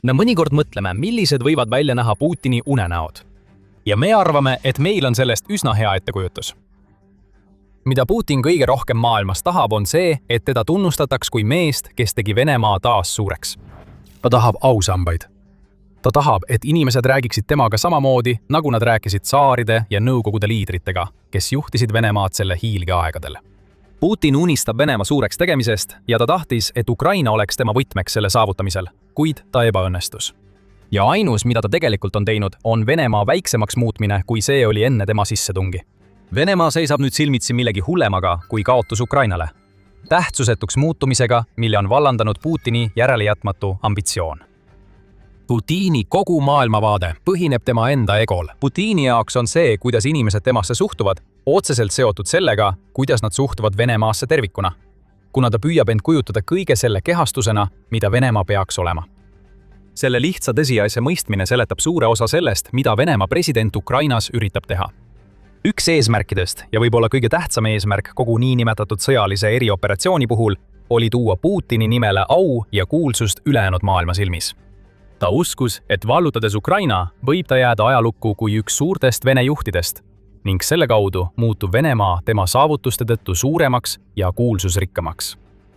Me mõnikord mõtleme, millised võivad välja näha Putini unenäod. Ja me arvame, et meil on sellest üsna hea ettekujutus. Mida Putin kõige rohkem maailmas tahab, on see, et teda tunnustataks kui meest, kes tegi Venemaa taas suureks. Ta tahab ausambaid. Ta tahab, et inimesed räägiksid temaga samamoodi, nagu nad rääkisid tsaaride ja nõukogude liidritega, kes juhtisid Venemaad selle hiilgeaegadel. Putin unistab Venemaa suureks tegemisest ja ta tahtis, et Ukraina oleks tema võtmeks selle saavutamisel, kuid ta ebaõnnestus. Ja ainus, mida ta tegelikult on teinud, on Venemaa väiksemaks muutmine, kui see oli enne tema sissetungi. Venemaa seisab nüüd silmitsi millegi hullemaga kui kaotus Ukrainale. Tähtsusetuks muutumisega, mille on vallandanud Putini järelejätmatu ambitsioon. Putini kogu maailmavaade põhineb tema enda egol. Putini jaoks on see, kuidas inimesed temasse suhtuvad, otseselt seotud sellega, kuidas nad suhtuvad Venemaasse tervikuna, kuna ta püüab end kujutada kõige selle kehastusena, mida Venemaa peaks olema. Selle lihtsa tõsiasja mõistmine seletab suure osa sellest, mida Venemaa president Ukrainas üritab teha. Üks eesmärkidest ja võib-olla kõige tähtsam eesmärk kogu niinimetatud sõjalise erioperatsiooni puhul oli tuua Putini nimele au ja kuulsust ülejäänud maailma silmis. Ta uskus, et vallutades Ukraina võib ta jääda ajalukku kui üks suurtest Vene juhtidest ning selle kaudu muutub Venemaa tema saavutuste tõttu suuremaks ja kuulsusrikkamaks.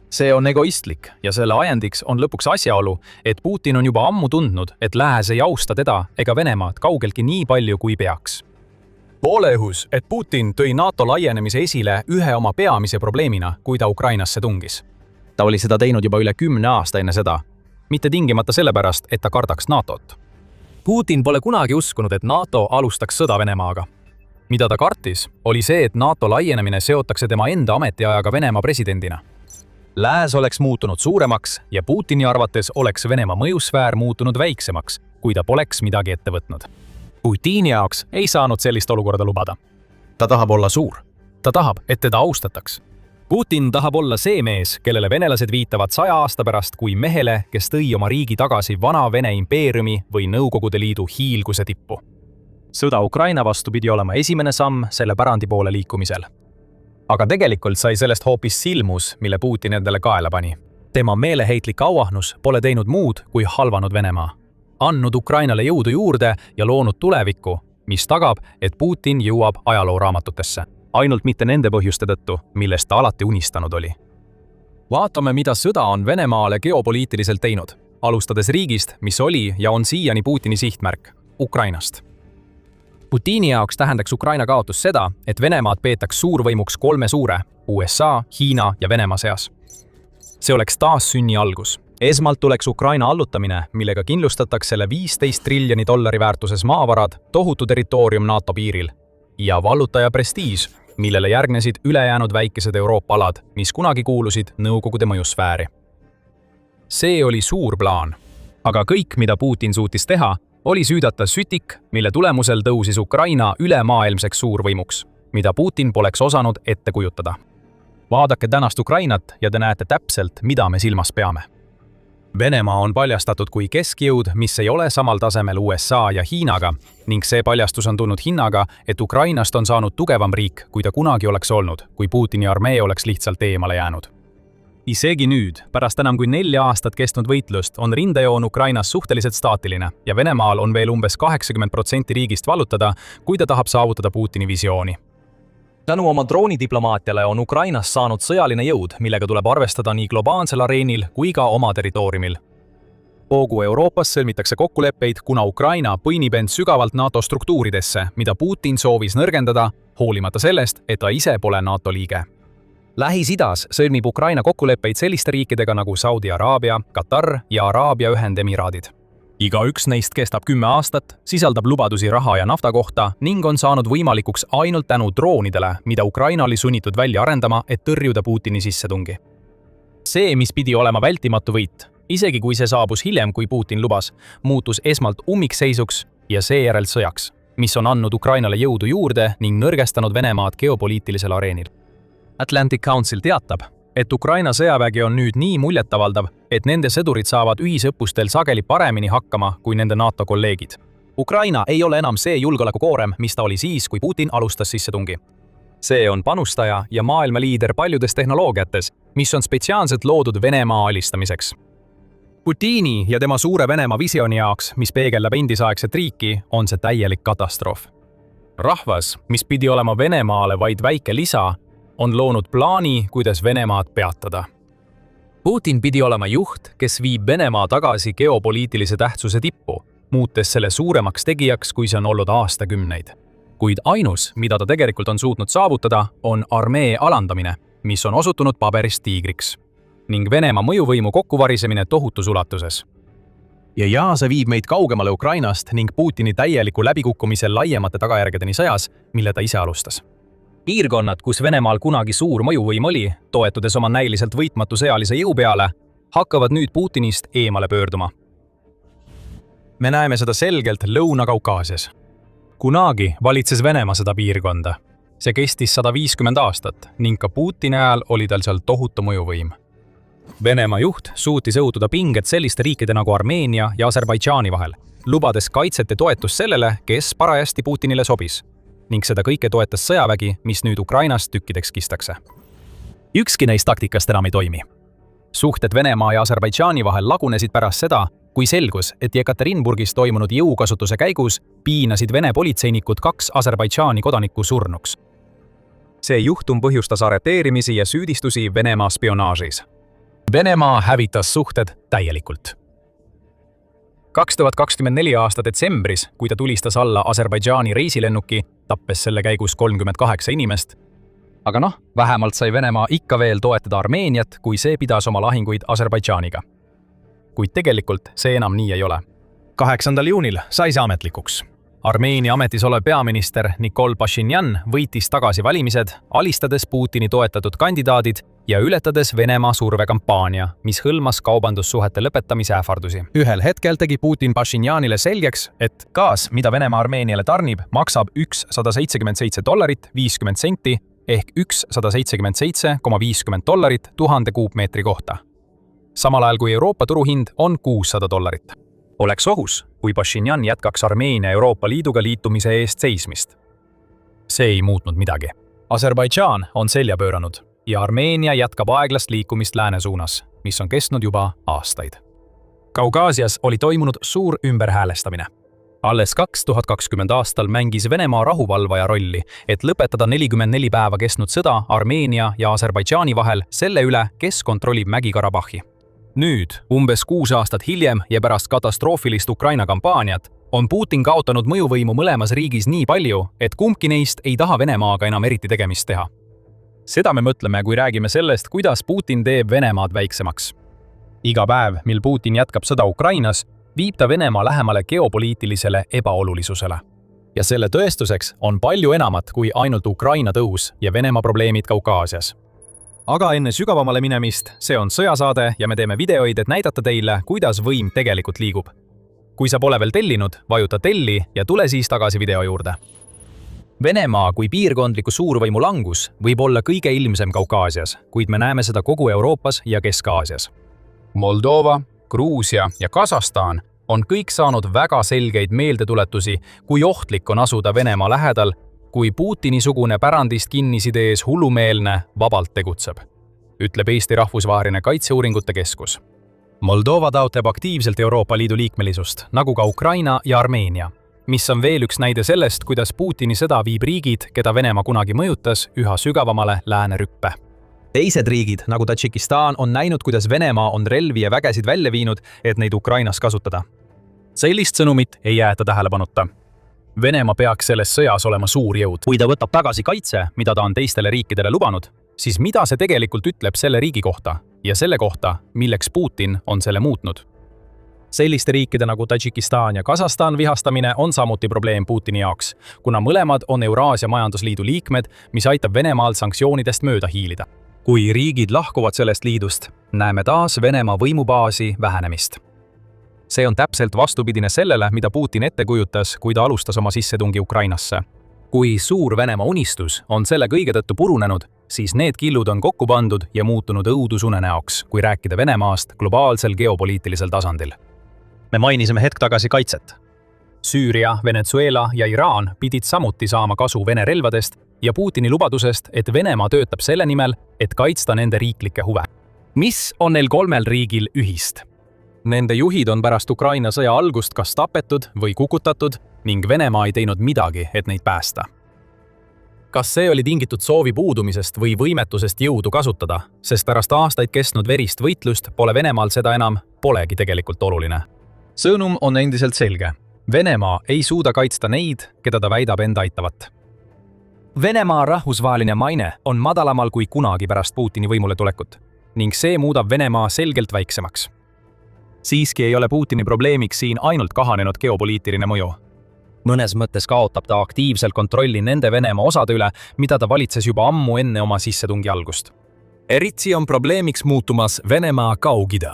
See on egoistlik ja selle ajendiks on lõpuks asjaolu, et Putin on juba ammu tundnud, et lääs ei austa teda ega Venemaad kaugeltki nii palju kui peaks. Pooleõhus, et Putin tõi NATO laienemise esile ühe oma peamise probleemina, kui ta Ukrainasse tungis. Ta oli seda teinud juba üle 10 aasta enne seda, mitte tingimata sellepärast, et ta kardaks NATOt. Putin pole kunagi uskunud, et NATO alustaks sõda Venemaaga. Mida ta kartis, oli see, et NATO laienemine seotakse tema enda ametiajaga Venemaa presidendina. Lääs oleks muutunud suuremaks ja Putini arvates oleks Venemaa mõjusfäär muutunud väiksemaks, kui ta poleks midagi ette võtnud. Putini jaoks ei saanud sellist olukorda lubada. Ta tahab olla suur. Ta tahab, et teda austataks. Putin tahab olla see mees, kellele venelased viitavad 100 aasta pärast kui mehele, kes tõi oma riigi tagasi vana Vene impeeriumi või Nõukogude Liidu hiilguse tippu. Sõda Ukraina vastu pidi olema esimene samm selle pärandi poole liikumisel. Aga tegelikult sai sellest hoopis silmus, mille Putin endale kaela pani. Tema meeleheitlik auahnus pole teinud muud kui halvanud Venemaa. Andnud Ukrainale jõudu juurde ja loonud tulevikku, mis tagab, et Putin jõuab ajalooraamatutesse. Ainult mitte nende põhjuste tõttu, millest ta alati unistanud oli. Vaatame, mida sõda on Venemaale geopoliitiliselt teinud, alustades riigist, mis oli ja on siiani Putini sihtmärk, Ukrainast. Putini jaoks tähendaks Ukraina kaotus seda, et Venemaad peetaks suurvõimuks 3 suure, USA, Hiina ja Venemaa seas. See oleks taas sünni algus. Esmalt tuleks Ukraina allutamine, millega kindlustatakse selle 15 triljoni dollari väärtuses maavarad, tohutu territoorium NATO piiril ja vallutaja prestiiž, millele järgnesid ülejäänud väikesed Euroopa alad, mis kunagi kuulusid Nõukogude mõjusfääri. See oli suur plaan, aga kõik, mida Putin suutis teha, oli süüdata sütik, mille tulemusel tõusis Ukraina ülemaailmseks suurvõimuks, mida Putin poleks osanud ette kujutada. Vaadake tänast Ukrainat ja te näete täpselt, mida me silmas peame. Venemaa on paljastatud kui keskjõud, mis ei ole samal tasemel USA ja Hiinaga, ning see paljastus on tulnud hinnaga, et Ukrainast on saanud tugevam riik, kui ta kunagi oleks olnud, kui Putini armee oleks lihtsalt eemale jäänud. Isegi nüüd, pärast enam kui 4 aastat kestnud võitlust, on rindejoon Ukrainas suhteliselt staatiline ja Venemaal on veel umbes 80% riigist vallutada, kui ta tahab saavutada Putini visiooni. Tänu oma droonidiplomaatiale on Ukrainas saanud sõjaline jõud, millega tuleb arvestada nii globaalsel areenil kui ka oma territooriumil. Kogu Euroopas sõlmitakse kokkuleppeid, kuna Ukraina põinib end sügavalt NATO struktuuridesse, mida Putin soovis nõrgendada, hoolimata sellest, et ta ise pole NATO liige. Lähis-Idas sõlmib Ukraina kokkuleppeid selliste riikidega nagu Saudi Araabia, Katar ja Araabia Ühendemiraadid. Iga üks neist kestab 10 aastat, sisaldab lubadusi raha ja nafta kohta ning on saanud võimalikuks ainult tänu droonidele, mida Ukraina oli sunnitud välja arendama, et tõrjuda Putini sissetungi. See, mis pidi olema vältimatu võit, isegi kui see saabus hiljem, kui Putin lubas, muutus esmalt ummikseisuks ja seejärel sõjaks, mis on andnud Ukrainale jõudu juurde ning nõrgestanud Venemaad geopoliitilisel areenil. Atlantic Council teatab, et Ukraina sõjavägi on nüüd nii muljetavaldav, et nende sõdurid saavad ühisõppustel sageli paremini hakkama kui nende NATO kolleegid. Ukraina ei ole enam see julgeolekukoorem, mis ta oli siis, kui Putin alustas sissetungi. See on panustaja ja maailma liider paljudes tehnoloogiates, mis on spetsiaalselt loodud Venemaa alistamiseks. Putini ja tema suure Venemaa visiooni jaoks, mis peegeldab endisaegset riiki, on see täielik katastroof. Rahvas, mis pidi olema Venemaale vaid väike lisa, on loonud plaani, kuidas Venemaad peatada. Putin pidi olema juht, kes viib Venemaa tagasi geopoliitilise tähtsuse tippu, muutes selle suuremaks tegijaks, kui see on olnud aastakümneid. Kuid ainus, mida ta tegelikult on suutnud saavutada, on armee alandamine, mis on osutunud paberist tiigriks, ning Venemaa mõjuvõimu kokkuvarisemine tohutus ulatuses. Ja see viib meid kaugemale Ukrainast ning Putini täieliku läbikukkumise laiemate tagajärgedeni sõjas, mille ta ise alustas. Piirkonnad, kus Venemaal kunagi suur mõjuvõim oli, toetudes oma näiliselt võitmatu sõjalise jõu peale, hakkavad nüüd Putinist eemale pöörduma. Me näeme seda selgelt Lõuna-Kaukaasias. Kunagi valitses Venemaa seda piirkonda. See kestis 150 aastat ning ka Putini ajal oli tal seal tohutu mõjuvõim. Venemaa juht suutis õhutada pinged selliste riikide nagu Armeenia ja Aserbaidžaani vahel, lubades kaitset ja toetust sellele, kes parajasti Putinile sobis. Ning seda kõike toetas sõjavägi, mis nüüd Ukrainast tükkideks kistakse. Ükski neist taktikast enam ei toimi. Suhted Venemaa ja Aserbaidžaani vahel lagunesid pärast seda, kui selgus, et Jekaterinburgis toimunud jõukasutuse käigus piinasid Vene politseinikud 2 Aserbaidžaani kodanikku surnuks. See juhtum põhjustas arreteerimisi ja süüdistusi Venemaa spionaažis. Venemaa hävitas suhted täielikult. 2024 aasta detsembris, kui ta tulistas alla Aserbaidžaani reisilennuki, tappes selle käigus 38 inimest. Aga vähemalt sai Venemaa ikka veel toetada Armeeniat, kui see pidas oma lahinguid Aserbaidžaaniga. Kuid tegelikult see enam nii ei ole. 8. juunil sai see ametlikuks. Armeenia ametis olev peaminister Nikol Pashinyan võitis tagasi valimised, alistades Putini toetatud kandidaadid ja ületades Venemaa survekampaania, mis hõlmas kaubandussuhete lõpetamise ähvardusi. Ühel hetkel tegi Putin Pashinyanile selgeks, et gaas, mida Venemaa Armeeniale tarnib, maksab $177.50 ehk $177,50 1000 kuupmeetri kohta. Samal ajal kui Euroopa turuhind on $600. Oleks ohus, kui Pashinyan jätkaks Armeenia Euroopa Liiduga liitumise eest seismist. See ei muutnud midagi. Aserbaidžaan on selja pööranud ja Armeenia jätkab aeglast liikumist lääne suunas, mis on kestnud juba aastaid. Kaukaasias oli toimunud suur ümberhäälestamine. Alles 2020 aastal mängis Venemaa rahuvalvaja rolli, et lõpetada 44 päeva kestnud sõda Armeenia ja Aserbaidžaani vahel selle üle, kes kontrollib Mägi-Karabahhi. Nüüd, umbes 6 aastat hiljem ja pärast katastroofilist Ukraina kampaaniat, on Putin kaotanud mõjuvõimu mõlemas riigis nii palju, et kumbki neist ei taha Venemaaga enam eriti tegemist teha. Seda me mõtleme, kui räägime sellest, kuidas Putin teeb Venemaad väiksemaks. Iga päev, mil Putin jätkab sõda Ukrainas, viib ta Venemaa lähemale geopoliitilisele ebaolulisusele. Ja selle tõestuseks on palju enamat kui ainult Ukraina tõus ja Venemaa probleemid Kaukaasias. Aga enne sügavamale minemist, see on sõjasaade ja me teeme videoid, et näidata teile, kuidas võim tegelikult liigub. Kui sa pole veel tellinud, vajuta telli ja tule siis tagasi video juurde. Venemaa kui piirkondliku suurvõimu langus võib olla kõige ilmsem Kaukaasias, kuid me näeme seda kogu Euroopas ja Kesk-Aasias. Moldova, Gruusia ja Kasahstan on kõik saanud väga selgeid meeldetuletusi, kui ohtlik on asuda Venemaa lähedal, kui Putini-sugune pärandist kinnisidees hullumeelne vabalt tegutseb, ütleb Eesti Rahvusvaheline Kaitseuuringute Keskus. Moldova taotleb aktiivselt Euroopa Liidu liikmelisust, nagu ka Ukraina ja Armeenia, mis on veel üks näide sellest, kuidas Putini sõda viib riigid, keda Venemaa kunagi mõjutas, üha sügavamale läänerüppe. Teised riigid, nagu Tadžikistan, on näinud, kuidas Venemaa on relvi ja vägesid välja viinud, et neid Ukrainas kasutada. Sellist sõnumit ei jäeta tähelepanuta. Venemaa peaks selles sõjas olema suur jõud. Kui ta võtab tagasi kaitse, mida ta on teistele riikidele lubanud, siis mida see tegelikult ütleb selle riigi kohta ja selle kohta, milleks Putin on selle muutnud? Selliste riikide nagu Tadžikistan ja Kasahstan vihastamine on samuti probleem Putini jaoks, kuna mõlemad on Euraasia Majandusliidu liikmed, mis aitab Venemaal sanktsioonidest mööda hiilida. Kui riigid lahkuvad sellest liidust, näeme taas Venemaa võimubaasi vähenemist. See on täpselt vastupidine sellele, mida Putin ette kujutas, kui ta alustas oma sissetungi Ukrainasse. Kui suur Venemaa unistus on selle kõige tõttu purunenud, siis need killud on kokku pandud ja muutunud õudusunenäoks, kui rääkida Venemaast globaalsel geopoliitilisel tasandil. Me mainisime hetk tagasi kaitset. Süüria, Venezuela ja Iraan pidid samuti saama kasu Vene relvadest ja Putini lubadusest, et Venemaa töötab selle nimel, et kaitsta nende riiklikke huve. Mis on neil kolmel riigil ühist? Nende juhid on pärast Ukraina sõja algust kas tapetud või kukutatud ning Venemaa ei teinud midagi, et neid päästa. Kas see oli tingitud soovi puudumisest või võimetusest jõudu kasutada, sest pärast aastaid kestnud verist võitlust pole Venemaal seda enam, polegi tegelikult oluline. Sõnum on endiselt selge. Venemaa ei suuda kaitsta neid, keda ta väidab enda aitavat. Venemaa rahvusvaheline maine on madalamal kui kunagi pärast Putini võimule tulekut ning see muudab Venemaa selgelt väiksemaks. Siiski ei ole Putini probleemiks siin ainult kahanenud geopoliitiline mõju. Mõnes mõttes kaotab ta aktiivselt kontrolli nende Venemaa osade üle, mida ta valitses juba ammu enne oma sissetungi algust. Eriti on probleemiks muutumas Venemaa Kaug-Ida.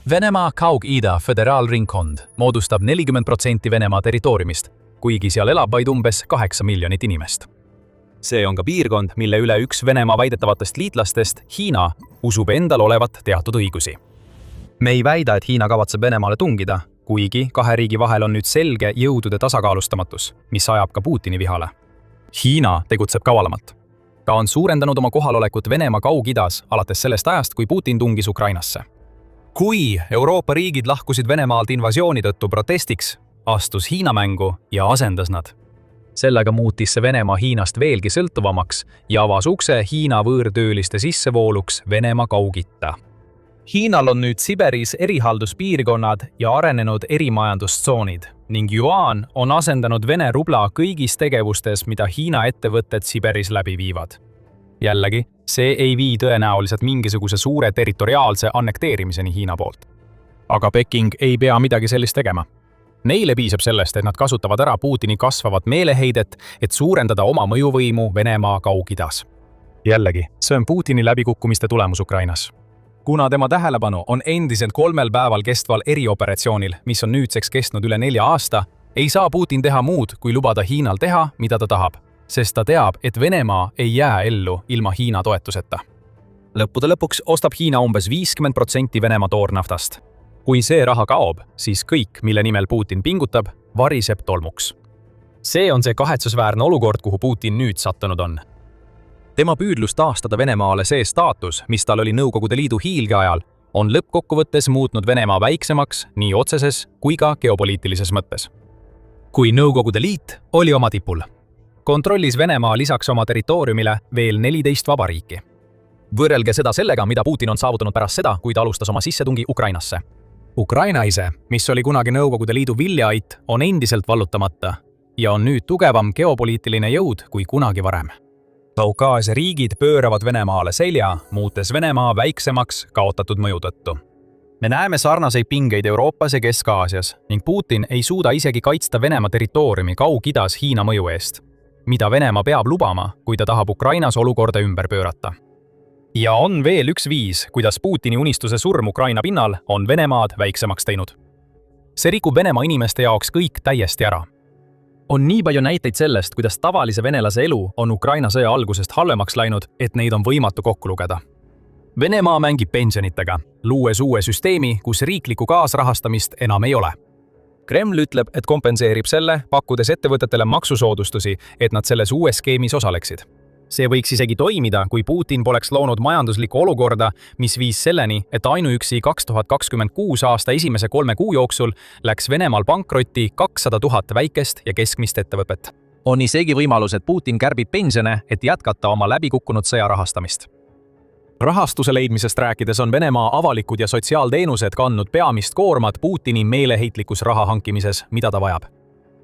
Venemaa Kaug-Ida föderaalringkond moodustab 40% Venemaa territooriumist, kuigi seal elab vaid umbes 8 miljonit inimest. See on ka piirkond, mille üle üks Venemaa väidetavatest liitlastest, Hiina, usub endal olevat teatud õigusi. Me ei väida, et Hiina kavatseb Venemaale tungida, kuigi kahe riigi vahel on nüüd selge jõudude tasakaalustamatus, mis ajab ka Putini vihale. Hiina tegutseb kavalamalt. Ta on suurendanud oma kohalolekut Venemaa Kaug-Idas alates sellest ajast, kui Putin tungis Ukrainasse. Kui Euroopa riigid lahkusid Venemaalt invasiooni tõttu protestiks, astus Hiina mängu ja asendas nad. Sellega muutis see Venemaa Hiinast veelgi sõltuvamaks ja avas ukse Hiina võõrtööliste sissevooluks Venemaa Kaug-Itta. Hiinal on nüüd Siberis erihalduspiirkonnad ja arenenud erimajandustsoonid ning Yuan on asendanud Vene rubla kõigis tegevustes, mida Hiina ettevõtted Siberis läbi viivad. Jällegi, see ei vii tõenäoliselt mingisuguse suure territoriaalse annekteerimiseni Hiina poolt. Aga Peking ei pea midagi sellist tegema. Neile piisab sellest, et nad kasutavad ära Putini kasvavat meeleheidet, et suurendada oma mõjuvõimu Venemaa Kaug-Idas. Jällegi, see on Putini läbikukkumiste tulemus Ukrainas. Kuna tema tähelepanu on endiselt 3 päeval kestval erioperatsioonil, mis on nüüdseks kestnud üle 4 aasta, ei saa Putin teha muud, kui lubada Hiinal teha, mida ta tahab, sest ta teab, et Venemaa ei jää ellu ilma Hiina toetuseta. Lõppude lõpuks ostab Hiina umbes 50% Venemaa toornaftast. Kui see raha kaob, siis kõik, mille nimel Putin pingutab, variseb tolmuks. See on see kahetsusväärne olukord, kuhu Putin nüüd sattunud on. Tema püüdlus taastada Venemaale see staatus, mis tal oli Nõukogude Liidu hiilge ajal, on lõppkokkuvõttes muutnud Venemaa väiksemaks nii otseses kui ka geopoliitilises mõttes. Kui Nõukogude Liit oli oma tipul, kontrollis Venemaa lisaks oma territooriumile veel 14 vabariiki. Võrrelge seda sellega, mida Putin on saavutanud pärast seda, kui ta alustas oma sissetungi Ukrainasse. Ukraina ise, mis oli kunagi Nõukogude Liidu viljaait, on endiselt vallutamata ja on nüüd tugevam geopoliitiline jõud kui kunagi varem. Kaukaasia riigid pööravad Venemaale selja, muutes Venemaa väiksemaks kaotatud mõju tõttu. Me näeme sarnaseid pingeid Euroopas ja Kesk-Aasias ning Putin ei suuda isegi kaitsta Venemaa territooriumi Kaug-Idas Hiina mõju eest, mida Venemaa peab lubama, kui ta tahab Ukrainas olukorda ümber pöörata. Ja on veel üks viis, kuidas Putini unistuse surm Ukraina pinnal on Venemaad väiksemaks teinud. See rikub Venemaa inimeste jaoks kõik täiesti ära. On nii palju näiteid sellest, kuidas tavalise venelase elu on Ukraina sõja algusest halvemaks läinud, et neid on võimatu kokku lugeda. Venemaa mängib pensionitega, luues uue süsteemi, kus riiklikku kaasrahastamist enam ei ole. Kreml ütleb, et kompenseerib selle, pakkudes ettevõtetele maksusoodustusi, et nad selles uues skeemis osaleksid. See võiks isegi toimida, kui Putin poleks loonud majanduslikku olukorda, mis viis selleni, et ainuüksi 2026 aasta esimese 3 kuu jooksul läks Venemaal pankrotti 200 000 väikest ja keskmist ettevõtet. On isegi võimalus, et Putin kärbib pensione, et jätkata oma läbikukkunud sõja rahastamist. Rahastuse leidmisest rääkides on Venemaa avalikud ja sotsiaalteenused kandnud peamist koormat Putini meeleheitlikus raha hankimises, mida ta vajab.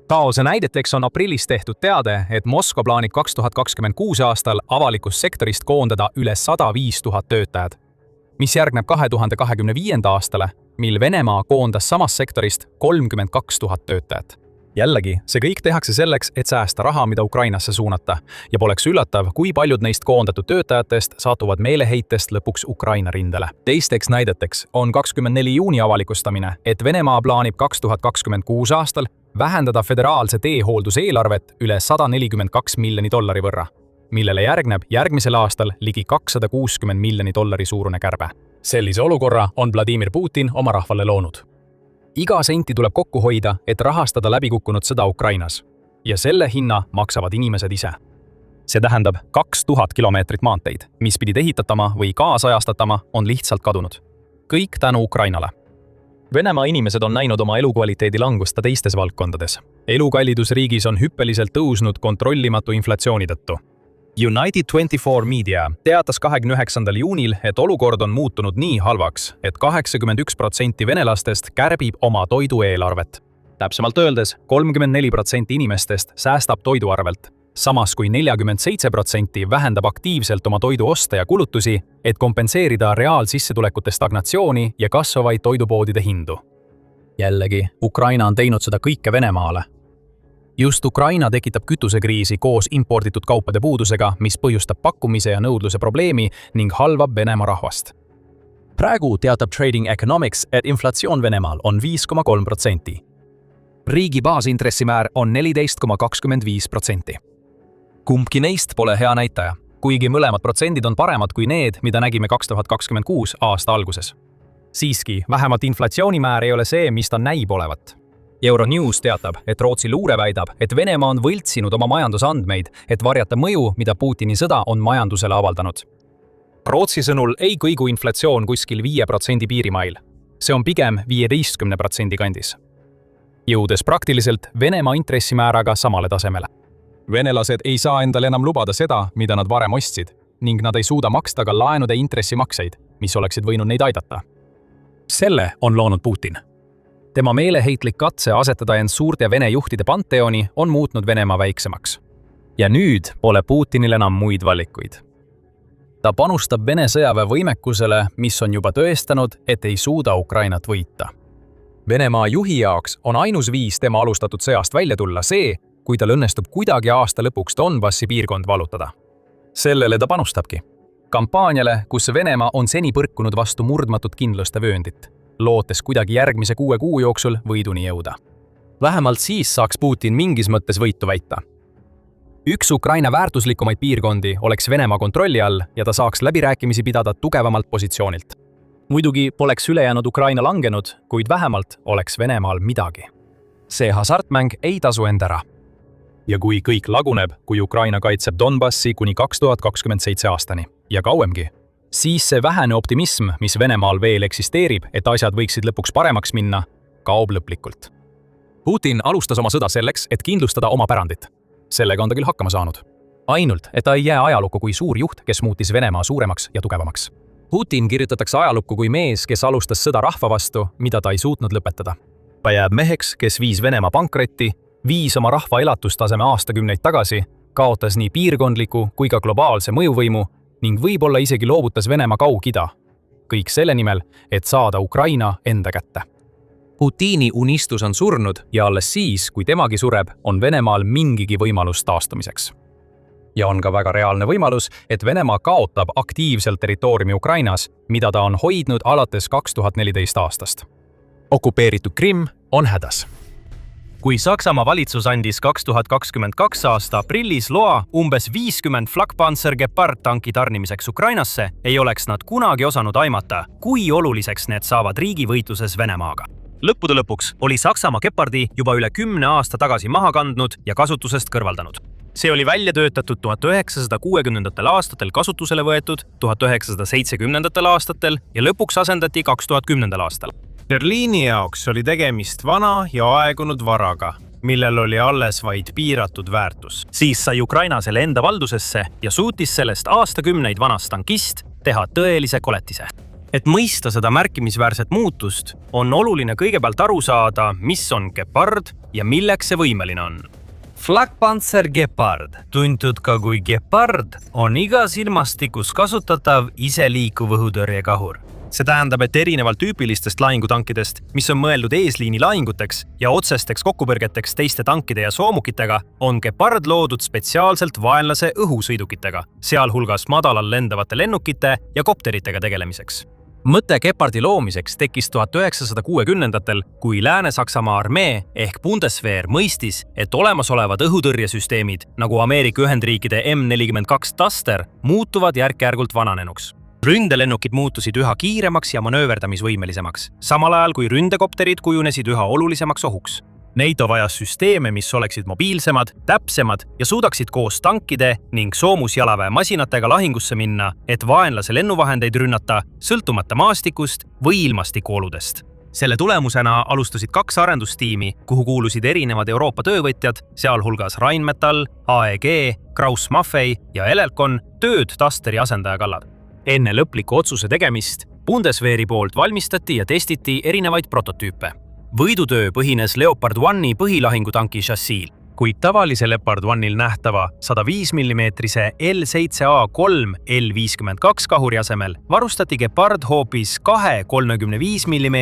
Kaose näideteks on aprillis tehtud teade, et Moskva plaanib 2026 aastal avalikust sektorist koondada üle 105 000 töötajad, mis järgneb 2025. aastale, mil Venemaa koondas samast sektorist 32 000 töötajat. Jällegi, see kõik tehakse selleks, et säästa raha, mida Ukrainasse suunata, ja poleks üllatav, kui paljud neist koondatud töötajatest satuvad meeleheitest lõpuks Ukraina rindele. Teisteks näideteks on 24. juuni avalikustamine, et Venemaa plaanib 2026 aastal vähendada föderaalse teehoolduse eelarvet üle $142 miljoni võrra, millele järgneb järgmisel aastal ligi $260 miljoni suurune kärbe. Sellise olukorra on Vladimir Putin oma rahvale loonud. Iga senti tuleb kokku hoida, et rahastada läbikukkunud sõda Ukrainas. Ja selle hinna maksavad inimesed ise. See tähendab 2000 kilomeetrit maanteid, mis pidid ehitatama või kaasajastatama, on lihtsalt kadunud. Kõik tänu Ukrainale. Venemaa inimesed on näinud oma elukvaliteedi langust ka teistes valdkondades. Elukallidus riigis on hüppeliselt tõusnud kontrollimatu inflatsiooni tõttu. United24 Media teatas 29. juunil, et olukord on muutunud nii halvaks, et 81% venelastest kärbib oma toidueelarvet. Täpsemalt öeldes, 34% inimestest säästab toiduarvelt, samas kui 47% vähendab aktiivselt oma toiduoste ja kulutusi, et kompenseerida reaalsissetulekute stagnatsiooni ja kasvavaid toidupoodide hindu. Jällegi, Ukraina on teinud seda kõike Venemaale. Just Ukraina tekitab kütusekriisi koos imporditud kaupade puudusega, mis põhjustab pakkumise ja nõudluse probleemi ning halvab Venemaa rahvast. Praegu teatab Trading Economics, et inflatsioon Venemaal on 5,3%. Riigi baasintressimäär on 14,25%. Kumbki neist pole hea näitaja, kuigi mõlemad protsendid on paremad kui need, mida nägime 2026 aasta alguses. Siiski, vähemalt inflatsioonimäär ei ole see, mis ta näib olevat. Euronews teatab, et Rootsi luure väidab, et Venemaa on võltsinud oma majandusandmeid, et varjata mõju, mida Putini sõda on majandusele avaldanud. Rootsi sõnul ei kõigu inflatsioon kuskil 5% piirimail. See on pigem 15% kandis. Jõudes praktiliselt Venemaa intressimääraga samale tasemele. Venelased ei saa endale enam lubada seda, mida nad varem ostsid, ning nad ei suuda maksta ka laenude intressimakseid, mis oleksid võinud neid aidata. Selle on loonud Putin. Tema meeleheitlik katse asetada end suurte Vene juhtide panteoni on muutnud Venemaa väiksemaks. Ja nüüd pole Putinil enam muid valikuid. Ta panustab Vene sõjaväe võimekusele, mis on juba tõestanud, et ei suuda Ukrainat võita. Venemaa juhi jaoks on ainus viis tema alustatud sõjast välja tulla see, kui tal õnnestub kuidagi aasta lõpuks Donbassi piirkond valutada. Sellele ta panustabki. Kampaaniale, kus Venemaa on seni põrkunud vastu murdmatut kindluste vööndit, lootes kuidagi järgmise 6 kuu jooksul võiduni jõuda. Vähemalt siis saaks Putin mingis mõttes võitu väita. Üks Ukraina väärtuslikumaid piirkondi oleks Venemaa kontrolli all ja ta saaks läbirääkimisi pidada tugevamalt positsioonilt. Muidugi poleks ülejäänud Ukraina langenud, kuid vähemalt oleks Venemaal midagi. See hasartmäng ei tasu end ära. Ja kui kõik laguneb, kui Ukraina kaitseb Donbassi kuni 2027 aastani ja kauemgi, siis see vähene optimism, mis Venemaal veel eksisteerib, et asjad võiksid lõpuks paremaks minna, kaob lõplikult. Putin alustas oma sõda selleks, et kindlustada oma pärandit. Sellega on ta küll hakkama saanud. Ainult, et ta ei jää ajalukku kui suur juht, kes muutis Venemaa suuremaks ja tugevamaks. Putin kirjutatakse ajalukku kui mees, kes alustas sõda rahva vastu, mida ta ei suutnud lõpetada. Ta jääb meheks, kes viis Venemaa pankrotti, viis oma rahva elatustaseme aastakümneid tagasi, kaotas nii piirkondliku kui ka globaalse mõjuvõimu ning võib-olla isegi loovutas Venemaa Kaug-Ida. Kõik selle nimel, et saada Ukraina enda kätte. Putini unistus on surnud ja alles siis, kui temagi sureb, on Venemaal mingigi võimalus taastumiseks. Ja on ka väga reaalne võimalus, et Venemaa kaotab aktiivselt territooriumi Ukrainas, mida ta on hoidnud alates 2014 aastast. Okupeeritud Krimm on hädas. Kui Saksamaa valitsus andis 2022 aasta aprillis loa umbes 50 Flakpanzer Gepard tanki tarnimiseks Ukrainasse, ei oleks nad kunagi osanud aimata, kui oluliseks need saavad riigi võitluses Venemaaga. Lõppude lõpuks oli Saksamaa Gepardi juba üle 10 aasta tagasi maha kandnud ja kasutusest kõrvaldanud. See oli välja töötatud 1960. aastatel kasutusele võetud, 1970. aastatel ja lõpuks asendati 2010. aastal. Berliini jaoks oli tegemist vana ja aegunud varaga, millel oli alles vaid piiratud väärtus. Siis sai Ukraina selle enda valdusesse ja suutis sellest aastakümneid vanast tankist teha tõelise koletise. Et mõista seda märkimisväärset muutust, on oluline kõigepealt aru saada, mis on Gepard ja milleks see võimeline on. Flakpanzer Gepard, tuntud ka kui Gepard, on igas ilmastikus kasutatav iseliikuv õhutõrjekahur. See tähendab, et erinevalt tüüpilistest lahingutankidest, mis on mõeldud eesliini lahinguteks ja otsesteks kokkupõrgeteks teiste tankide ja soomukitega, on Gepard loodud spetsiaalselt vaenlase õhusõidukitega, sealhulgas madalal lendavate lennukite ja kopteritega tegelemiseks. Mõte Gepardi loomiseks tekkis 1960-ndatel, kui Lääne-Saksamaa armee ehk Bundeswehr mõistis, et olemasolevad õhutõrjesüsteemid, nagu Ameerika Ühendriikide M42 Duster, muutuvad järk-järgult vananenuks. Ründelennukid muutusid üha kiiremaks ja manööverdamisvõimelisemaks, samal ajal kui ründekopterid kujunesid üha olulisemaks ohuks. NATO vajas süsteeme, mis oleksid mobiilsemad, täpsemad ja suudaksid koos tankide ning soomusjalaväe masinatega lahingusse minna, et vaenlase lennuvahendeid rünnata sõltumata maastikust või ilmastikuoludest. Selle tulemusena alustasid 2 arendustiimi, kuhu kuulusid erinevad Euroopa töövõtjad, sealhulgas Rheinmetall, AEG, Krauss-Maffei ja Elelcon tööd Dusteri asendaja kallal. Enne lõpliku otsuse tegemist Bundeswehri poolt valmistati ja testiti erinevaid prototüüpe. Võidutöö põhines Leopard 1 põhilahingutanki šassiil, kuid tavalise Leopard 1-il nähtava 105 mm L7A3 L52 kahuri asemel varustati Gepard hoopis 2 35 mm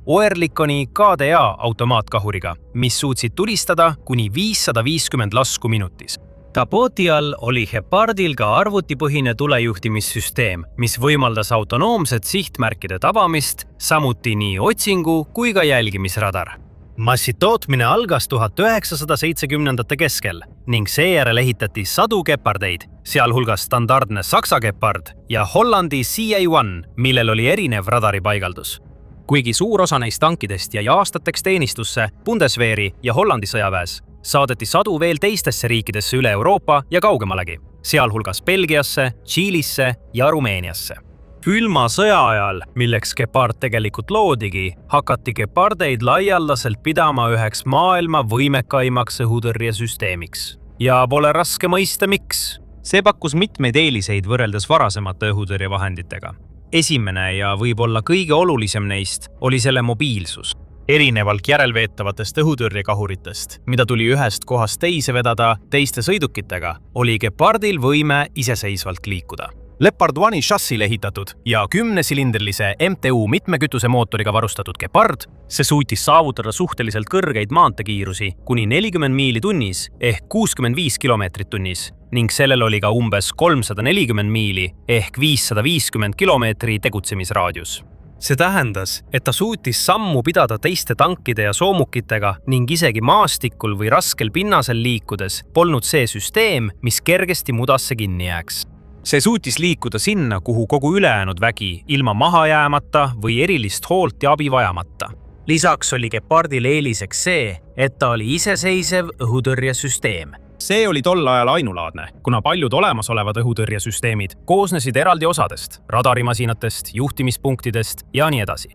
Oerlikoni KDA automaatkahuriga, mis suutsid tulistada kuni 550 lasku minutis. Kapoti all oli Gepardil ka arvutipõhine tulejuhtimissüsteem, mis võimaldas autonoomset sihtmärkide tabamist, samuti nii otsingu kui ka jälgimisradar. Massitootmine algas 1970ndate keskel ning seejärel ehitati sadu Gepardeid, sealhulgas standardne Saksa Gepard ja Hollandi CA1, millel oli erinev radaripaigaldus. Kuigi suur osa neist tankidest jäi aastateks teenistusse Bundeswehri ja Hollandi sõjaväes, saadeti sadu veel teistesse riikidesse üle Euroopa ja kaugemalegi, sealhulgas Belgiasse, Tšiilisse ja Rumeeniasse. Külma sõja ajal, milleks Gepard tegelikult loodigi, hakati Gepardeid laialdaselt pidama üheks maailma võimekaimaks õhutõrjesüsteemiks. Ja pole raske mõista, miks. See pakkus mitmeid eeliseid võrreldes varasemate õhutõrjevahenditega. Esimene ja võib-olla kõige olulisem neist oli selle mobiilsus. Erinevalt järelveetavatest õhutõrjekahuritest, mida tuli ühest kohast teise vedada teiste sõidukitega, oli Gepardil võime iseseisvalt liikuda. Leopard 1 šassile ehitatud ja 10-silindrilise MTU mitmekütusemootoriga varustatud Gepard, see suutis saavutada suhteliselt kõrgeid maantekiirusi kuni 40 miili tunnis ehk 65 kilomeetrit tunnis ning sellel oli ka umbes 340 miili ehk 550 kilomeetri tegutsemisraadius. See tähendas, et ta suutis sammu pidada teiste tankide ja soomukitega ning isegi maastikul või raskel pinnasel liikudes polnud see süsteem, mis kergesti mudasse kinni jääks. See suutis liikuda sinna, kuhu kogu ülejäänud vägi, ilma maha jäämata või erilist hoolt ja abi vajamata. Lisaks oli Gepardil eeliseks see, et ta oli iseseisev õhutõrjesüsteem. See oli tol ajal ainulaadne, kuna paljud olemasolevad õhutõrjesüsteemid koosnesid eraldi osadest, radarimasinatest, juhtimispunktidest ja nii edasi.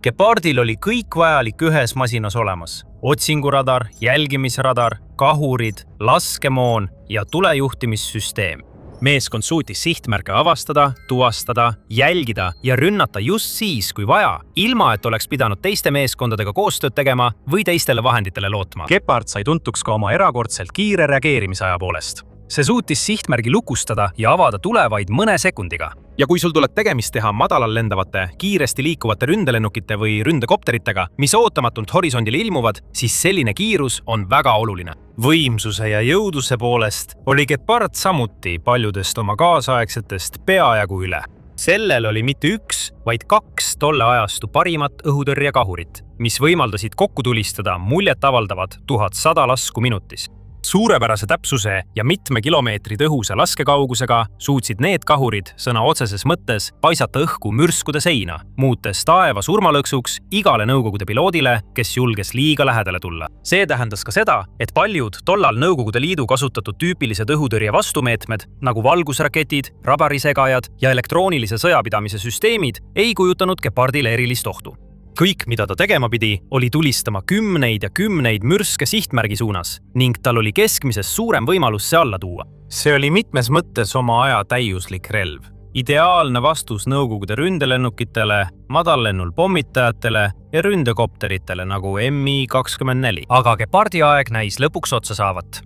Gepardil oli kõik vajalik ühes masinas olemas. Otsinguradar, jälgimisradar, kahurid, laskemoon ja tulejuhtimissüsteem. Meeskond suutis sihtmärke avastada, tuvastada, jälgida ja rünnata just siis, kui vaja, ilma et oleks pidanud teiste meeskondadega koostööd tegema või teistele vahenditele lootma. Gepard sai tuntuks ka oma erakordselt kiire reageerimisaja poolest. See suutis sihtmärgi lukustada ja avada tule vaid mõne sekundiga. Ja kui sul tuleb tegemist teha madalal lendavate, kiiresti liikuvate ründelennukite või ründekopteritega, mis ootamatult horisondile ilmuvad, siis selline kiirus on väga oluline. Võimsuse ja jõuduse poolest oli Gepard samuti paljudest oma kaasaegsetest peajagu üle. Sellel oli mitte üks, vaid 2 tolle ajastu parimat õhutõrjekahurit, mis võimaldasid kokku tulistada muljetavaldavad 1100 lasku minutis. Suurepärase täpsuse ja mitme kilomeetri tõhuse laskekaugusega suutsid need kahurid sõna otseses mõttes paisata õhku mürskude seina, muutes taeva surmalõksuks igale Nõukogude piloodile, kes julges liiga lähedale tulla. See tähendas ka seda, et paljud tollal Nõukogude Liidu kasutatud tüüpilised õhutõrje vastumeetmed, nagu valgusraketid, rabarisegajad ja elektroonilise sõjapidamise süsteemid, ei kujutanud Gepardile erilist ohtu. Kõik, mida ta tegema pidi, oli tulistama kümneid ja kümneid mürske sihtmärgi suunas ning tal oli keskmisest suurem võimalus see alla tuua. See oli mitmes mõttes oma aja täiuslik relv. Ideaalne vastus Nõukogude ründelennukitele, madallennul pommitajatele ja ründekopteritele nagu Mi-24. Aga Gepardi aeg näis lõpuks otsa saavat.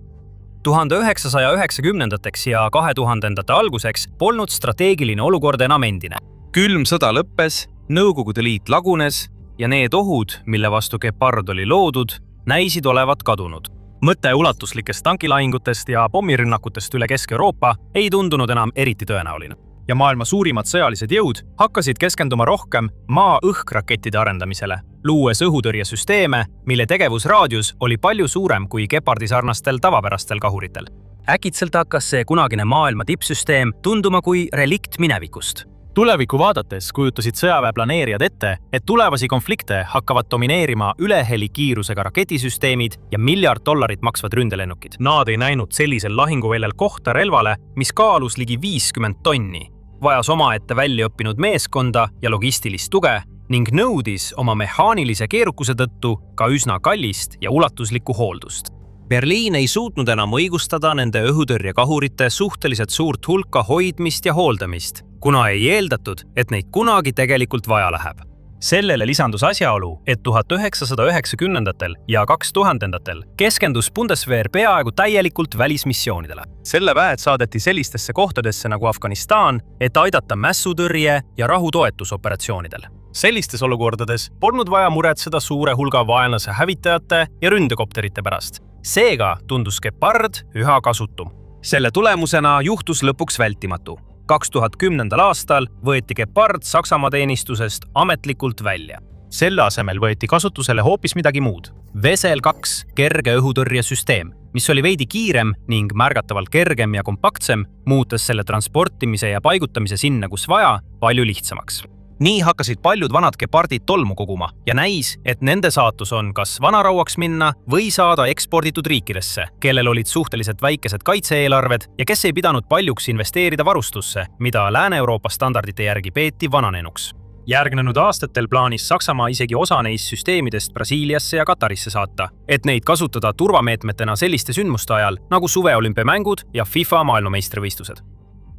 1990-ndateks ja 2000-ndate alguseks polnud strateegiline olukord enam endine. Külm sõda lõppes, Nõukogude Liit lagunes ja need ohud, mille vastu Gepard oli loodud, näisid olevat kadunud. Mõte ulatuslikest tankilahingutest ja pommirünnakutest üle Kesk-Euroopa ei tundunud enam eriti tõenäoline. Ja maailma suurimad sõjalised jõud hakkasid keskenduma rohkem maa-õhkrakettide arendamisele, luues õhutõrjesüsteeme, mille tegevusraadius oli palju suurem kui Gepardi sarnastel tavapärastel kahuritel. Äkitselt hakkas see kunagine maailma tippsüsteem tunduma kui relikt minevikust. Tulevikku vaadates kujutasid sõjaväe planeerijad ette, et tulevasi konflikte hakkavad domineerima ülehelikiirusega raketisüsteemid ja $1 miljard maksvad ründelennukid. Nad ei näinud sellisel lahinguväljal kohta relvale, mis kaalus ligi 50 tonni, vajas omaette väljaõppinud meeskonda ja logistilist tuge ning nõudis oma mehaanilise keerukuse tõttu ka üsna kallist ja ulatuslikku hooldust. Berliin ei suutnud enam õigustada nende õhutõrjekahurite suhteliselt suurt hulka hoidmist ja hooldamist, kuna ei eeldatud, et neid kunagi tegelikult vaja läheb. Sellele lisandus asjaolu, et 1990-ndatel ja 2000-ndatel keskendus Bundeswehr peaaegu täielikult välismissioonidele. Selle väed saadeti sellistesse kohtadesse nagu Afganistan, et aidata mässutõrje ja rahutoetusoperatsioonidel. Sellistes olukordades polnud vaja muretseda suure hulga vaenlase hävitajate ja ründekopterite pärast. Seega tundus Gepard üha kasutum. Selle tulemusena juhtus lõpuks vältimatu. 2010. aastal võeti Gepard Saksamaa teenistusest ametlikult välja. Selle asemel võeti kasutusele hoopis midagi muud. Vesel 2 kerge õhutõrjesüsteem, mis oli veidi kiirem ning märgatavalt kergem ja kompaktsem, muutes selle transportimise ja paigutamise sinna, kus vaja, palju lihtsamaks. Nii hakkasid paljud vanad Gepardid tolmu koguma ja näis, et nende saatus on kas vanarauaks minna või saada eksporditud riikidesse, kellel olid suhteliselt väikesed kaitse-eelarved ja kes ei pidanud paljuks investeerida varustusse, mida Lääne-Euroopa standardite järgi peeti vananenuks. Järgnenud aastatel plaanis Saksamaa isegi osa neist süsteemidest Brasiiliasse ja Katarisse saata, et neid kasutada turvameetmetena selliste sündmuste ajal nagu suveolümpiamängud ja FIFA maailmameistrivõistlused.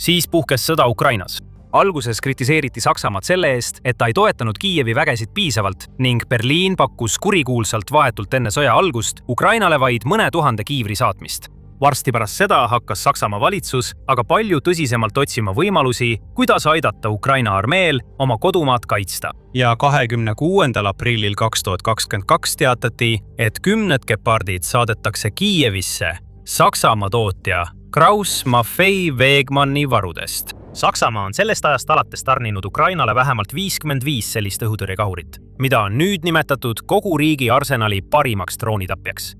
Siis puhkes sõda Ukrainas. Alguses kritiseeriti Saksamaad selle eest, et ta ei toetanud Kiievi vägesid piisavalt ning Berliin pakkus kurikuulsalt vahetult enne sõja algust Ukrainale vaid mõne tuhande kiivri saatmist. Varsti pärast seda hakkas Saksamaa valitsus aga palju tõsisemalt otsima võimalusi, kuidas aidata Ukraina armeel oma kodumaad kaitsta. Ja 26. aprillil 2022 teatati, et 10 Gepardid saadetakse Kiievisse Saksamaa tootja Krauss-Maffei-Wegmanni varudest. Saksamaa on sellest ajast alates tarninud Ukrainale vähemalt 55 sellist õhutõrjekahurit, mida on nüüd nimetatud kogu riigi arsenali parimaks droonitapjaks.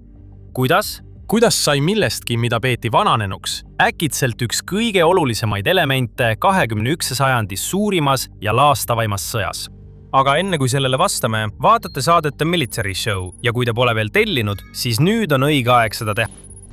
Kuidas sai millestki, mida peeti vananenuks, äkitselt üks kõige olulisemaid elemente 21. sajandis suurimas ja laastavaimas sõjas? Aga enne kui sellele vastame, vaatate saadet The Military Show ja kui te pole veel tellinud, siis nüüd on õige aeg seda teha.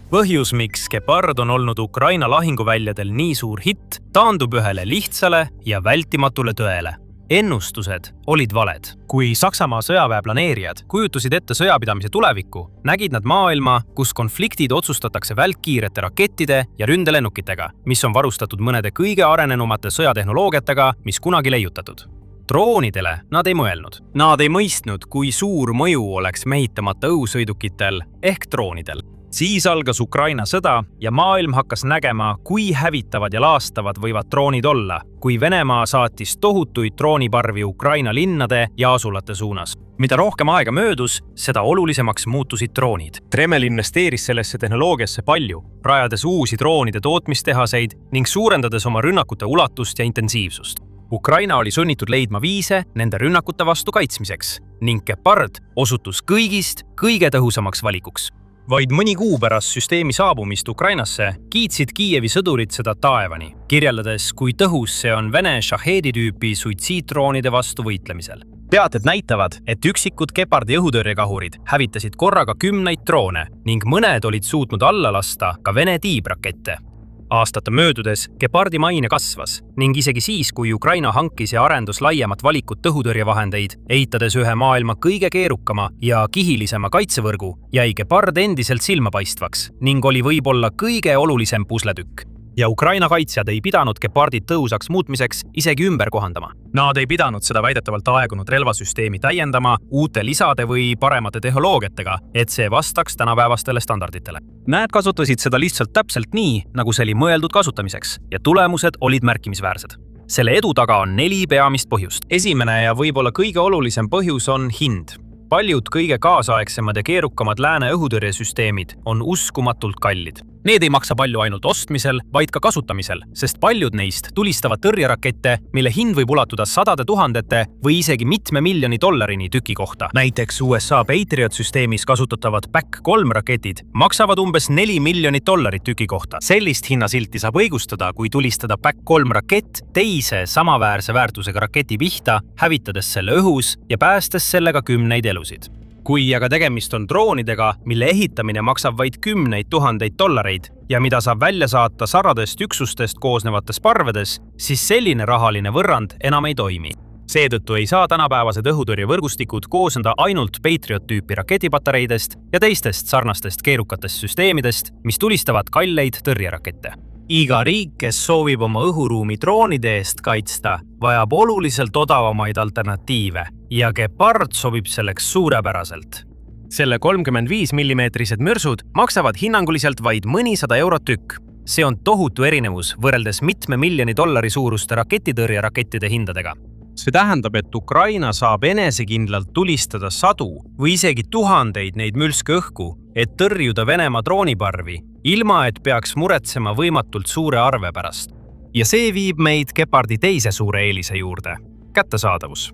Põhjus, miks Gepard on olnud Ukraina lahinguväljadel nii suur hitt, taandub ühele lihtsale ja vältimatule tõele. Ennustused olid valed. Kui Saksamaa sõjaväe planeerijad kujutasid ette sõjapidamise tulevikku, nägid nad maailma, kus konfliktid otsustatakse välkkiirete rakettide ja ründelennukitega, mis on varustatud mõnede kõige arenenumate sõjatehnoloogiatega, mis kunagi leiutatud. Droonidele nad ei mõelnud. Nad ei mõistnud, kui suur mõju oleks mehitamata õhusõidukitel ehk droonidel. Siis algas Ukraina sõda ja maailm hakkas nägema, kui hävitavad ja laastavad võivad droonid olla, kui Venemaa saatis tohutuid drooniparvi Ukraina linnade ja asulate suunas. Mida rohkem aega möödus, seda olulisemaks muutusid droonid. Kreml investeeris sellesse tehnoloogiasse palju, rajades uusi droonide tootmistehaseid ning suurendades oma rünnakute ulatust ja intensiivsust. Ukraina oli sunnitud leidma viise nende rünnakute vastu kaitsmiseks ning Gepard osutus kõigist kõige tõhusamaks valikuks. Vaid mõni kuu pärast süsteemi saabumist Ukrainasse kiitsid Kiievi sõdurid seda taevani, kirjeldades, kui tõhus see on Vene Shahedi tüüpi suitsiidroonide vastu võitlemisel. Teated näitavad, et üksikud Gepardi õhutõrjekahurid hävitasid korraga 10 droone ning mõned olid suutnud alla lasta ka Vene tiibrakette. Aastate möödudes Gepardi maine kasvas ning isegi siis, kui Ukraina hankis ja arendas laiemat valikut õhutõrjevahendeid, ehitades ühe maailma kõige keerukama ja kihilisema kaitsevõrgu, jäi Gepard endiselt silmapaistvaks ning oli võib-olla kõige olulisem pusletükk. Ja Ukraina kaitsjad ei pidanud Gepardid tõhusaks muutmiseks isegi ümber kohandama. Nad ei pidanud seda väidetavalt aegunud relvasüsteemi täiendama uute lisade või paremate tehnoloogiatega, et see vastaks tänapäevastele standarditele. Nad kasutasid seda lihtsalt täpselt nii, nagu see oli mõeldud kasutamiseks ja tulemused olid märkimisväärsed. Selle edu taga on 4 peamist põhjust. Esimene ja võib-olla kõige olulisem põhjus on hind. Paljud kõige kaasaegsemad ja keerukamad lääne õhutõrjesüsteemid on uskumatult kallid. Need ei maksa palju ainult ostmisel, vaid ka kasutamisel, sest paljud neist tulistavad tõrjerakette, mille hind võib ulatuda sadade tuhandete või isegi mitme miljoni dollarini tüki kohta. Näiteks USA Patriot-süsteemis kasutatavad PAC-3 raketid maksavad umbes $4 miljonit tüki kohta. Sellist hinnasilti saab õigustada, kui tulistada PAC-3 rakett teise samaväärse väärtusega raketi pihta, hävitades selle õhus ja päästes sellega kümneid elusid. Kui aga tegemist on droonidega, mille ehitamine maksab vaid $10,000 ja mida saab välja saata sadadest üksustest koosnevates parvedes, siis selline rahaline võrrand enam ei toimi. Seetõttu ei saa tänapäevased õhutõrjevõrgustikud koosneda ainult Patriot-tüüpi raketipatareidest ja teistest sarnastest keerukatest süsteemidest, mis tulistavad kalleid tõrjerakette. Iga riik, kes soovib oma õhuruumi droonide eest kaitsta, vajab oluliselt odavamaid alternatiive ja Gepard sobib selleks suurepäraselt. Selle 35 mm mürsud maksavad hinnanguliselt vaid mõnisada eurot tükk. See on tohutu erinevus võrreldes mitme miljoni dollari suuruste raketitõrjerakettide hindadega. See tähendab, et Ukraina saab enesekindlalt tulistada sadu või isegi tuhandeid neid mülske õhku, et tõrjuda Venemaa drooniparvi, ilma et peaks muretsema võimatult suure arve pärast. Ja see viib meid Gepardi teise suure eelise juurde – kättesaadavus.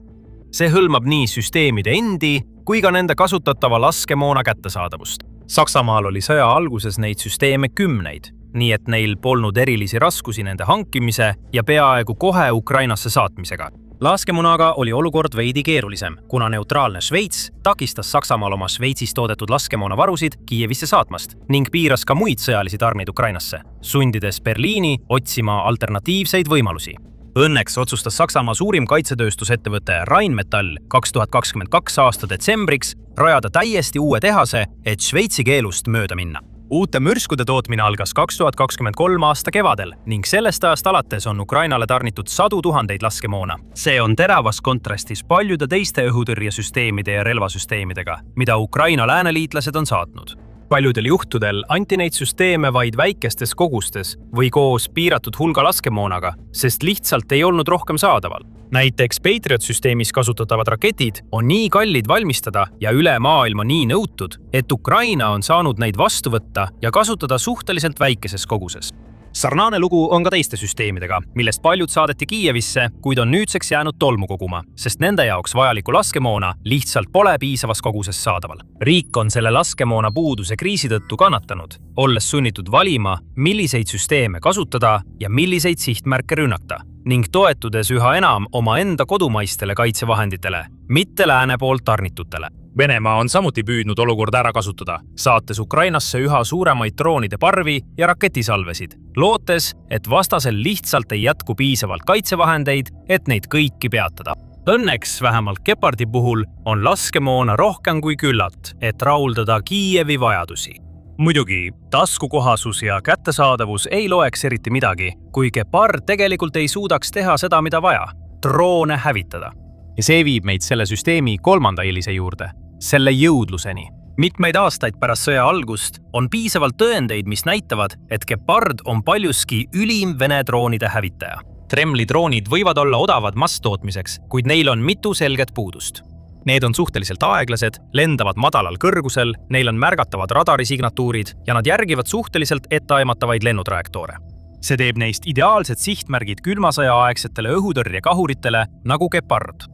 See hõlmab nii süsteemide endi kui ka nende kasutatava laskemoona kättesaadavust. Saksamaal oli sõja alguses neid süsteeme kümneid, nii et neil polnud erilisi raskusi nende hankimise ja peaaegu kohe Ukrainasse saatmisega. Laskemonaga oli olukord veidi keerulisem, kuna neutraalne Šveits takistas Saksamaal oma Šveitsis toodetud laskemoonavarusid Kiievisse saatmast ning piiras ka muid sõjalisi tarneid Ukrainasse, sundides Berliini otsima alternatiivseid võimalusi. Õnneks otsustas Saksamaa suurim kaitsetööstusettevõte Rheinmetall 2022 aasta detsembriks rajada täiesti uue tehase, et Šveitsi keelust mööda minna. Uute mürskude tootmine algas 2023 aasta kevadel ning sellest ajast alates on Ukrainale tarnitud sadu tuhandeid laskemoona. See on teravas kontrastis paljude teiste õhutõrjesüsteemide ja relvasüsteemidega, mida Ukraina lääneliitlased on saatnud. Paljudel juhtudel anti neid süsteeme vaid väikestes kogustes või koos piiratud hulga laskemoonaga, sest lihtsalt ei olnud rohkem saadaval. Näiteks Patriot-süsteemis kasutatavad raketid on nii kallid valmistada ja üle maailma nii nõutud, et Ukraina on saanud neid vastu võtta ja kasutada suhteliselt väikeses koguses. Sarnane lugu on ka teiste süsteemidega, millest paljud saadeti Kiievisse, kuid on nüüdseks jäänud tolmu koguma, sest nende jaoks vajaliku laskemoona lihtsalt pole piisavas koguses saadaval. Riik on selle laskemoona puuduse kriisi tõttu kannatanud, olles sunnitud valima, milliseid süsteeme kasutada ja milliseid sihtmärke rünnata, ning toetudes üha enam oma enda kodumaistele kaitsevahenditele, mitte lääne poolt tarnitutele. Venemaa on samuti püüdnud olukorda ära kasutada, saates Ukrainasse üha suuremaid droonide parvi ja raketisalvesid, lootes, et vastasel lihtsalt ei jätku piisavalt kaitsevahendeid, et neid kõiki peatada. Õnneks vähemalt Gepardi puhul on laskemoona rohkem kui küllalt, et rahuldada Kiievi vajadusi. Muidugi, taskukohasus ja kättesaadavus ei loeks eriti midagi, kui Gepard tegelikult ei suudaks teha seda, mida vaja – droone hävitada. Ja see viib meid selle süsteemi kolmanda eelise juurde, selle jõudluseni. Mitmeid aastaid pärast sõja algust on piisavalt tõendeid, mis näitavad, et Gepard on paljuski ülim Vene droonide hävitaja. Kremli droonid võivad olla odavad masstootmiseks, kuid neil on mitu selget puudust. Need on suhteliselt aeglased, lendavad madalal kõrgusel, neil on märgatavad radarisignatuurid ja nad järgivad suhteliselt etteaimatavaid lennutrajektoore. See teeb neist ideaalsed sihtmärgid külmasõja aegsetele õhutõrjekahuritele nagu Gepard.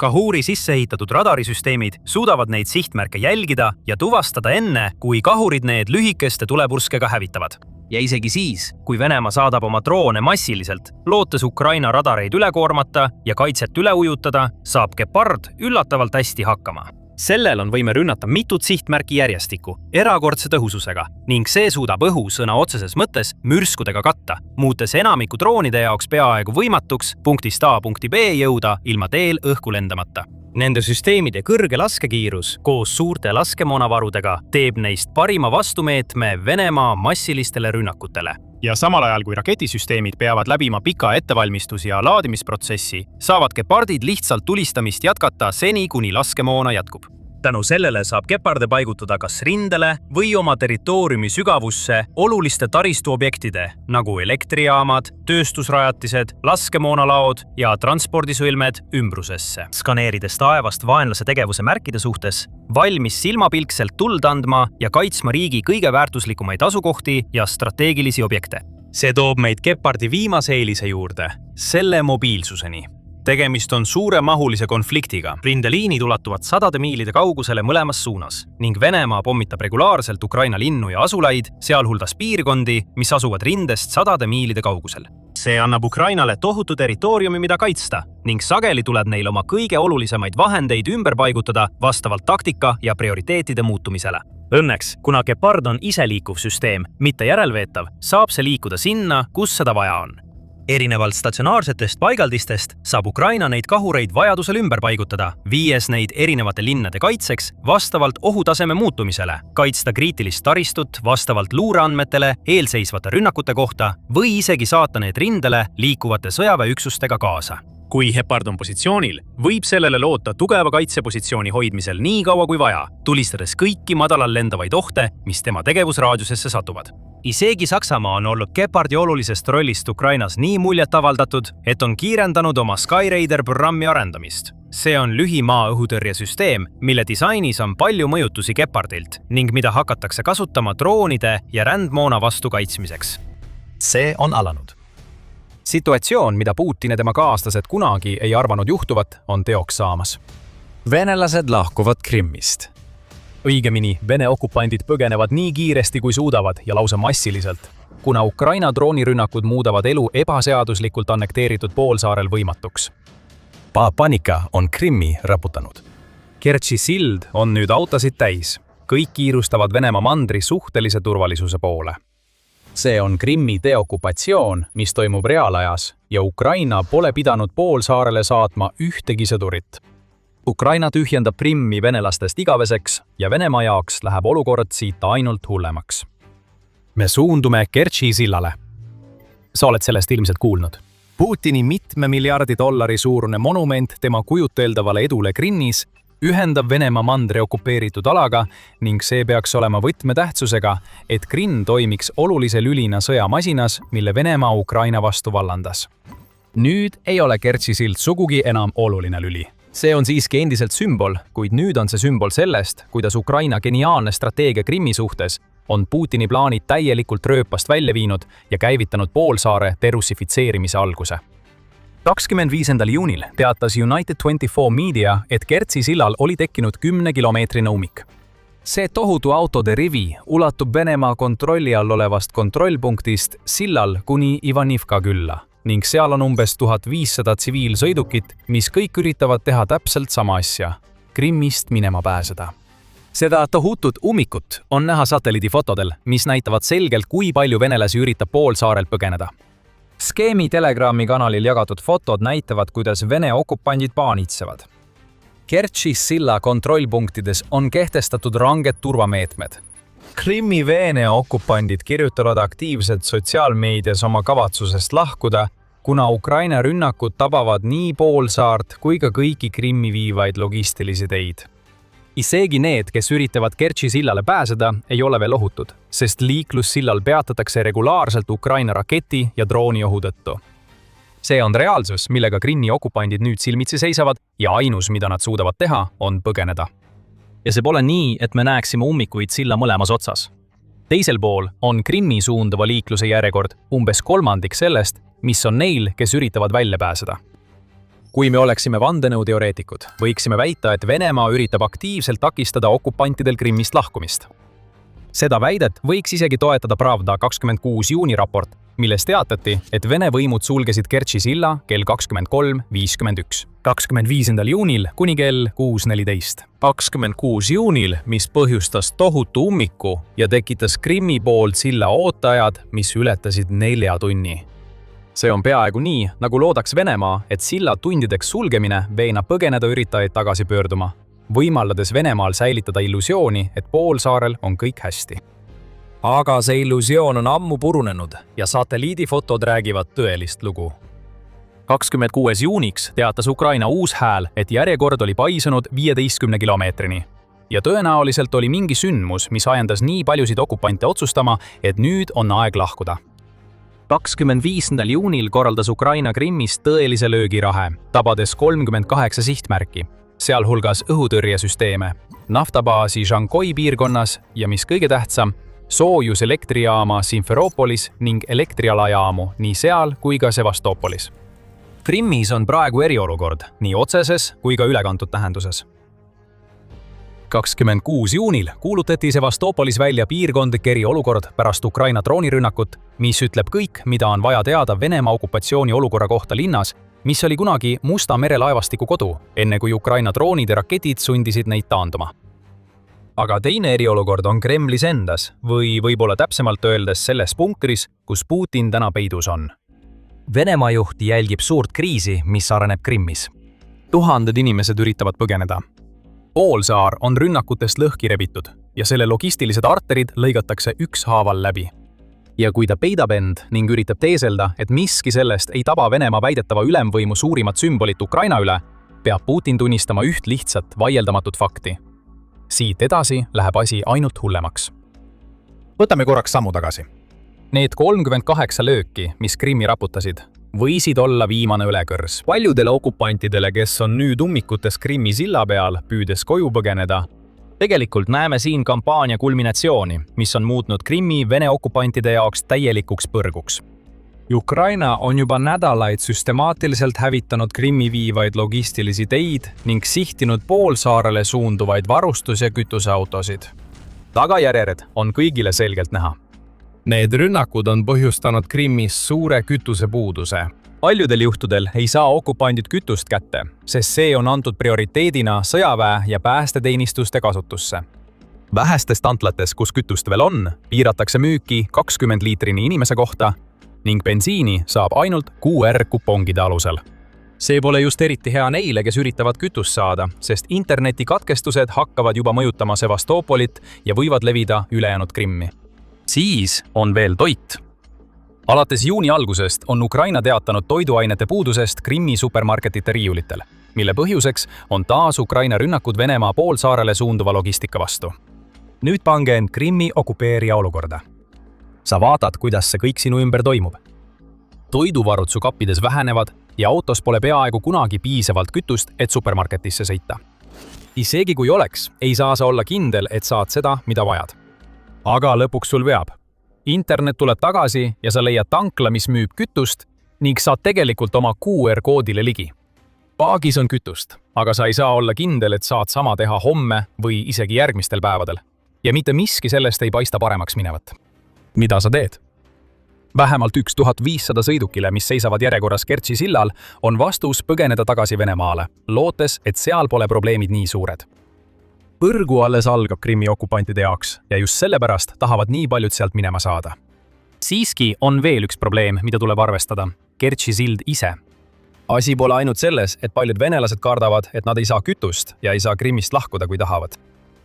Kahuri sisseehitatud radarisüsteemid suudavad neid sihtmärke jälgida ja tuvastada enne, kui kahurid need lühikeste tulepurskega hävitavad. Ja isegi siis, kui Venemaa saadab oma droone massiliselt, lootes Ukraina radareid üle koormata ja kaitset üle ujutada, saab Gepard üllatavalt hästi hakkama. Sellel on võime rünnata mitut sihtmärki järjestikku, erakordse tõhususega, ning see suudab õhu sõna otseses mõttes mürskudega katta, muutes enamiku droonide jaoks peaaegu võimatuks punktist A punkti B jõuda ilma teel õhku lendamata. Nende süsteemide kõrge laskekiirus koos suurte laskemoonavarudega teeb neist parima vastumeetme Venemaa massilistele rünnakutele. Ja samal ajal, kui raketisüsteemid peavad läbima pika ettevalmistus- ja laadimisprotsessi, saavad Gepardid lihtsalt tulistamist jätkata seni, kuni laskemoona jätkub. Tänu sellele saab Geparde paigutada kas rindele või oma territooriumi sügavusse oluliste taristuobjektide, nagu elektrijaamad, tööstusrajatised, laskemoonalaod ja transpordisõlmed ümbrusesse. Skaneerides taevast vaenlase tegevuse märkide suhtes, valmis silmapilkselt tuld andma ja kaitsma riigi kõige väärtuslikumaid asukohti ja strateegilisi objekte. See toob meid Gepardi viimase eelise juurde, selle mobiilsuseni. Tegemist on suuremahulise konfliktiga. Rindeliinid ulatuvad sadade miilide kaugusele mõlemas suunas ning Venemaa pommitab regulaarselt Ukraina linnu ja asulaid, sealhulgas piirkondi, mis asuvad rindest sadade miilide kaugusel. See annab Ukrainale tohutu territooriumi, mida kaitsta ning sageli tuleb neil oma kõige olulisemaid vahendeid ümber paigutada vastavalt taktika ja prioriteetide muutumisele. Õnneks, kuna Gepard on ise liikuv süsteem, mitte järelveetav, saab see liikuda sinna, kus seda vaja on. erinevalt statsionaarsetest paigaldistest saab Ukraina neid kahureid vajadusel ümber paigutada, viies neid erinevate linnade kaitseks vastavalt ohutaseme muutumisele, kaitsta kriitilist taristut vastavalt luureandmetele eelseisvate rünnakute kohta või isegi saata need rindele liikuvate sõjaväeüksustega kaasa. Kui Hepard on positsioonil, võib sellele loota tugeva kaitsepositsiooni hoidmisel nii kaua kui vaja, tulistades kõiki madalal lendavaid ohte, mis tema tegevusraadiusesse satuvad. Isegi Saksamaa on olnud Gepardi olulisest rollist Ukrainas nii muljet avaldatud, et on kiirendanud oma Skyraider programmi arendamist. See on lühimaa-õhutõrjesüsteem, mille disainis on palju mõjutusi Gepardilt ning mida hakatakse kasutama droonide ja rändmoona vastu kaitsmiseks. See on alanud. Situatsioon, mida Putin ja tema kaaslased kunagi ei arvanud juhtuvat, on teoks saamas. Venelased lahkuvad Krimmist. Õigemini, Vene okupandid põgenevad nii kiiresti kui suudavad ja lausa massiliselt, kuna Ukraina droonirünnakud muudavad elu ebaseaduslikult annekteeritud poolsaarel võimatuks. Panika on Krimmi raputanud. Kertši sild on nüüd autosid täis. Kõik kiirustavad Venemaa mandri suhtelise turvalisuse poole. See on Krimmi deokupatsioon, mis toimub reaalajas ja Ukraina pole pidanud poolsaarele saatma ühtegi sõdurit. Ukraina tühjendab Krimmi venelastest igaveseks ja Venemaa jaoks läheb olukord siit ainult hullemaks. Me suundume Kertši sillale. Sa oled sellest ilmselt kuulnud. Putini mitme miljardi dollari suurune monument tema kujuteldavale edule Krimmis ühendab Venemaa mandri okupeeritud alaga ning see peaks olema võtmetähtsusega, et Krimm toimiks olulise lülina sõjamasinas, mille Venemaa Ukraina vastu vallandas. Nüüd ei ole Kertši sild sugugi enam oluline lüli. See on siiski endiselt sümbol, kuid nüüd on see sümbol sellest, kuidas Ukraina geniaalne strateegia Krimmi suhtes on Putini plaanid täielikult rööpast välja viinud ja käivitanud poolsaare derussifitseerimise alguse. 25. juunil teatas United24 Media, et Kertši sillal oli tekkinud 10-kilomeetrine ummik. See tohutu autode rivi ulatub Venemaa kontrolli all olevast kontrollpunktist sillal kuni Ivanivka külla ning seal on umbes 1500 tsiviilsõidukit, mis kõik üritavad teha täpselt sama asja, Krimmist minema pääseda. Seda tohutut ummikut on näha satelliidifotodel, mis näitavad selgelt, kui palju venelasi üritab poolsaarelt põgeneda. Skeemi Telegrami kanalil jagatud fotod näitavad, kuidas Vene okupandid paanitsevad. Kertši silla kontrollpunktides on kehtestatud ranged turvameetmed. Krimmi Vene okupandid kirjutavad aktiivselt sotsiaalmeedias oma kavatsusest lahkuda, kuna Ukraina rünnakud tabavad nii poolsaart kui ka kõiki Krimmi viivaid logistilisi teid. Isegi need, kes üritavad Kertši sillale pääseda, ei ole veel ohutud, sest liiklus sillal peatatakse regulaarselt Ukraina raketi ja drooniohu tõttu. See on reaalsus, millega Krimmi okupandid nüüd silmitsi seisavad ja ainus, mida nad suudavad teha, on põgeneda. Ja see pole nii, et me näeksime ummikuid silla mõlemas otsas. Teisel pool on Krimmi suunduva liikluse järjekord umbes kolmandik sellest, mis on neil, kes üritavad välja pääseda. Kui me oleksime vandenõuteoreetikud, võiksime väita, et Venemaa üritab aktiivselt takistada okupantidel Krimmist lahkumist. Seda väidet võiks isegi toetada Pravda 26. juuni raport, milles teatati, et Vene võimud sulgesid Kertši silla kell 23.51. 25. juunil kuni kell 6.14. 26. juunil, mis põhjustas tohutu ummiku ja tekitas Krimmi poolt silla ootajad, mis ületasid 4 tunni. See on peaaegu nii, nagu loodaks Venemaa, et silla tundideks sulgemine veenab põgeneda üritajaid tagasi pöörduma, võimaldades Venemaal säilitada illusiooni, et poolsaarel on kõik hästi. Aga see illusioon on ammu purunenud ja satelliidifotod räägivad tõelist lugu. 26. juuniks teatas Ukraina uus hääl, et järjekord oli paisunud 15 kilomeetrini. Ja tõenäoliselt oli mingi sündmus, mis ajendas nii paljusid okupante otsustama, et nüüd on aeg lahkuda. 25. juunil korraldas Ukraina Krimmist tõelise löögirahe, tabades 38 sihtmärki, sealhulgas õhutõrjesüsteeme, naftabaasi Žankoi piirkonnas ja mis kõige tähtsam, soojuselektrijaama Simferopolis ning elektrialajaamu nii seal kui ka Sevastopolis. Krimmis on praegu eriolukord, nii otseses kui ka ülekantud tähenduses. 26. juunil kuulutati Sevastopolis välja piirkondlik eriolukord pärast Ukraina droonirünnakut, mis ütleb kõik, mida on vaja teada Venemaa okupatsiooni olukorra kohta linnas, mis oli kunagi Musta mere laevastiku kodu, enne kui Ukraina droonid ja raketid sundisid neid taanduma. Aga teine eriolukord on Kremlis endas või võib-olla täpsemalt öeldes selles punkris, kus Putin täna peidus on. Venemaa juht jälgib suurt kriisi, mis areneb Krimmis. Tuhanded inimesed üritavad põgeneda. Poolsaar on rünnakutest lõhki rebitud ja selle logistilised arterid lõigatakse ükshaaval läbi. Ja kui ta peidab end ning üritab teeselda, et miski sellest ei taba Venemaa väidetava ülemvõimu suurimat sümbolit Ukraina üle, peab Putin tunnistama üht lihtsat, vaieldamatut fakti. Siit edasi läheb asi ainult hullemaks. Võtame korraks sammu tagasi. Need 38 lööki, mis Krimmi raputasid, võisid olla viimane ülekõrs. Paljudele okupantidele, kes on nüüd ummikutes Krimmi silla peal, püüdes koju põgeneda, tegelikult näeme siin kampaania kulminatsiooni, mis on muutnud Krimmi Vene okupantide jaoks täielikuks põrguks. Ukraina on juba nädalaid süstemaatiliselt hävitanud Krimmi viivaid logistilisi teid ning sihtinud poolsaarele suunduvaid varustus- ja kütuseautosid. Tagajärjed on kõigile selgelt näha. Need rünnakud on põhjustanud Krimmis suure kütusepuuduse. Paljudel juhtudel ei saa okupandid kütust kätte, sest see on antud prioriteedina sõjaväe ja päästeteenistuste kasutusse. Vähestes tantlates, kus kütust veel on, piiratakse müüki 20 liitrini inimese kohta ning bensiini saab ainult QR-kupongide alusel. See pole just eriti hea neile, kes üritavad kütust saada, sest internetikatkestused hakkavad juba mõjutama Sevastopolit ja võivad levida ülejäänud Krimmi. Siis on veel toit. Alates juuni algusest on Ukraina teatanud toiduainete puudusest Krimmi supermarketite riiulitel, mille põhjuseks on taas Ukraina rünnakud Venemaa poolsaarele suunduva logistika vastu. Nüüd pange end Krimmi okupeerija olukorda. Sa vaatad, kuidas see kõik sinu ümber toimub. Toiduvarud su kappides vähenevad ja autos pole peaaegu kunagi piisavalt kütust, et supermarketisse sõita. Isegi kui oleks, ei saa sa olla kindel, et saad seda, mida vajad. Aga lõpuks sul veab. Internet tuleb tagasi ja sa leiad tankla, mis müüb kütust ning saad tegelikult oma QR-koodile ligi. Paagis on kütust, aga sa ei saa olla kindel, et saad sama teha homme või isegi järgmistel päevadel. Ja mitte miski sellest ei paista paremaks minevat. Mida sa teed? Vähemalt 1500 sõidukile, mis seisavad järjekorras Kertši sillal, on vastus põgeneda tagasi Venemaale, lootes, et seal pole probleemid nii suured. Põrgu alles algab Krimmi okupantide jaoks ja just sellepärast tahavad nii paljud sealt minema saada. Siiski on veel üks probleem, mida tuleb arvestada. Kertši sild ise. Asi pole ainult selles, et paljud venelased kardavad, et nad ei saa kütust ja ei saa Krimmist lahkuda, kui tahavad.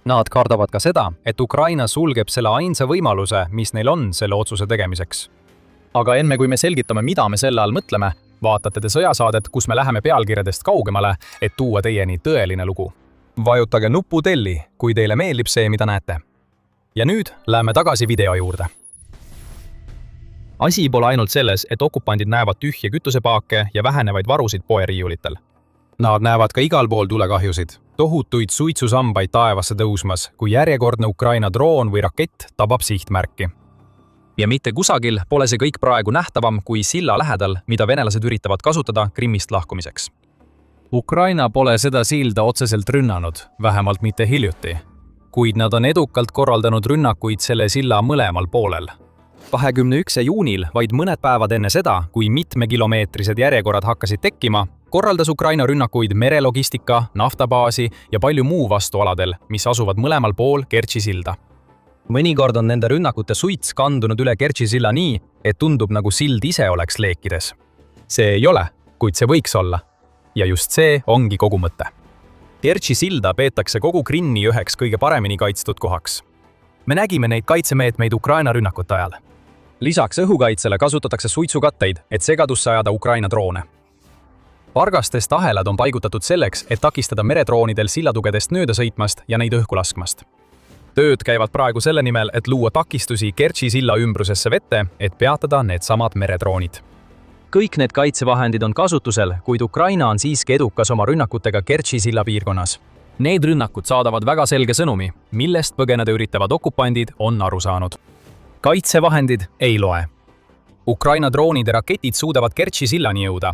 Nad kardavad ka seda, et Ukraina sulgeb selle ainsa võimaluse, mis neil on selle otsuse tegemiseks. Aga enne kui me selgitame, mida me selle all mõtleme, vaatate te sõjasaadet, kus me läheme pealkirjadest kaugemale, et tuua teieni tõeline lugu. Vajutage nuppu telli, kui teile meeldib see, mida näete. Ja nüüd läheme tagasi video juurde. Asi pole ainult selles, et okupandid näevad tühje kütusepaake ja vähenevaid varusid poeriiulitel. Nad näevad ka igal pool tulekahjusid, tohutuid suitsusambaid taevasse tõusmas, kui järjekordne Ukraina droon või rakett tabab sihtmärki. Ja mitte kusagil pole see kõik praegu nähtavam kui silla lähedal, mida venelased üritavad kasutada Krimmist lahkumiseks. Ukraina pole seda silda otseselt rünnanud, vähemalt mitte hiljuti, kuid nad on edukalt korraldanud rünnakuid selle silla mõlemal poolel. 21. juunil, vaid mõned päevad enne seda, kui mitmekilomeetrised järjekorrad hakkasid tekkima, korraldas Ukraina rünnakuid merelogistika, naftabaasi ja palju muu vastualadel, mis asuvad mõlemal pool Kertši silda. Mõnikord on nende rünnakute suits kandunud üle Kertši silla nii, et tundub nagu sild ise oleks leekides. See ei ole, kuid see võiks olla. Ja just see ongi kogu mõte. Kertši silda peetakse kogu Krimmi üheks kõige paremini kaitstud kohaks. Me nägime neid kaitsemeetmeid Ukraina rünnakute ajal. Lisaks õhukaitsele kasutatakse suitsukatteid, et segadusse ajada Ukraina droone. Pargastest ahelad on paigutatud selleks, et takistada meredroonidel sillatugedest mööda sõitmast ja neid õhku laskmast. Tööd käivad praegu selle nimel, et luua takistusi Kertši silla ümbrusesse vette, et peatada need samad meredroonid. Kõik need kaitsevahendid on kasutusel, kuid Ukraina on siiski edukas oma rünnakutega Kertši silla piirkonnas. Need rünnakud saadavad väga selge sõnumi, millest põgeneda üritavad okupandid on aru saanud. Kaitsevahendid ei loe. Ukraina droonid ja raketid suudavad Kertši sillani jõuda.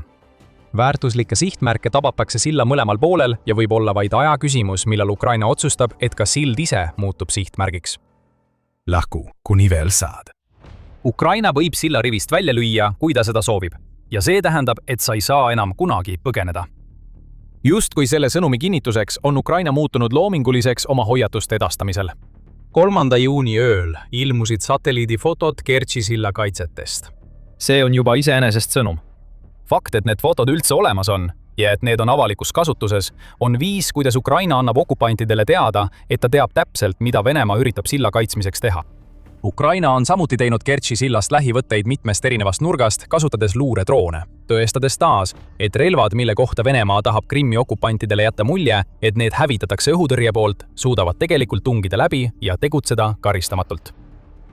Väärtuslikke sihtmärke tabatakse silla mõlemal poolel ja võib olla vaid aja küsimus, millal Ukraina otsustab, et ka sild ise muutub sihtmärgiks. Lahku, kuni veel saad. Ukraina võib silla rivist välja lüüa, kui ta seda soovib. Ja see tähendab, et sa ei saa enam kunagi põgeneda. Just kui selle sõnumi kinnituseks on Ukraina muutunud loominguliseks oma hoiatuste edastamisel. 3. juuni ööl ilmusid satelliidifotod Kertši silla kaitsetest. See on juba iseenesest sõnum. Fakt, et need fotod üldse olemas on ja et need on avalikus kasutuses, on viis, kuidas Ukraina annab okupantidele teada, et ta teab täpselt, mida Venemaa üritab silla kaitsmiseks teha. Ukraina on samuti teinud Kertši sillast lähivõtteid mitmest erinevast nurgast, kasutades luuredroone, tõestades taas, et relvad, mille kohta Venemaa tahab Krimmi okupantidele jätta mulje, et need hävitatakse õhutõrje poolt, suudavad tegelikult tungida läbi ja tegutseda karistamatult.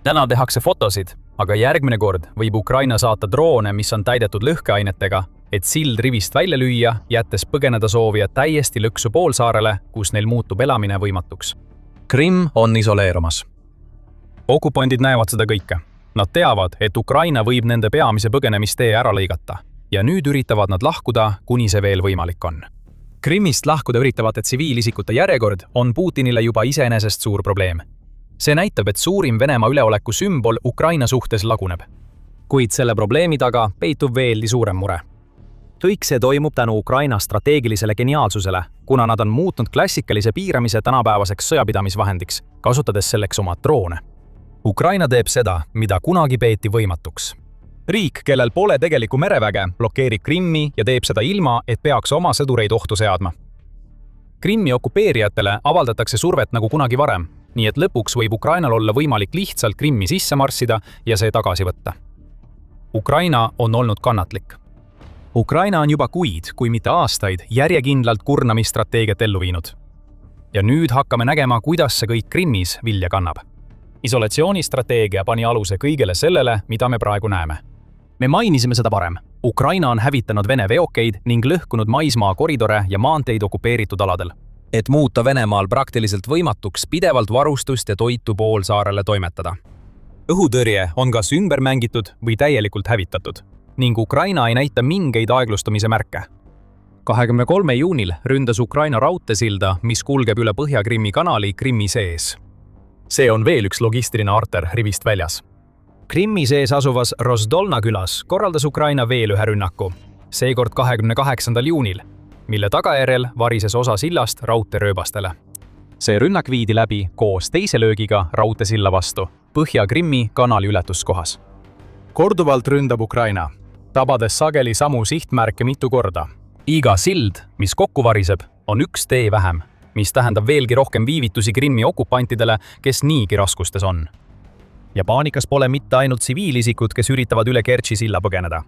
Täna tehakse fotosid, aga järgmine kord võib Ukraina saata droone, mis on täidetud lõhkeainetega, et sild rivist välja lüüa, jättes põgeneda soovijad täiesti lõksu poolsaarele, kus neil muutub elamine võimatuks. Krimm on isoleerumas. Okupandid näevad seda kõike. Nad teavad, et Ukraina võib nende peamise põgenemistee ära lõigata ja nüüd üritavad nad lahkuda, kuni see veel võimalik on. Krimmist lahkuda üritavate tsiviilisikute järjekord on Putinile juba iseenesest suur probleem. See näitab, et suurim Venemaa üleoleku sümbol Ukraina suhtes laguneb. Kuid selle probleemi taga peitub veelgi suurem mure. Kõik see toimub tänu Ukraina strateegilisele geniaalsusele, kuna nad on muutnud klassikalise piiramise tänapäevaseks sõjapidamisvahendiks, kasutades selleks oma droone. Ukraina teeb seda, mida kunagi peeti võimatuks. Riik, kellel pole tegelikku mereväge, blokeerib Krimmi ja teeb seda ilma, et peaks oma sõdureid ohtu seadma. Krimmi okupeerijatele avaldatakse survet nagu kunagi varem, nii et lõpuks võib Ukrainal olla võimalik lihtsalt Krimmi sisse marssida ja see tagasi võtta. Ukraina on olnud kannatlik. Ukraina on juba kuid, kui mitte aastaid, järjekindlalt kurnamisstrateegiat ellu viinud. Ja nüüd hakkame nägema, kuidas see kõik Krimmis vilja kannab. Isolatsioonistrateegia pani aluse kõigele sellele, mida me praegu näeme. Me mainisime seda varem. Ukraina on hävitanud Vene veokeid ning lõhkunud maismaa koridore ja maanteid okupeeritud aladel. Et muuta Venemaal praktiliselt võimatuks pidevalt varustust ja toitu poolsaarele toimetada. Õhutõrje on kas ümber mängitud või täielikult hävitatud ning Ukraina ei näita mingeid aeglustumise märke. 23. juunil ründas Ukraina raudteesilda, mis kulgeb üle Põhja-Krimmi kanali Krimmi sees. See on veel üks logistiline arter rivist väljas. Krimmi sees asuvas Rozdolna külas korraldas Ukraina veel ühe rünnaku, seekord 28. juunil, mille tagajärjel varises osa sillast raudteerööbastele. See rünnak viidi läbi koos teise löögiga raudteesilla vastu Põhja-Krimmi kanali ületuskohas. Korduvalt ründab Ukraina, tabades sageli samu sihtmärke mitu korda. Iga sild, mis kokku variseb, on üks tee vähem, mis tähendab veelgi rohkem viivitusi Krimmi okupantidele, kes niigi raskustes on. Ja paanikas pole mitte ainult tsiviilisikud, kes üritavad üle Kertši silla põgeneda.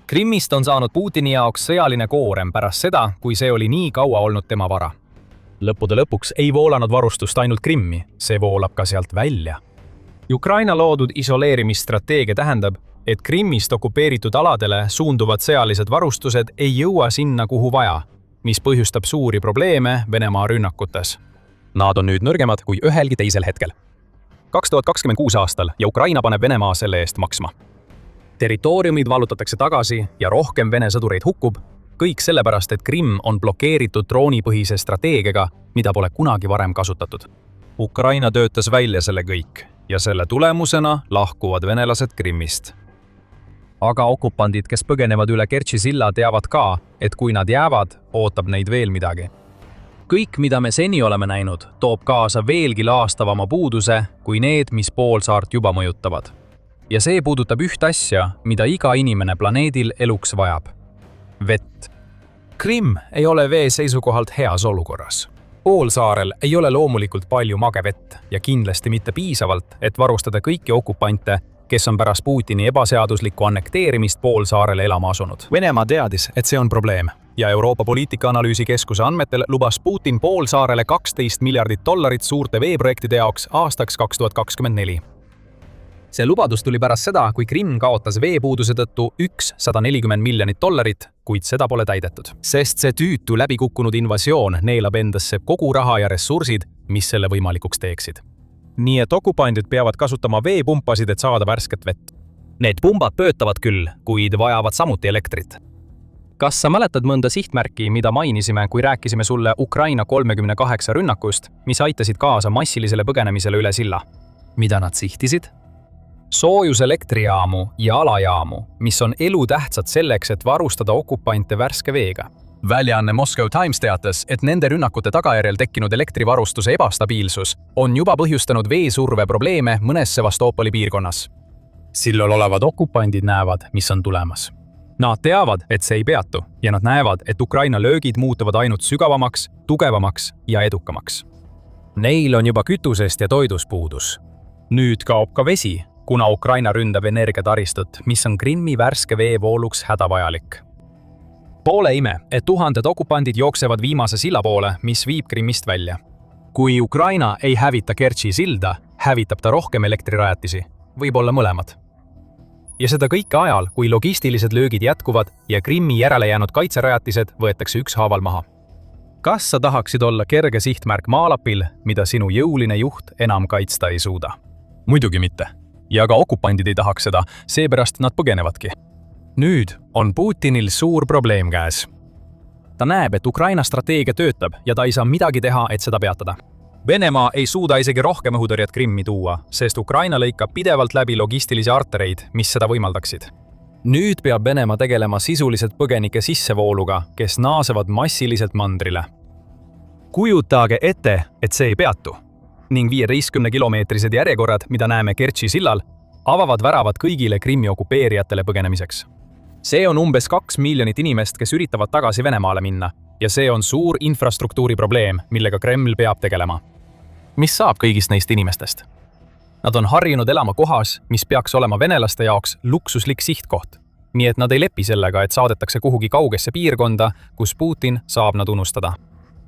Krimmist on saanud Putini jaoks sõjaline koorem pärast seda, kui see oli nii kaua olnud tema vara. Lõppude lõpuks ei voolanud varustust ainult Krimmi, see voolab ka sealt välja. Ukraina loodud isoleerimisstrateegia tähendab, et Krimmist okupeeritud aladele suunduvad sõjalised varustused ei jõua sinna, kuhu vaja, mis põhjustab suuri probleeme Venemaa rünnakutes. Nad on nüüd nõrgemad kui ühelgi teisel hetkel. 2026 aastal ja Ukraina paneb Venemaa selle eest maksma. Territooriumid vallutatakse tagasi ja rohkem Vene sõdureid hukkub, kõik sellepärast, et Krimm on blokeeritud droonipõhise strateegiaga, mida pole kunagi varem kasutatud. Ukraina töötas välja selle kõik ja selle tulemusena lahkuvad venelased Krimmist. Aga okupandid, kes põgenevad üle Kertši silla, teavad ka, et kui nad jäävad, ootab neid veel midagi. Kõik, mida me seni oleme näinud, toob kaasa veelgi laastavama puuduse kui need, mis poolsaart juba mõjutavad. Ja see puudutab üht asja, mida iga inimene planeedil eluks vajab. Vett. Krimm ei ole vee seisukohalt heas olukorras. Poolsaarel ei ole loomulikult palju magevett ja kindlasti mitte piisavalt, et varustada kõiki okupante, kes on pärast Putini ebaseaduslikku annekteerimist poolsaarele elama asunud. Venemaa teadis, et see on probleem ja Euroopa Poliitikaanalüüsi Keskuse andmetel lubas Putin poolsaarele $12 miljardit suurte veeprojektide jaoks aastaks 2024. See lubadus tuli pärast seda, kui Krimm kaotas veepuuduse tõttu $140 miljonit, kuid seda pole täidetud. Sest see tüütu läbikukkunud invasioon neelab endasse kogu raha ja ressursid, mis selle võimalikuks teeksid. Nii et okupandid peavad kasutama veepumpasid, et saada värsket vett. Need pumbad töötavad küll, kuid vajavad samuti elektrit. Kas sa mäletad mõnda sihtmärki, mida mainisime, kui rääkisime sulle Ukraina 38 rünnakust, mis aitasid kaasa massilisele põgenemisele üle silla? Mida nad sihtisid? Soojuselektriaamu ja alajaamu, mis on elutähtsad selleks, et varustada okupante värske veega. Väljaanne Moscow Times teatas, et nende rünnakute tagajärjel tekkinud elektrivarustuse ebastabiilsus on juba põhjustanud veesurve probleeme mõnes Sevastopoli piirkonnas. Sillol olevad okupandid näevad, mis on tulemas. Nad teavad, et see ei peatu ja nad näevad, et Ukraina löögid muutuvad ainult sügavamaks, tugevamaks ja edukamaks. Neil on juba kütusest ja toidust puudus. Nüüd kaob ka vesi, kuna Ukraina ründab energiataristut, mis on Krimmi värske veevooluks hädavajalik. Pole ime, et tuhanded okupandid jooksevad viimase silla poole, mis viib Krimmist välja. Kui Ukraina ei hävita Kertši silda, hävitab ta rohkem elektrirajatisi, võib-olla mõlemad. Ja seda kõike ajal, kui logistilised löögid jätkuvad ja Krimmi järele jäänud kaitserajatised võetakse ükshaaval maha. Kas sa tahaksid olla kerge sihtmärk maalapil, mida sinu jõuline juht enam kaitsta ei suuda? Muidugi mitte. Ja ka okupandid ei tahaks seda, seepärast nad põgenevadki. Nüüd on Putinil suur probleem käes. Ta näeb, et Ukraina strateegia töötab ja ta ei saa midagi teha, et seda peatada. Venemaa ei suuda isegi rohkem õhutõrjet Krimmi tuua, sest Ukraina lõikab pidevalt läbi logistilisi artereid, mis seda võimaldaksid. Nüüd peab Venemaa tegelema sisuliselt põgenike sissevooluga, kes naasevad massiliselt mandrile. Kujutage ette, et see ei peatu. Ning 15-kilomeetrised järjekorrad, mida näeme Kertši sillal, avavad väravad kõigile Krimmi okupeerijatele põgenemiseks. See on umbes 2 miljonit inimest, kes üritavad tagasi Venemaale minna, ja see on suur infrastruktuuri probleem, millega Kreml peab tegelema. Mis saab kõigist neist inimestest? Nad on harjunud elama kohas, mis peaks olema venelaste jaoks luksuslik sihtkoht, nii et nad ei lepi sellega, et saadetakse kuhugi kaugesse piirkonda, kus Putin saab nad unustada.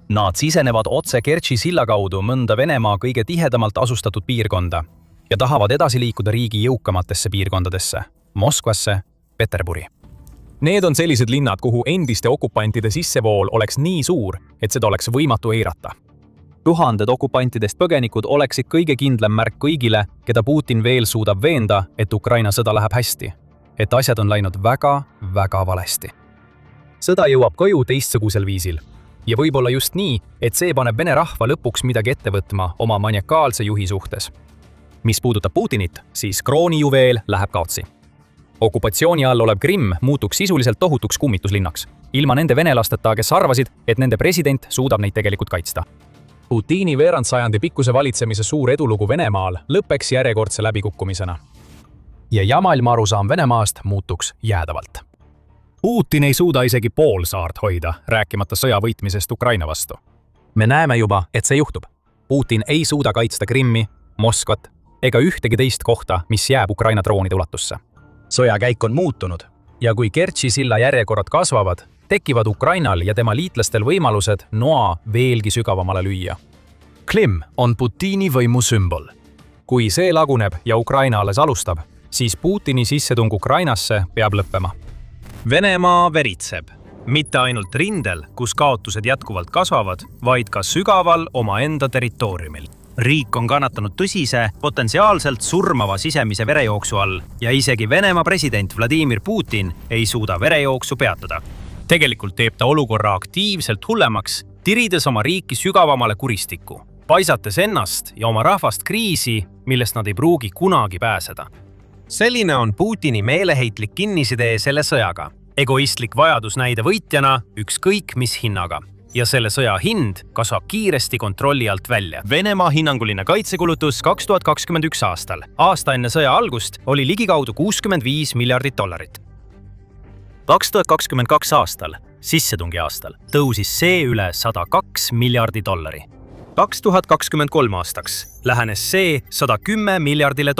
Nad sisenevad otse Kertši silla kaudu mõnda Venemaa kõige tihedamalt asustatud piirkonda ja tahavad edasi liikuda riigi jõukamatesse piirkondadesse, Moskvasse, Peterburi. Need on sellised linnad, kuhu endiste okupantide sissevool oleks nii suur, et seda oleks võimatu eirata. Tuhanded okupantidest põgenikud oleksid kõige kindlam märk kõigile, keda Putin veel suudab veenda, et Ukraina sõda läheb hästi, et asjad on läinud väga valesti. Sõda jõuab koju teistsugusel viisil. Ja võib-olla just nii, et see paneb Vene rahva lõpuks midagi ette võtma oma maniakaalse juhi suhtes. Mis puudutab Putinit, siis kroonijuveel läheb kaotsi. Okupatsiooni all olev Krimm muutuks sisuliselt tohutuks kummituslinnaks, ilma nende venelasteta, kes arvasid, et nende president suudab neid tegelikult kaitsta. Putini veerandsajandi pikkuse valitsemise suur edulugu Venemaal lõpeks järjekordse läbikukkumisena. Ja jamailma arusaam Venemaast muutuks jäädavalt. Putin ei suuda isegi pool saart hoida, rääkimata sõja võitmisest Ukraina vastu. Me näeme juba, et see juhtub. Putin ei suuda kaitsta Krimmi, Moskvat ega ühtegi teist kohta, mis jääb Ukraina troonide ulatusse. Sõjakäik on muutunud ja kui Kertši silla järjekorrad kasvavad, tekivad Ukrainal ja tema liitlastel võimalused noa veelgi sügavamale lüüa. Krimm on Putini võimu sümbol. Kui see laguneb ja Ukraina alles alustab, siis Putini sissetung Ukrainasse peab lõppema. Venemaa veritseb. Mitte ainult rindel, kus kaotused jätkuvalt kasvavad, vaid ka sügaval omaenda territooriumil. Riik on kannatanud tõsise, potentsiaalselt surmava sisemise verejooksu all ja isegi Venemaa president Vladimir Putin ei suuda verejooksu peatada. Tegelikult teeb ta olukorra aktiivselt hullemaks, tirides oma riiki sügavamale kuristikku, paisates ennast ja oma rahvast kriisi, millest nad ei pruugi kunagi pääseda. Selline on Putini meeleheitlik kinnisidee selle sõjaga. Egoistlik vajadus näida võitjana ükskõik mis hinnaga. Ja selle sõja hind kasvab kiiresti kontrolli alt välja. Venemaa hinnanguline kaitsekulutus 2021 aastal. Aasta enne sõja algust oli ligikaudu $65 miljardit. 2022 aastal, sissetungi aastal, tõusis see üle $102 miljardi. 2023 aastaks lähenes see $110 miljardile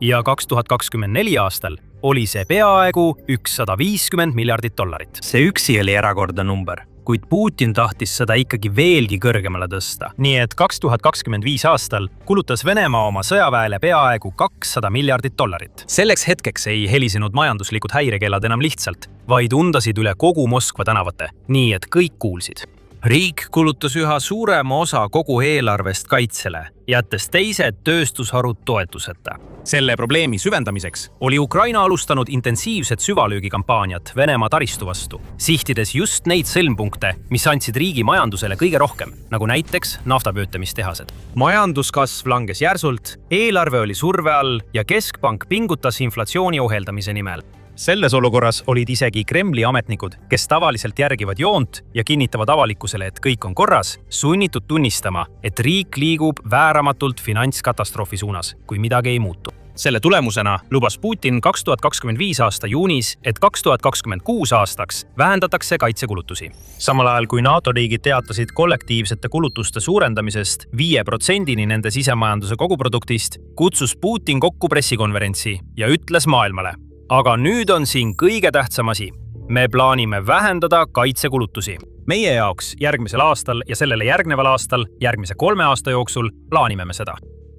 ja 2024 aastal oli see peaaegu $150 miljardit. See üksi oli erakordne number, kuid Putin tahtis seda ikkagi veelgi kõrgemale tõsta. Nii et 2025 aastal kulutas Venemaa oma sõjaväele peaaegu $200 miljardit. Selleks hetkeks ei helisenud majanduslikud häirekellad enam lihtsalt, vaid undasid üle kogu Moskva tänavate, nii et kõik kuulsid. Riik kulutas üha suurema osa kogu eelarvest kaitsele, jättes teised tööstusharud toetuseta. Selle probleemi süvendamiseks oli Ukraina alustanud intensiivset süvalöögikampaaniat Venemaa taristu vastu, sihtides just neid sõlmpunkte, mis andsid riigi majandusele kõige rohkem, nagu näiteks naftapöötamistehased. Majanduskasv langes järsult, eelarve oli surve all ja keskpank pingutas inflatsiooni ohjeldamise nimel. Selles olukorras olid isegi Kremli ametnikud, kes tavaliselt järgivad joont ja kinnitavad avalikkusele, et kõik on korras, sunnitud tunnistama, et riik liigub vääramatult finantskatastroofi suunas, kui midagi ei muutu. Selle tulemusena lubas Putin 2025 aasta juunis, et 2026 aastaks vähendatakse kaitsekulutusi. Samal ajal kui NATO riigid teatasid kollektiivsete kulutuste suurendamisest 5%-ni nende sisemajanduse koguproduktist, kutsus Putin kokku pressikonverentsi ja ütles maailmale: aga nüüd on siin kõige tähtsam asi. Me plaanime vähendada kaitsekulutusi. Meie jaoks järgmisel aastal ja sellele järgneval aastal, järgmise 3 aasta jooksul plaanime me seda.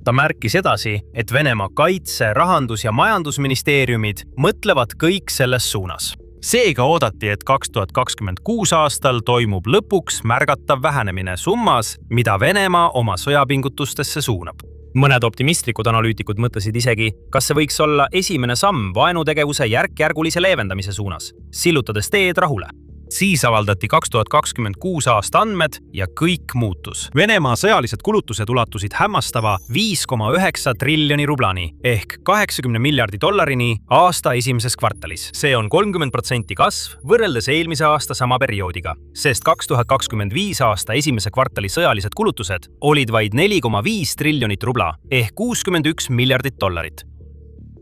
Ta märkis edasi, et Venemaa kaitse-, rahandus- ja majandusministeeriumid mõtlevad kõik selles suunas. Seega oodati, et 2026 aastal toimub lõpuks märgatav vähenemine summas, mida Venemaa oma sõjapingutustesse suunab. Mõned optimistlikud analüütikud mõtlesid isegi, kas see võiks olla esimene samm vaenutegevuse järk-järgulise leevendamise suunas, sillutades teed rahule. Siis avaldati 2026 aasta andmed ja kõik muutus. Venemaa sõjalised kulutused ulatusid hämmastava 5,9 triljoni rublani ehk 80 miljardi dollarini aasta esimeses kvartalis. See on 30% kasv võrreldes eelmise aasta sama perioodiga, sest 2025 aasta esimese kvartali sõjalised kulutused olid vaid 4,5 triljonit rubla ehk 61 miljardit dollarit.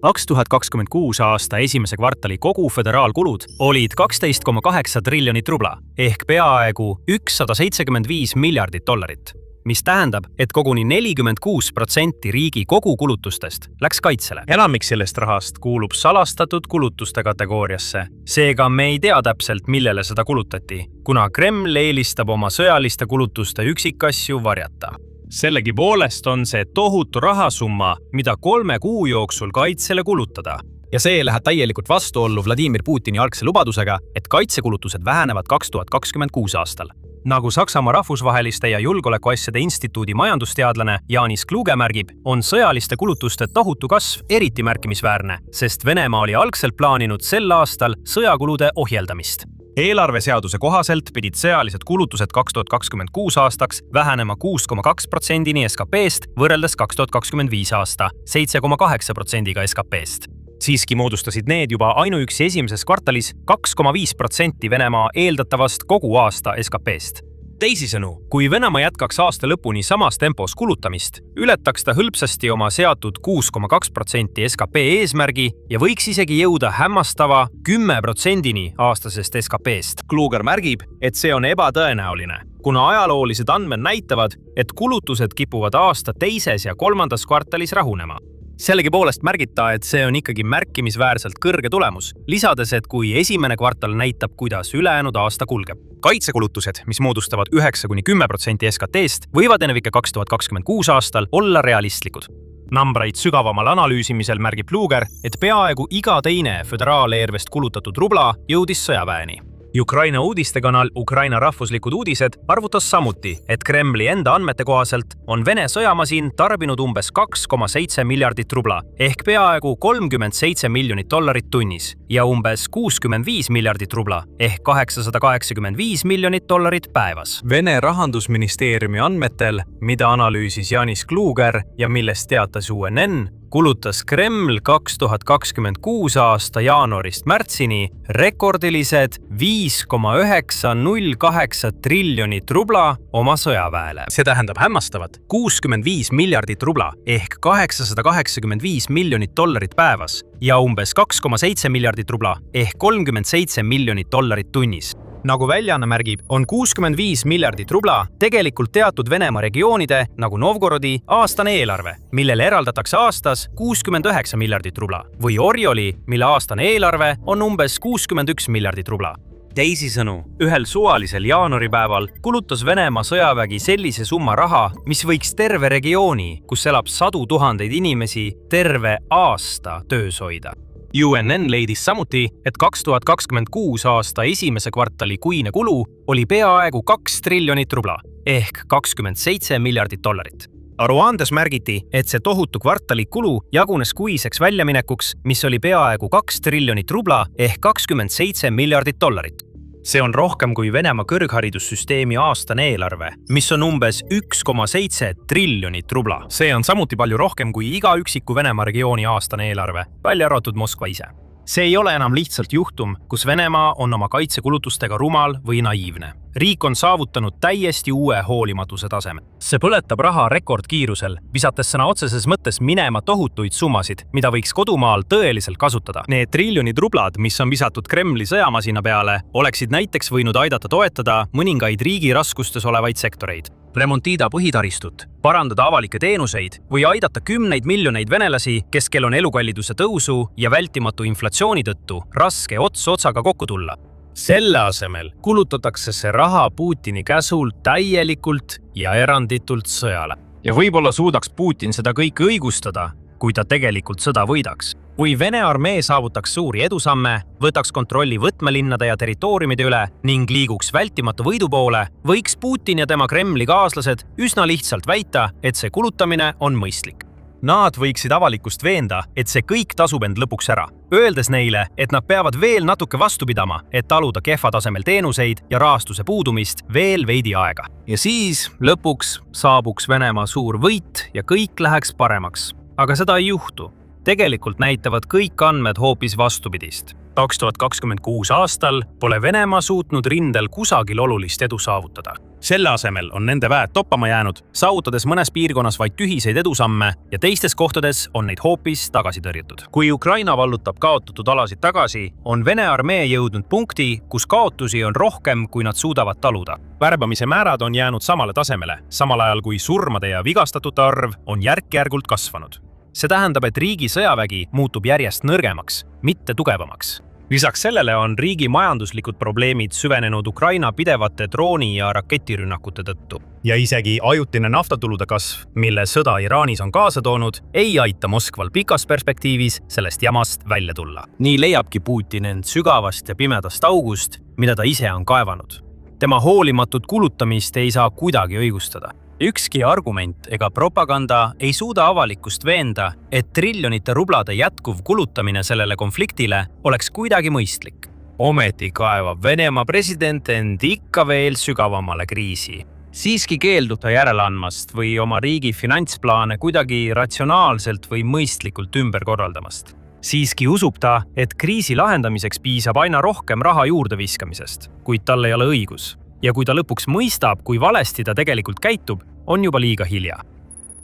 2026 aasta esimese kvartali kogu föderaalkulud olid 12,8 triljonit rubla ehk peaaegu 175 miljardit dollarit, mis tähendab, et koguni 46% riigi kogukulutustest läks kaitsele. Enamik sellest rahast kuulub salastatud kulutuste kategooriasse. Seega me ei tea täpselt, millele seda kulutati, kuna Kreml eelistab oma sõjaliste kulutuste üksikasju varjata. Sellegipoolest on see tohutu rahasumma, mida 3 kuu jooksul kaitsele kulutada. Ja see läheb täielikult vastuollu Vladimir Putini algse lubadusega, et kaitsekulutused vähenevad 2026 aastal. Nagu Saksamaa rahvusvaheliste ja julgeolekuasjade instituudi majandusteadlane Janis Kluge märgib, on sõjaliste kulutuste tohutu kasv eriti märkimisväärne, sest Venemaa oli algselt plaaninud sel aastal sõjakulude ohjeldamist. Eelarveseaduse kohaselt pidid sõjalised kulutused 2026 aastaks vähenema 6,2%-ni SKP-st võrreldes 2025 aasta 7,8%-ga SKP-st. Siiski moodustasid need juba ainuüksi esimeses kvartalis 2,5% Venemaa eeldatavast kogu aasta SKP-st. Teisisõnu, kui Venemaa jätkaks aasta lõpuni samas tempos kulutamist, ületaks ta hõlpsasti oma seatud 6,2% SKP eesmärgi ja võiks isegi jõuda hämmastava 10%-ni aastasest SKP-st. Kluger märgib, et see on ebatõenäoline, kuna ajaloolised andmed näitavad, et kulutused kipuvad aasta teises ja 3. kvartalis rahunema. Sellegipoolest märgib ta, et see on ikkagi märkimisväärselt kõrge tulemus, lisades, et kui esimene kvartal näitab, kuidas ülejäänud aasta kulgeb. Kaitsekulutused, mis moodustavad 9–10% SKT-st, võivad ennekõike 2026 aastal olla realistlikud. Numbraid sügavamal analüüsimisel märgib Kluger, et peaaegu iga teine föderaaleervest kulutatud rubla jõudis sõjaväeni. Ukraina uudistekanal Ukraina rahvuslikud uudised arvutas samuti, et Kremli enda andmete kohaselt on Vene sõjamasin tarbinud umbes 2,7 miljardit rubla ehk peaaegu 37 miljonit dollarit tunnis ja umbes 65 miljardit rubla ehk 885 miljonit dollarit päevas. Vene rahandusministeeriumi andmetel, mida analüüsis Janis Kluger ja millest teatas UNN, kulutas Kreml 2026 aasta jaanuarist märtsini rekordilised 5,908 triljonit rubla oma sõjaväele. See tähendab hämmastavat 65 miljardit rubla ehk 885 miljonit dollarit päevas ja umbes 2,7 miljardit rubla ehk 37 miljonit dollarit tunnis. Nagu väljaanne märgib, on 65 miljardit rubla tegelikult teatud Venemaa regioonide, nagu Novgorodi, aastane eelarve, millele eraldatakse aastas 69 miljardit rubla, või Orjoli, mille aastane eelarve on umbes 61 miljardit rubla. Teisisõnu, ühel suvalisel jaanuaripäeval kulutas Venemaa sõjavägi sellise summa raha, mis võiks terve regiooni, kus elab 100 000 inimesi, terve aasta töös hoida. UNN leidis samuti, et 2026 aasta esimese kvartali kuine kulu oli peaaegu 2 triljonit rubla ehk 27 miljardit dollarit. Aruandes märgiti, et see tohutu kvartali kulu jagunes kuiseks väljaminekuks, mis oli peaaegu 2 triljonit rubla ehk 27 miljardit dollarit. See on rohkem kui Venemaa kõrgharidussüsteemi aastane eelarve, mis on umbes 1,7 triljonit rubla. See on samuti palju rohkem kui iga üksiku Venemaa regiooni aastane eelarve, välja arvatud Moskva ise. See ei ole enam lihtsalt juhtum, kus Venemaa on oma kaitsekulutustega rumal või naiivne. riik on saavutanud täiesti uue hoolimatuse taseme. see põletab raha rekordkiirusel, visates sõna otseses mõttes minema tohutuid summasid, mida võiks kodumaal tõeliselt kasutada. Need triljonid rublad, mis on visatud Kremli sõjamasina peale, oleksid näiteks võinud aidata toetada mõningaid riigi raskustes olevaid sektoreid. Remontida põhitaristut, parandada avalikke teenuseid või aidata 10 miljoneid venelasi, kel on elukalliduse tõusu ja vältimatu inflatsiooni tõttu raske ots otsaga kokku tulla. Selle asemel kulutatakse see raha Putini käsul täielikult ja eranditult sõjale. Ja võib-olla suudaks Putin seda kõike õigustada, kui ta tegelikult sõda võidaks. Kui Vene armee saavutaks suuri edusamme, võtaks kontrolli võtmelinnade ja territooriumide üle ning liiguks vältimatu võidu poole, võiks Putin ja tema Kremli kaaslased üsna lihtsalt väita, et see kulutamine on mõistlik. Nad võiksid avalikkust veenda, et see kõik tasub end lõpuks ära, öeldes neile, et nad peavad veel natuke vastu pidama, et taluda kehva tasemel teenuseid ja rahastuse puudumist veel veidi aega. Ja siis lõpuks saabuks Venemaa suur võit ja kõik läheks paremaks. Aga seda ei juhtu. Tegelikult näitavad kõik andmed hoopis vastupidist. 2026 aastal pole Venemaa suutnud rindel kusagil olulist edu saavutada. Selle asemel on nende väed toppama jäänud, saavutades mõnes piirkonnas vaid tühiseid edusamme ja teistes kohtades on neid hoopis tagasi tõrjutud. Kui Ukraina vallutab kaotatud alasid tagasi, on Vene armee jõudnud punkti, kus kaotusi on rohkem, kui nad suudavad taluda. Värbamise määrad on jäänud samale tasemele, samal ajal kui surmade ja vigastatute arv on järk-järgult kasvanud. See tähendab, et riigi sõjavägi muutub järjest nõrgemaks, mitte tugevamaks. Lisaks sellele on riigi majanduslikud probleemid süvenenud Ukraina pidevate drooni- ja raketirünnakute tõttu. Ja isegi ajutine naftatulude kasv, mille sõda Iraanis on kaasa toonud, ei aita Moskval pikas perspektiivis sellest jamast välja tulla. Nii leiabki Putin end sügavast ja pimedast august, mida ta ise on kaevanud. Tema hoolimatut kulutamist ei saa kuidagi õigustada. Ükski argument ega propaganda ei suuda avalikkust veenda, et triljonite rublade jätkuv kulutamine sellele konfliktile oleks kuidagi mõistlik. Ometi kaevab Venemaa president end ikka veel sügavamale kriisi. Siiski keeldub ta järele andmast või oma riigi finantsplaane kuidagi ratsionaalselt või mõistlikult ümber korraldamast. Siiski usub ta, et kriisi lahendamiseks piisab aina rohkem raha juurde viskamisest, kuid tal ei ole õigus. Ja kui ta lõpuks mõistab, kui valesti ta tegelikult käitub, on juba liiga hilja.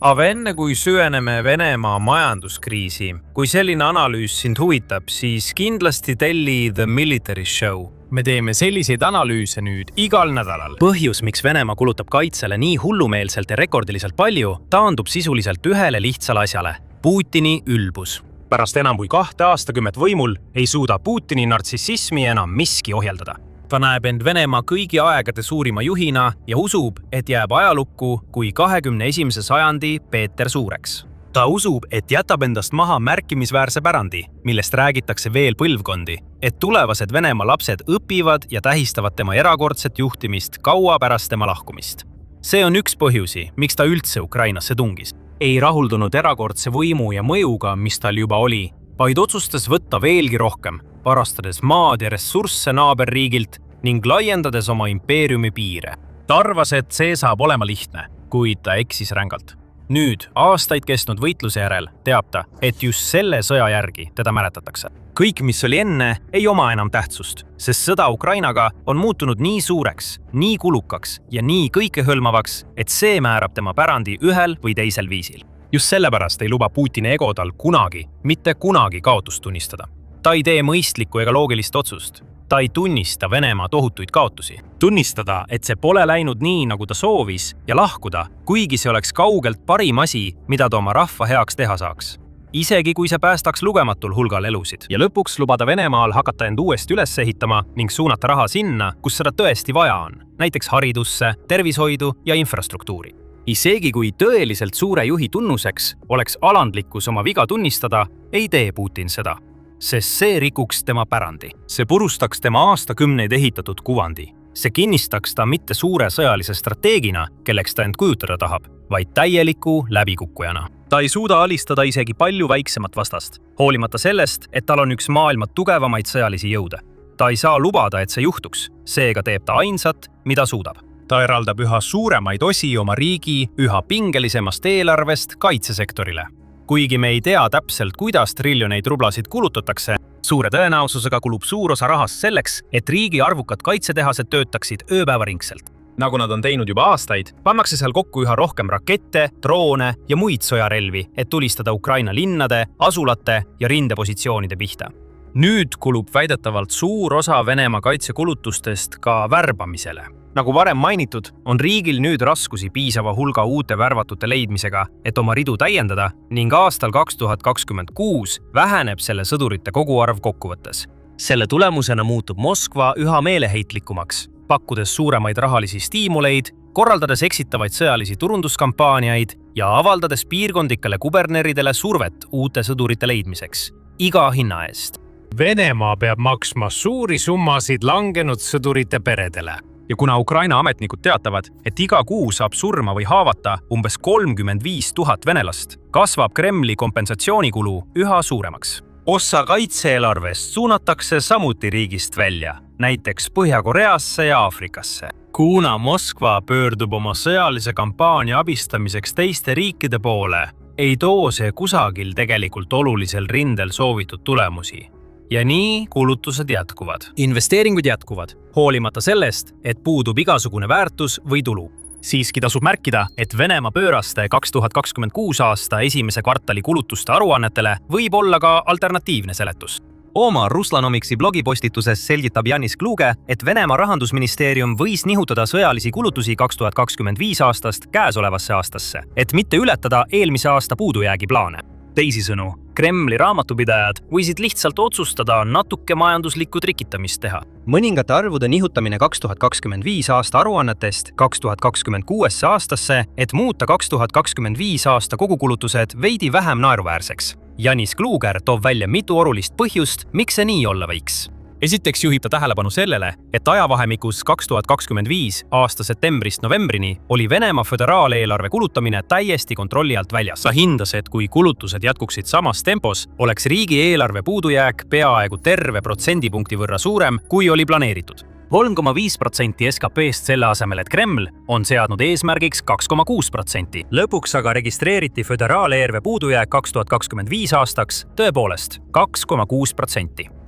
Aga enne kui süveneme Venemaa majanduskriisi, kui selline analüüs sind huvitab, siis kindlasti telli The Military Show. Me teeme selliseid analüüse nüüd igal nädalal. Põhjus, miks Venemaa kulutab kaitsele nii hullumeelselt ja rekordiliselt palju, taandub sisuliselt ühele lihtsale asjale – Putini ülbus. Pärast enam kui 2 aastakümmet võimul ei suuda Putini nartsissismi enam miski ohjeldada. Ta näeb end Venemaa kõigi aegade suurima juhina ja usub, et jääb ajalukku kui 21. sajandi Peeter Suureks. Ta usub, et jätab endast maha märkimisväärse pärandi, millest räägitakse veel põlvkondi, et tulevased Venemaa lapsed õpivad ja tähistavad tema erakordset juhtimist kaua pärast tema lahkumist. See on üks põhjusi, miks ta üldse Ukrainasse tungis. Ei rahuldunud erakordse võimu ja mõjuga, mis tal juba oli, vaid otsustas võtta veelgi rohkem, varastades maad ja ressursse naaberriigilt ning laiendades oma impeeriumi piire. Ta arvas, et see saab olema lihtne, kuid ta eksis rängalt. Nüüd, aastaid kestnud võitluse järel, teab ta, et just selle sõja järgi teda mäletatakse. Kõik, mis oli enne, ei oma enam tähtsust, sest sõda Ukrainaga on muutunud nii suureks, nii kulukaks ja nii kõikehõlmavaks, et see määrab tema pärandi ühel või teisel viisil. Just sellepärast ei luba Putini ego tal kunagi, mitte kunagi kaotust tunnistada. Ta ei tee mõistlikku ega loogilist otsust. Ta ei tunnista Venemaa tohutuid kaotusi. Tunnistada, et see pole läinud nii, nagu ta soovis ja lahkuda, kuigi see oleks kaugelt parim asi, mida ta oma rahva heaks teha saaks. Isegi kui see päästaks lugematul hulgal elusid. Ja lõpuks lubada Venemaal hakata end uuesti üles ehitama ning suunata raha sinna, kus seda tõesti vaja on. Näiteks haridusse, tervishoidu ja infrastruktuuri. Isegi kui tõeliselt suure juhi tunnuseks oleks alandlikkus oma viga tunnistada, ei tee Putin seda. Sest see rikuks tema pärandi. See purustaks tema aastakümneid ehitatud kuvandi. See kinnistaks ta mitte suure sõjalise strateegina, kelleks ta end kujutada tahab, vaid täieliku läbikukkujana. Ta ei suuda alistada isegi palju väiksemat vastast, hoolimata sellest, et tal on üks maailma tugevamaid sõjalisi jõude. Ta ei saa lubada, et see juhtuks, seega teeb ta ainsat, mida suudab. Ta eraldab üha suuremaid osi oma riigi üha pingelisemast eelarvest kaitsesektorile. Kuigi me ei tea täpselt, kuidas triljoneid rublasid kulutatakse, suure tõenäosusega kulub suur osa rahast selleks, et riigi arvukad kaitsetehased töötaksid ööpäevaringselt. Nagu nad on teinud juba aastaid, pannakse seal kokku üha rohkem rakette, droone ja muid sõjarelvi, et tulistada Ukraina linnade, asulate ja rindepositsioonide pihta. Nüüd kulub väidetavalt suur osa Venemaa kaitsekulutustest ka värbamisele. Nagu varem mainitud, on riigil nüüd raskusi piisava hulga uute värvatute leidmisega, et oma ridu täiendada ning aastal 2026 väheneb selle sõdurite koguarv kokkuvõttes. Selle tulemusena muutub Moskva üha meeleheitlikumaks, pakkudes suuremaid rahalisi stiimuleid, korraldades eksitavaid sõjalisi turunduskampaaniaid ja avaldades piirkondlikele kuberneridele survet uute sõdurite leidmiseks iga hinna eest. Venemaa peab maksma suuri summasid langenud sõdurite peredele. Ja kuna Ukraina ametnikud teatavad, et iga kuu saab surma või haavata umbes 35 000 venelast, kasvab Kremli kompensatsioonikulu üha suuremaks. Osa kaitseelarvest suunatakse samuti riigist välja, näiteks Põhja-Koreasse ja Aafrikasse. Kuna Moskva pöördub oma sõjalise kampaania abistamiseks teiste riikide poole, ei too see kusagil tegelikult olulisel rindel soovitud tulemusi. Ja nii kulutused jätkuvad. Investeeringud jätkuvad, hoolimata sellest, et puudub igasugune väärtus või tulu. Siiski tasub märkida, et Venemaa pööraste 2026 aasta esimese kvartali kulutuste aruannetele võib olla ka alternatiivne seletus. Oma Ruslanomiksi blogipostituses selgitab Janis Kluge, et Venemaa rahandusministeerium võis nihutada sõjalisi kulutusi 2025 aastast käesolevasse aastasse, et mitte ületada eelmise aasta puudujäägi plaane. Teisisõnu, Kremli raamatupidajad võisid lihtsalt otsustada natuke majanduslikku trikitamist teha. Mõningate arvude nihutamine 2025 aasta aruannetest 2026 aastasse, et muuta 2025 aasta kogukulutused veidi vähem naeruväärseks. Janis Kluger toob välja mitu olulist põhjust, miks see nii olla võiks. Esiteks juhib ta tähelepanu sellele, et ajavahemikus 2025 aasta septembrist novembrini oli Venemaa föderaaleelarve kulutamine täiesti kontrolli alt väljas. Ta hindas, et kui kulutused jätkuksid samas tempos, oleks riigieelarve puudujääk peaaegu terve protsendipunkti võrra suurem, kui oli planeeritud. 3,5% SKP-st selle asemel, et Kreml on seadnud eesmärgiks 2,6%. Lõpuks aga registreeriti föderaaleelarve puudujääk 2025 aastaks tõepoolest 2,6%.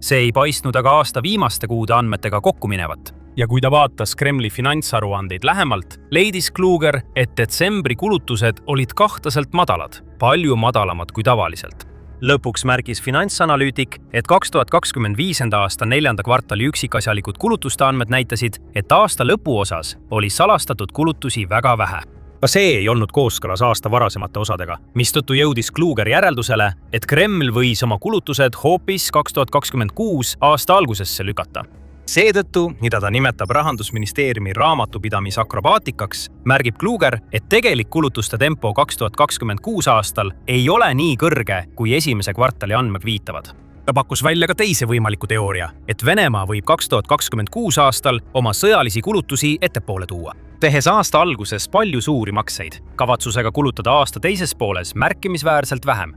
See ei paistnud aga aasta viimaste kuude andmetega kokku minevat. Ja kui ta vaatas Kremli finantsaruandeid lähemalt, leidis Kluger, et detsembri kulutused olid kahtlaselt madalad, palju madalamad kui tavaliselt. Lõpuks märkis finantsanalüütik, et 2025. aasta 4. kvartali üksikasjalikud kulutuste andmed näitasid, et aasta lõpu osas oli salastatud kulutusi väga vähe. Ka see ei olnud kooskõlas aasta varasemate osadega, mistõttu jõudis Kluger järeldusele, et Kreml võis oma kulutused hoopis 2026 aasta algusesse lükata. Seetõttu, mida ta nimetab Rahandusministeeriumi raamatupidamisakrobaatikaks, märgib Kluger, et tegelik kulutuste tempo 2026 aastal ei ole nii kõrge, kui esimese kvartali andmed viitavad. Ta pakkus välja ka teise võimaliku teooria, et Venemaa võib 2026 aastal oma sõjalisi kulutusi ettepoole tuua, tehes aasta alguses palju suuri makseid, kavatsusega kulutada aasta teises pooles märkimisväärselt vähem.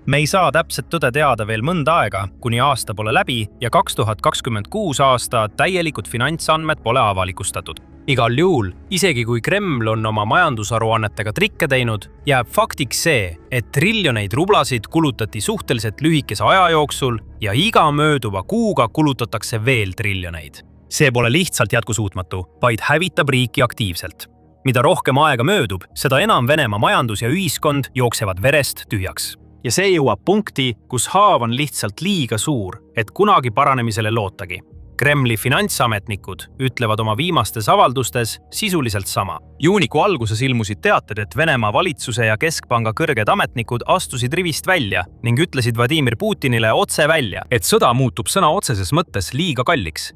Me ei saa täpset tõde teada veel mõnda aega, kuni aasta pole läbi ja 2026 aasta täielikud finantsandmed pole avalikustatud. Igal juhul, isegi kui Kreml on oma majandusaruannetega trikke teinud, jääb faktiks see, et triljoneid rublasid kulutati suhteliselt lühikese aja jooksul ja iga mööduva kuuga kulutatakse veel triljoneid. See pole lihtsalt jätkusuutmatu, vaid hävitab riiki aktiivselt. Mida rohkem aega möödub, seda enam Venemaa majandus ja ühiskond jooksevad verest tühjaks. Ja see jõuab punkti, kus haav on lihtsalt liiga suur, et kunagi paranemisele lootagi. Kremli finantsametnikud ütlevad oma viimastes avaldustes sisuliselt sama. Juuniku alguses ilmusid teated, et Venemaa valitsuse ja keskpanga kõrged ametnikud astusid rivist välja ning ütlesid Vladimir Putinile otse välja, et sõda muutub sõna otseses mõttes liiga kalliks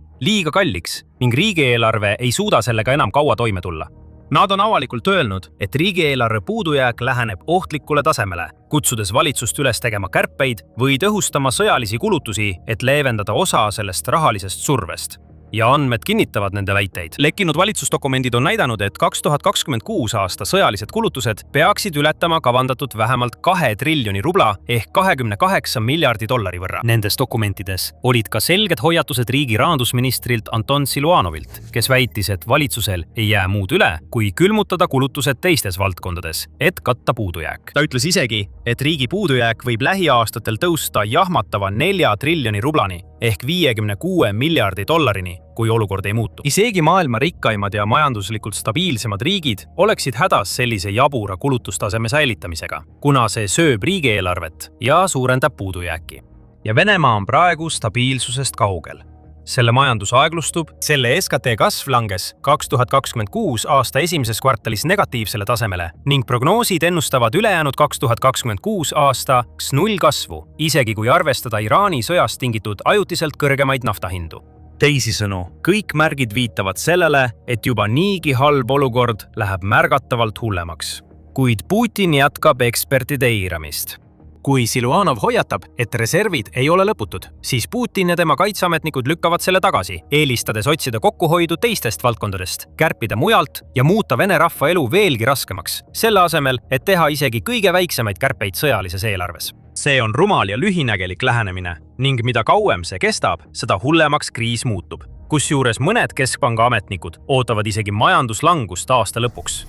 ning riigieelarve ei suuda sellega enam kaua toime tulla. Nad on avalikult öelnud, et riigieelarve puudujääk läheneb ohtlikule tasemele, kutsudes valitsust üles tegema kärpeid või tõhustama sõjalisi kulutusi, et leevendada osa sellest rahalisest survest. ja andmed kinnitavad nende väiteid. Lekkinud valitsusdokumendid on näidanud, et 2026 aasta sõjalised kulutused peaksid ületama kavandatud vähemalt 2 triljoni rubla ehk 28 miljardi dollari võrra. Nendes dokumentides olid ka selged hoiatused riigi rahandusministrilt Anton Siluanovilt, kes väitis, et valitsusel ei jää muud üle, kui külmutada kulutused teistes valdkondades, et katta puudujääk. ta ütles isegi, et riigi puudujääk võib lähiaastatel tõusta jahmatava 4 triljoni rublani ehk 56 miljardi dollarini, kui olukord ei muutu. Isegi maailma rikkaimad ja majanduslikult stabiilsemad riigid oleksid hädas sellise jabura kulutustaseme säilitamisega, kuna see sööb riigieelarvet ja suurendab puudujääki. Ja Venemaa on praegu stabiilsusest kaugel. Selle majandus aeglustub, selle SKT kasv langes 2026 aasta esimeses kvartalis negatiivsele tasemele ning prognoosid ennustavad ülejäänud 2026 aastaks 0 kasvu, isegi kui arvestada Iraani sõjast tingitud ajutiselt kõrgemaid naftahindu. Teisisõnu, kõik märgid viitavad sellele, et juba niigi halb olukord läheb märgatavalt hullemaks. Kuid Putin jätkab ekspertide eiramist. Kui Siluanov hoiatab, et reservid ei ole lõputud, siis Putin ja tema kaitseametnikud lükkavad selle tagasi, eelistades otsida kokkuhoidu teistest valdkondadest, kärpida mujalt ja muuta Vene rahva elu veelgi raskemaks, selle asemel, et teha isegi kõige väiksemaid kärpeid sõjalises eelarves. See on rumal ja lühinägelik lähenemine ning mida kauem see kestab, seda hullemaks kriis muutub. Kusjuures mõned keskpanga ametnikud ootavad isegi majanduslangust aasta lõpuks.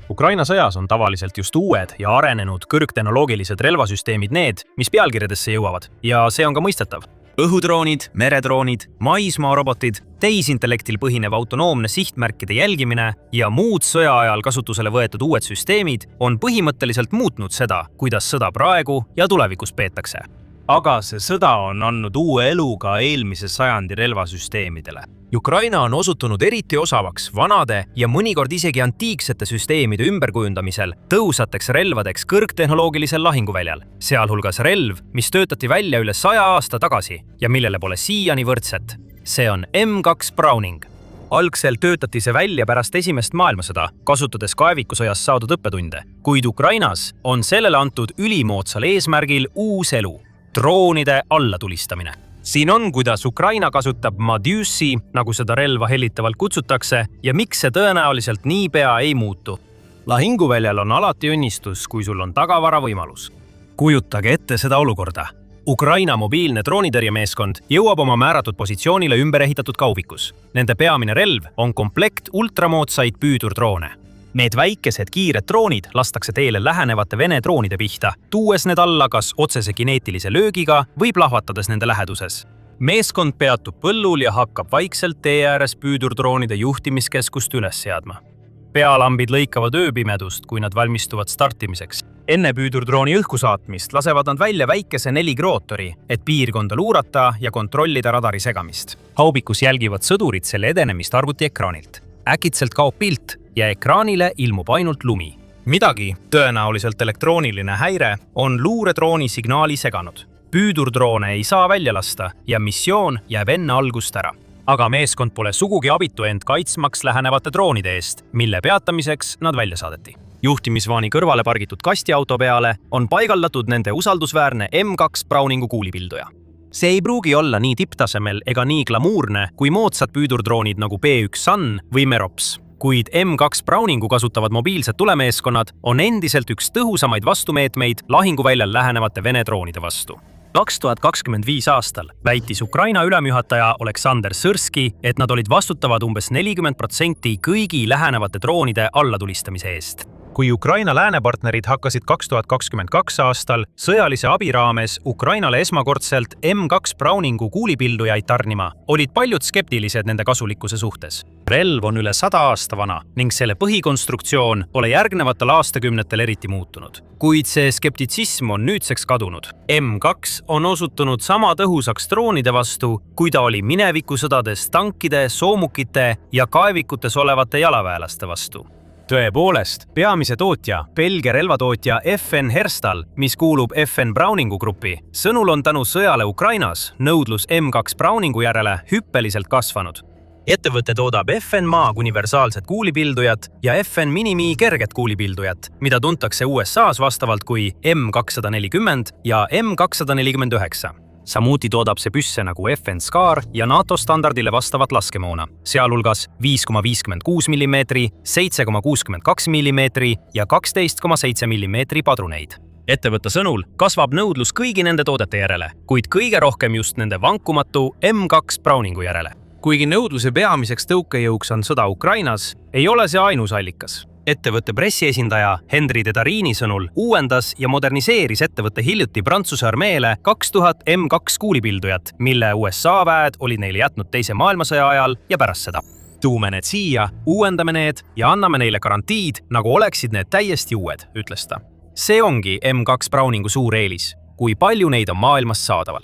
Ukraina sõjas on tavaliselt just uued ja arenenud kõrgtehnoloogilised relvasüsteemid need, mis pealkirjadesse jõuavad, ja see on ka mõistetav. Õhudroonid, meredroonid, maismaarobotid, tehisintellektil põhinev autonoomne sihtmärkide jälgimine ja muud sõja ajal kasutusele võetud uued süsteemid on põhimõtteliselt muutnud seda, kuidas sõda praegu ja tulevikus peetakse. Aga see sõda on andnud uue elu ka eelmise sajandi relvasüsteemidele. Ukraina on osutunud eriti osavaks vanade ja mõnikord isegi antiiksete süsteemide ümberkujundamisel tõhusateks relvadeks kõrgtehnoloogilisel lahinguväljal, sealhulgas relv, mis töötati välja üle 100 aasta tagasi ja millele pole siiani võrdset. See on M2 Browning. Algselt töötati see välja pärast esimest maailmasõda, kasutades kaevikusõjas saadud õppetunde, kuid Ukrainas on sellele antud ülimoodsal eesmärgil uus elu. Droonide allatulistamine. Siin on, kuidas Ukraina kasutab Madyussi, nagu seda relva hellitavalt kutsutakse, ja miks see tõenäoliselt niipea ei muutu. Lahinguväljal on alati õnnistus, kui sul on tagavara võimalus. Kujutage ette seda olukorda. Ukraina mobiilne droonitõrjemeeskond jõuab oma määratud positsioonile ümberehitatud kaubikus. Nende peamine relv on komplekt ultramoodsaid püüdurdroone. Need väikesed kiired droonid lastakse teele lähenevate Vene droonide pihta, tuues need alla kas otsese kineetilise löögiga või plahvatades nende läheduses. Meeskond peatub põllul ja hakkab vaikselt tee ääres püüdurdroonide juhtimiskeskust üles seadma. Pealambid lõikavad ööpimedust, kui nad valmistuvad startimiseks. Enne püüdurdrooni õhku saatmist lasevad nad välja väikese 4-grootori, et piirkonda luurata ja kontrollida radari segamist. Haubikus jälgivad sõdurid selle edenemist arvutiekraanilt. Äkitselt kaob pilt ja ekraanile ilmub ainult lumi. Midagi, tõenäoliselt elektrooniline häire, on luuredrooni signaali seganud. Püüdurdroone ei saa välja lasta ja missioon jääb enne algust ära. Aga meeskond pole sugugi abitu end kaitsmaks lähenevate droonide eest, mille peatamiseks nad välja saadeti. Juhtimisvaani kõrvale pargitud kastiauto peale on paigaldatud nende usaldusväärne M2 Browningu kuulipilduja. See ei pruugi olla nii tipptasemel ega nii glamuurne kui moodsad püüdurdroonid nagu B1 Sun või Merops. Kuid M2 Browningu kasutavad mobiilsed tulemeeskonnad on endiselt üks tõhusamaid vastumeetmeid lahinguväljal lähenevate Vene droonide vastu. 2025 aastal väitis Ukraina ülemjuhataja Oleksandr Sõrski, et nad olid vastutavad umbes 40% kõigi lähenevate droonide allatulistamise eest. Kui Ukraina läänepartnerid hakkasid 2022 aastal sõjalise abi raames Ukrainale esmakordselt M2 Browningu kuulipildujaid tarnima, olid paljud skeptilised nende kasulikkuse suhtes. Relv on üle 100 aasta vana ning selle põhikonstruktsioon pole järgnevatel aastakümnetel eriti muutunud. Kuid see skeptitsism on nüüdseks kadunud. M2 on osutunud sama tõhusaks droonide vastu, kui ta oli minevikusõdades tankide, soomukite ja kaevikutes olevate jalaväelaste vastu. Tõepoolest, peamise tootja, Belgia relvatootja FN Herstal, mis kuulub FN Browningu gruppi, sõnul on tänu sõjale Ukrainas nõudlus M2 Browningu järele hüppeliselt kasvanud. Ettevõte toodab FN Maag universaalset kuulipildujat ja FN Minimi kerget kuulipildujat, mida tuntakse USAs vastavalt kui M240 ja M249. Samuti toodab see püsse nagu FN SCAR ja NATO standardile vastavat laskemoona, sealhulgas 5,56 mm, 7,62 mm ja 12,7 mm padruneid. Ettevõtte sõnul kasvab nõudlus kõigi nende toodete järele, kuid kõige rohkem just nende vankumatu M2 Browningu järele. Kuigi nõudluse peamiseks tõukejõuks on sõda Ukrainas, ei ole see ainus allikas. Ettevõtte pressiesindaja Henry de Darini sõnul uuendas ja moderniseeris ettevõtte hiljuti Prantsuse armeele 2000 M2 kuulipildujat, mille USA väed olid neile jätnud teise maailmasõja ajal ja pärast seda. Tuume need siia, uuendame need ja anname neile garantiid, nagu oleksid need täiesti uued, ütles ta. See ongi M2 Browningu suur eelis, kui palju neid on maailmas saadaval.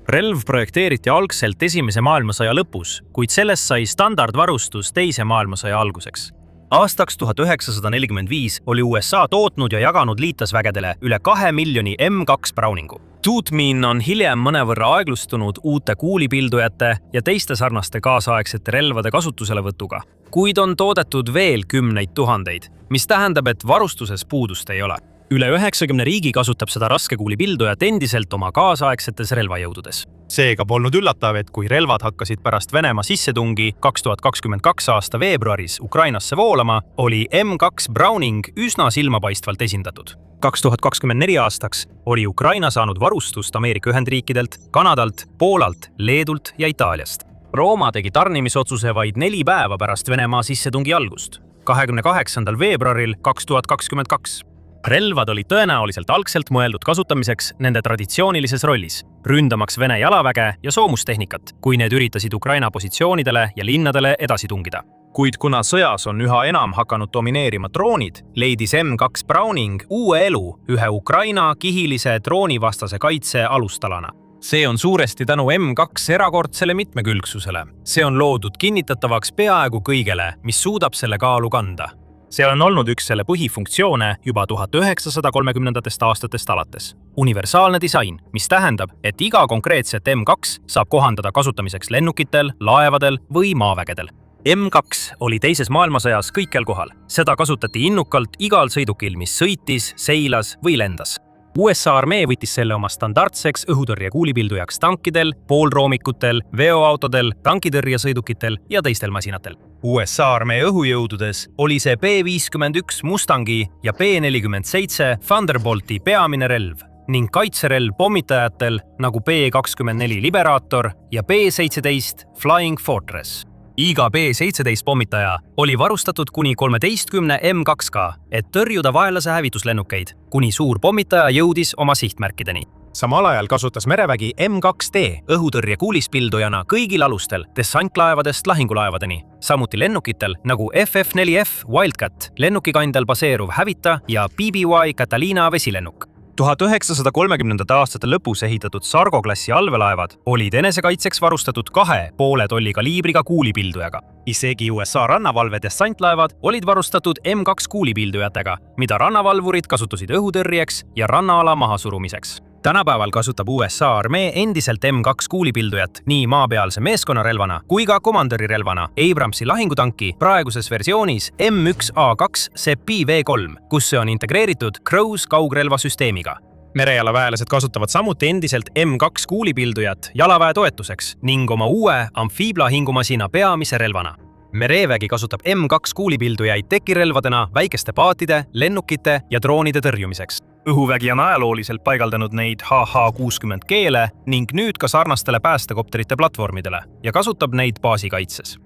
Relv projekteeriti algselt esimese maailmasõja lõpus, kuid sellest sai standardvarustus teise maailmasõja alguseks. Aastaks 1945 oli USA tootnud ja jaganud liitlasvägedele üle 2 miljoni M2 Browningu. Tootmin on hiljem mõnevõrra aeglustunud uute kuulipildujate ja teiste sarnaste kaasaegsete relvade kasutuselevõtuga, kuid on toodetud veel kümneid tuhandeid, mis tähendab, et varustuses puudust ei ole. Üle 90 riigi kasutab seda raskekuulipildujat endiselt oma kaasaegsetes relvajõududes. Seega polnud üllatav, et kui relvad hakkasid pärast Venemaa sissetungi 2022 aasta veebruaris Ukrainasse voolama, oli M2 Browning üsna silmapaistvalt esindatud. 2024 aastaks oli Ukraina saanud varustust Ameerika Ühendriikidelt, Kanadalt, Poolalt, Leedult ja Itaaliast. Rooma tegi tarnimisotsuse vaid 4 päeva pärast Venemaa sissetungi algust, 28. veebruaril 2022. Relvad olid tõenäoliselt algselt mõeldud kasutamiseks nende traditsioonilises rollis, ründamaks Vene jalaväge ja soomustehnikat, kui need üritasid Ukraina positsioonidele ja linnadele edasi tungida. Kuid kuna sõjas on üha enam hakanud domineerima droonid, leidis M2 Browning uue elu ühe Ukraina kihilise droonivastase kaitse alustalana. See on suuresti tänu M2 erakordsele mitmekülgsusele. See on loodud kinnitatavaks peaaegu kõigele, mis suudab selle kaalu kanda. See on olnud üks selle põhifunktsioone juba 1930. aastatest alates. Universaalne disain, mis tähendab, et iga konkreetset M2 saab kohandada kasutamiseks lennukitel, laevadel või maavägedel. M2 oli teises maailmasõjas kõikjal kohal. Seda kasutati innukalt igal sõidukil, mis sõitis, seilas või lendas. USA armee võttis selle oma standardseks õhutõrje kuulipildujaks tankidel, poolroomikutel, veoautodel, tankitõrjesõidukitel ja teistel masinatel. USA armee õhujõududes oli see B-51 Mustangi ja B-47 Thunderbolti peamine relv ning kaitserelv pommitajatel nagu B-24 Liberator ja B-17 Flying Fortress. Iga B-17 pommitaja oli varustatud kuni 13 M2-ga, et tõrjuda vaenlase hävituslennukeid, kuni suur pommitaja jõudis oma sihtmärkideni. Samal ajal kasutas merevägi M2D õhutõrje kuulispildujana kõigil alustel dessantlaevadest lahingulaevadeni, samuti lennukitel nagu FF-4F Wildcat, lennukikandjal baseeruv hävita ja BBY Catalina vesilennuk. 1930. aastate lõpus ehitatud Sargo-klassi allveelaevad olid enesekaitseks varustatud 2,5 tolli kaliibriga kuulipildujaga. Isegi USA rannavalve dessantlaevad olid varustatud M2 kuulipildujatega, mida rannavalvurid kasutasid õhutõrjeks ja rannaala mahasurumiseks. Tänapäeval kasutab USA armee endiselt M2 kuulipildujat nii maapealse meeskonnarelvana kui ka komandörirelvana Abramsi lahingutanki praeguses versioonis M1A2 Sepi V3, kus see on integreeritud Cruise kaugrelvasüsteemiga. Merejalaväelased kasutavad samuti endiselt M2 kuulipildujat jalaväe toetuseks ning oma uue amfiiblahingumasina peamise relvana. Merevägi kasutab M2 kuulipildujaid tekirelvadena väikeste paatide, lennukite ja droonide tõrjumiseks. Õhuvägi on ajalooliselt paigaldanud neid HH-60 keele ning nüüd ka sarnastele päästekopterite platvormidele ja kasutab neid baasikaitses.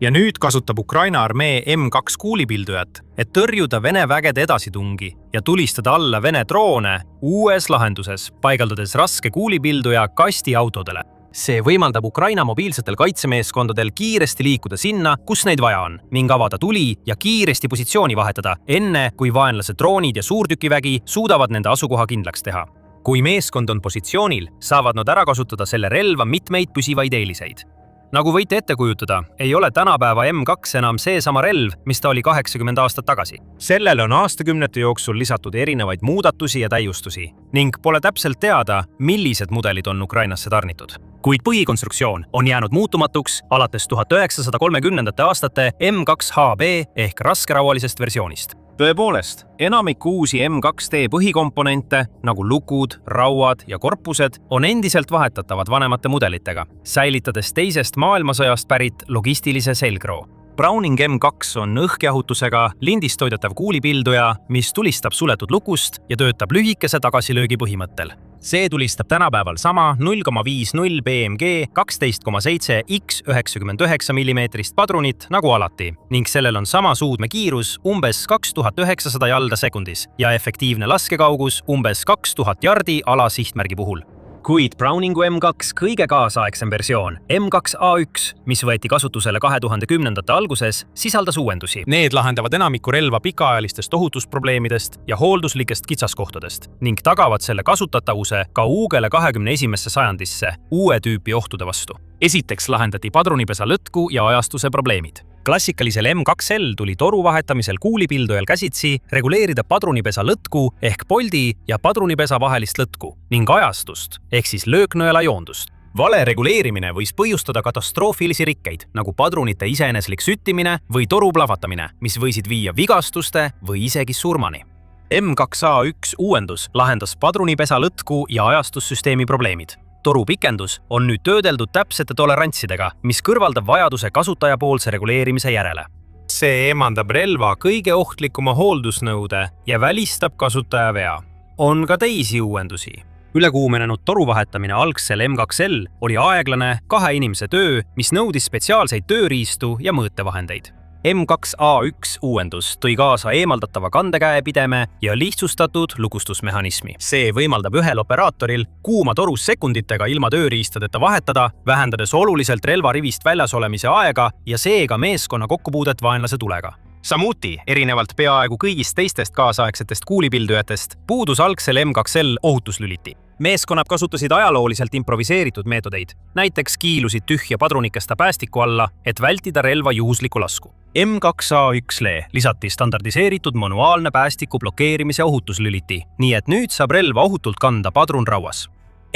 Ja nüüd kasutab Ukraina armee M2 kuulipildujat, et tõrjuda Vene vägede edasitungi ja tulistada alla Vene droone uues lahenduses, paigaldades raske kuulipilduja kastiautodele. See võimaldab Ukraina mobiilsetel kaitsemeeskondadel kiiresti liikuda sinna, kus neid vaja on, ning avada tuli ja kiiresti positsiooni vahetada, enne kui vaenlase droonid ja suurtükivägi suudavad nende asukoha kindlaks teha. Kui meeskond on positsioonil, saavad nad ära kasutada selle relva mitmeid püsivaid eeliseid. Nagu võite ette kujutada, ei ole tänapäeva M2 enam seesama relv, mis ta oli 80 aastat tagasi. Sellele on aastakümnete jooksul lisatud erinevaid muudatusi ja täiustusi ning pole täpselt teada, millised mudelid on Ukrainasse tarnitud. Kuid põhikonstruktsioon on jäänud muutumatuks alates 1930. aastate M2HB ehk raskeraualisest versioonist. tõepoolest, enamik uusi M2D põhikomponente, nagu lukud, rauad ja korpused, on endiselt vahetatavad vanemate mudelitega, säilitades teisest maailmasõjast pärit logistilise selgroo. Browning M2 on õhkjahutusega lindist toidetav kuulipilduja, mis tulistab suletud lukust ja töötab lühikese tagasilöögi põhimõttel. See tulistab tänapäeval sama 0,50 BMG 12,7 X 99 mm padrunit nagu alati ning sellel on sama suudme kiirus umbes 2900 jalda sekundis ja efektiivne laskekaugus umbes 2000 jardi ala sihtmärgi puhul. Kuid Browningu M2 kõige kaasaegsem versioon, M2A1, mis võeti kasutusele 2010ndate alguses, sisaldas uuendusi. Need lahendavad enamiku relva pikaajalistest ohutusprobleemidest ja hoolduslikest kitsaskohtadest ning tagavad selle kasutatavuse ka uugele 21. sajandisse uue tüüpi ohtude vastu. Esiteks lahendati padrunipesa lõtku ja ajastuse probleemid. Klassikalisel M2L tuli toru vahetamisel kuulipildujal käsitsi reguleerida padrunipesa lõtku ehk poldi ja padrunipesa vahelist lõtku ning ajastust ehk siis lööknõela joondust. Vale reguleerimine võis põhjustada katastroofilisi rikkeid, nagu padrunite iseeneslik süttimine või toru plahvatamine, mis võisid viia vigastuste või isegi surmani. M2A1 uuendus lahendas padrunipesa lõtku ja ajastussüsteemi probleemid. Toru pikendus on nüüd töödeldud täpsete tolerantsidega, mis kõrvaldab vajaduse kasutajapoolse reguleerimise järele. See eemaldab relva kõige ohtlikuma hooldusnõude ja välistab kasutaja vea. On ka teisi uuendusi. Ülekuumenenud toru vahetamine algsel M2L oli aeglane 2 inimese töö, mis nõudis spetsiaalseid tööriistu ja mõõtevahendeid. M2A1 uuendus tõi kaasa eemaldatava kandekäepideme ja lihtsustatud lukustusmehhanismi. See võimaldab ühel operaatoril kuuma torus sekunditega ilma tööriistadeta vahetada, vähendades oluliselt relvarivist väljas olemise aega ja seega meeskonna kokkupuudet vaenlase tulega. Samuti, erinevalt peaaegu kõigist teistest kaasaegsetest kuulipildujatest, puudus algsel M2L ohutuslüliti. Meeskonnad kasutasid ajalooliselt improviseeritud meetodeid, näiteks kiilusid tühja padrunikesta päästiku alla, et vältida relva juhuslikku lasku. M2A1-le lisati standardiseeritud manuaalne päästiku blokeerimise ohutuslüliti, nii et nüüd saab relva ohutult kanda padrun rauas.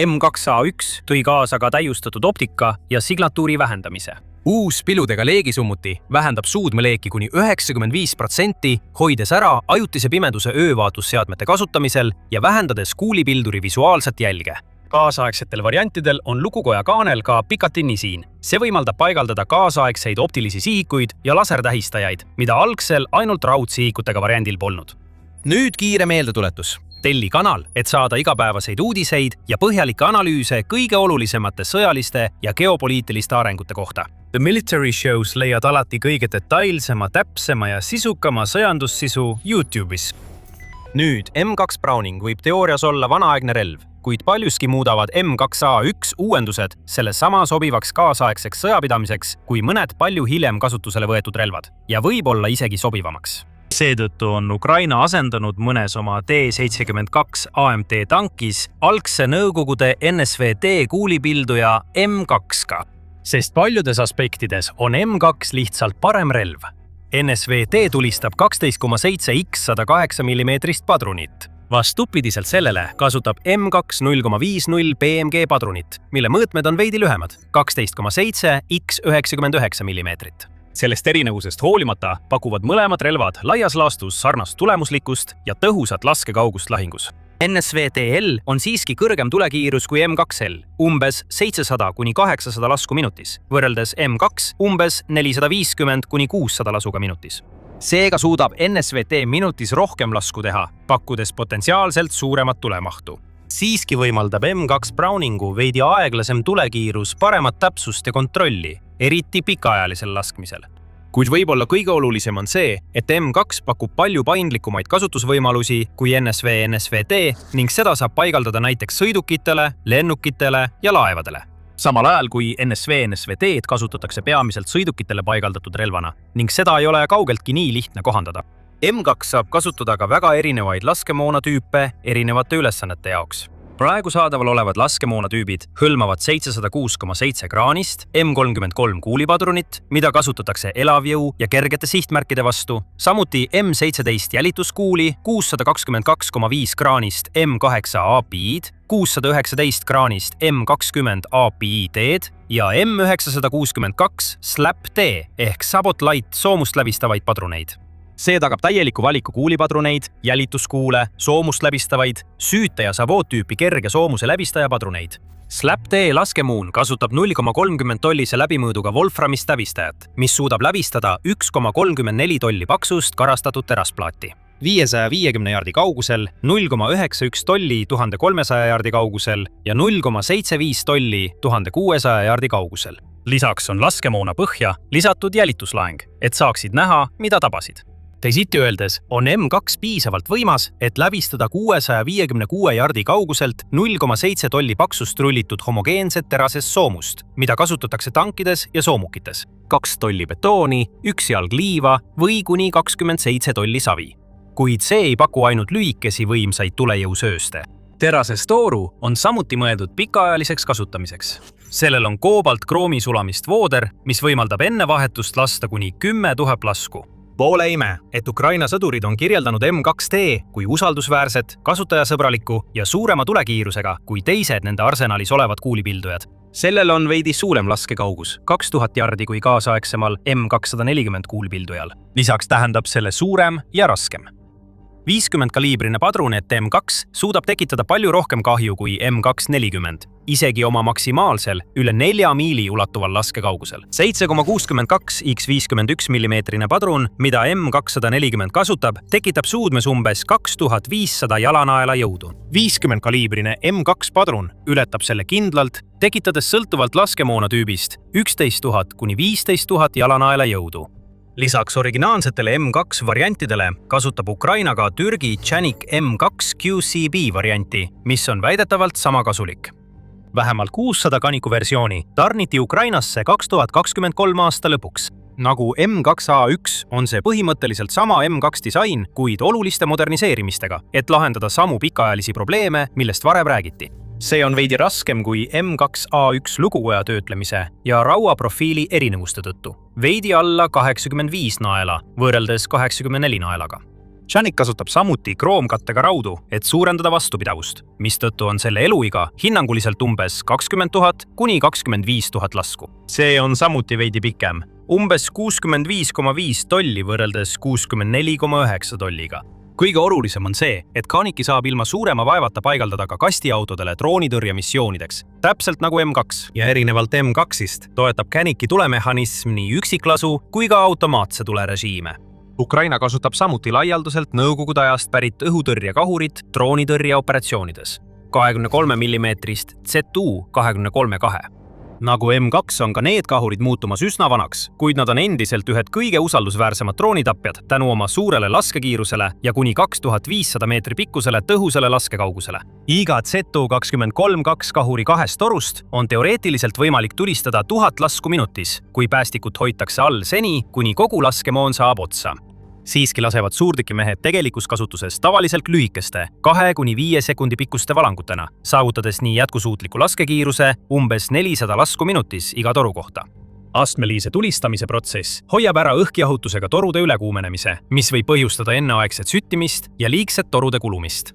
M2A1 tõi kaasa ka täiustatud optika ja signatuuri vähendamise. Uus piludega leegisummuti vähendab suudmeleeki kuni 95%, hoides ära ajutise pimeduse öövaatusseadmete kasutamisel ja vähendades kuulipilduri visuaalset jälge. Kaasaegsetel variantidel on lukukoja kaanel ka pikatinisiin. See võimaldab paigaldada kaasaegseid optilisi sihikuid ja lasertähistajaid, mida algsel ainult raudsihikutega variandil polnud. Nüüd kiire meeldetuletus. Telli kanal, et saada igapäevaseid uudiseid ja põhjalikke analüüse kõige olulisemate sõjaliste ja geopoliitiliste arengute kohta. The Military Shows leiad alati kõige detailsema, täpsema ja sisukama sõjandussisu YouTube'is. Nüüd M2 Browning võib teoorias olla vanaaegne relv, kuid paljuski muudavad M2A1 uuendused selle sama sobivaks kaasaegseks sõjapidamiseks kui mõned palju hiljem kasutusele võetud relvad ja võib-olla isegi sobivamaks. Seetõttu on Ukraina asendanud mõnes oma T-72 AMT tankis algse Nõukogude NSVT kuulipilduja M2-ga, sest paljudes aspektides on M2 lihtsalt parem relv. NSVT tulistab 12,7 X 108 mm padrunit. Vastupidiselt sellele kasutab M2 0,50 BMG padrunit, mille mõõtmed on veidi lühemad, 12,7 X 99 mm. Sellest erinevusest hoolimata pakuvad mõlemad relvad laias laastus sarnast tulemuslikkust ja tõhusat laskekaugust lahingus. NSVT-L on siiski kõrgem tulekiirus kui M2L, umbes 700–800 lasku minutis, võrreldes M2 umbes 450–600 lasuga minutis. Seega suudab NSVT minutis rohkem lasku teha, pakkudes potentsiaalselt suuremat tulemahtu. Siiski võimaldab M2 Browningu veidi aeglasem tulekiirus paremat täpsust ja kontrolli, eriti pikaajalisel laskmisel. Kuid võib-olla kõige olulisem on see, et M2 pakub palju paindlikumaid kasutusvõimalusi kui NSV-NSVT ning seda saab paigaldada näiteks sõidukitele, lennukitele ja laevadele. Samal ajal kui NSV-NSVT-d kasutatakse peamiselt sõidukitele paigaldatud relvana ning seda ei ole kaugeltki nii lihtne kohandada. M2 saab kasutada ka väga erinevaid laskemoonatüüpe erinevate ülesannete jaoks. Praegu saadaval olevad laskemoonatüübid hõlmavad 706,7 kraanist, M33 kuulipadrunit, mida kasutatakse elavjõu ja kergete sihtmärkide vastu, samuti M17 jälituskuuli, 622,5 kraanist M8 API-d, 619 kraanist M20 API-D-d ja M962 SLAP-D ehk Sabot Light soomust läbistavaid padruneid. see tagab täieliku valiku kuulipadruneid, jälituskuule, soomust läbistavaid, süüte ja Savot-tüüpi kerge soomuse läbistaja padruneid. SLAP-T laskemuun kasutab 0,30 tollise läbimõõduga wolframist läbistajat, mis suudab läbistada 1,34 tolli paksust karastatud terasplaati. 550 jaardi kaugusel, 0,91 tolli 1300 jaardi kaugusel ja 0,75 tolli 1600 jaardi kaugusel. Lisaks on laskemoona põhja lisatud jälituslaeng, et saaksid näha, mida tabasid. Teisiti öeldes on M2 piisavalt võimas, et läbistada 656 jaardi kauguselt 0,7 tolli paksust rullitud homogeenset terasest soomust, mida kasutatakse tankides ja soomukites. 2 tolli betooni, 1 jalg liiva või kuni 27 tolli savi. Kuid see ei paku ainult lühikesi võimsaid tulejõusööste. Terasest tooru on samuti mõeldud pikaajaliseks kasutamiseks. Sellel on koobalt kroomi sulamist vooder, mis võimaldab enne vahetust lasta kuni 10 000 lasku. Pole ime, et Ukraina sõdurid on kirjeldanud M2T kui usaldusväärset, kasutajasõbralikku ja suurema tulekiirusega kui teised nende arsenalis olevad kuulipildujad. Sellel on veidi suurem laskekaugus, 2000 jardi kui kaasaegsemal M240 kuulipildujal. Lisaks tähendab selle suurem ja raskem. 50 kaliibrine padrunet M2 suudab tekitada palju rohkem kahju kui M240, isegi oma maksimaalsel üle 4 miili ulatuval laskekaugusel. 7,62 x 51 mm padrun, mida M240 kasutab, tekitab suudmes umbes 2500 jalanaela jõudu. 50 kaliibrine M2 padrun ületab selle kindlalt, tekitades sõltuvalt laskemoona tüübist 11 000 kuni 15 000 jalanaela jõudu. Lisaks originaalsetele M2 variantidele kasutab Ukraina ka Türgi Canik M2 QCB varianti, mis on väidetavalt sama kasulik. Vähemalt 600 Canicu versiooni tarniti Ukrainasse 2023 aasta lõpuks. Nagu M2A1 on see põhimõtteliselt sama M2 disain, kuid oluliste moderniseerimistega, et lahendada samu pikaajalisi probleeme, millest varem räägiti. See on veidi raskem kui M2A1 lugukoja töötlemise ja rauaprofiili erinevuste tõttu. Veidi alla 85 naela, võrreldes 84 naelaga. Canik kasutab samuti kroomkattega raudu, et suurendada vastupidavust, mistõttu on selle eluiga hinnanguliselt umbes 20 000 kuni 25 000 lasku. See on samuti veidi pikem, umbes 65,5 tolli võrreldes 64,9 tolliga. Kõige olulisem on see, et Caniki saab ilma suurema vaevata paigaldada ka kastiautodele droonitõrje missioonideks, täpselt nagu M2. Ja erinevalt M2-ist toetab Caniki tulemehhanism nii üksiklasu kui ka automaatse tulerežiime. Ukraina kasutab samuti laialdaselt nõukogude ajast pärit õhutõrjekahurit droonitõrje operatsioonides. 23 mm ZU-23-2. Nagu M2 on ka need kahurid muutumas üsna vanaks, kuid nad on endiselt ühed kõige usaldusväärsemad droonitapjad tänu oma suurele laskekiirusele ja kuni 2500 meetri pikkusele tõhusale laskekaugusele. Iga ZU-23-2 kahuri 2 torust on teoreetiliselt võimalik tulistada 1000 lasku minutis, kui päästikut hoitakse all seni, kuni kogu laskemoon saab otsa. Siiski lasevad suurtükimehed tegelikus kasutuses tavaliselt lühikeste 2–5 sekundi pikkuste valangutena, saavutades nii jätkusuutliku laskekiiruse umbes 400 lasku minutis iga toru kohta. Astmelise tulistamise protsess hoiab ära õhkjahutusega torude ülekuumenemise, mis võib põhjustada enneaegset süttimist ja liigset torude kulumist.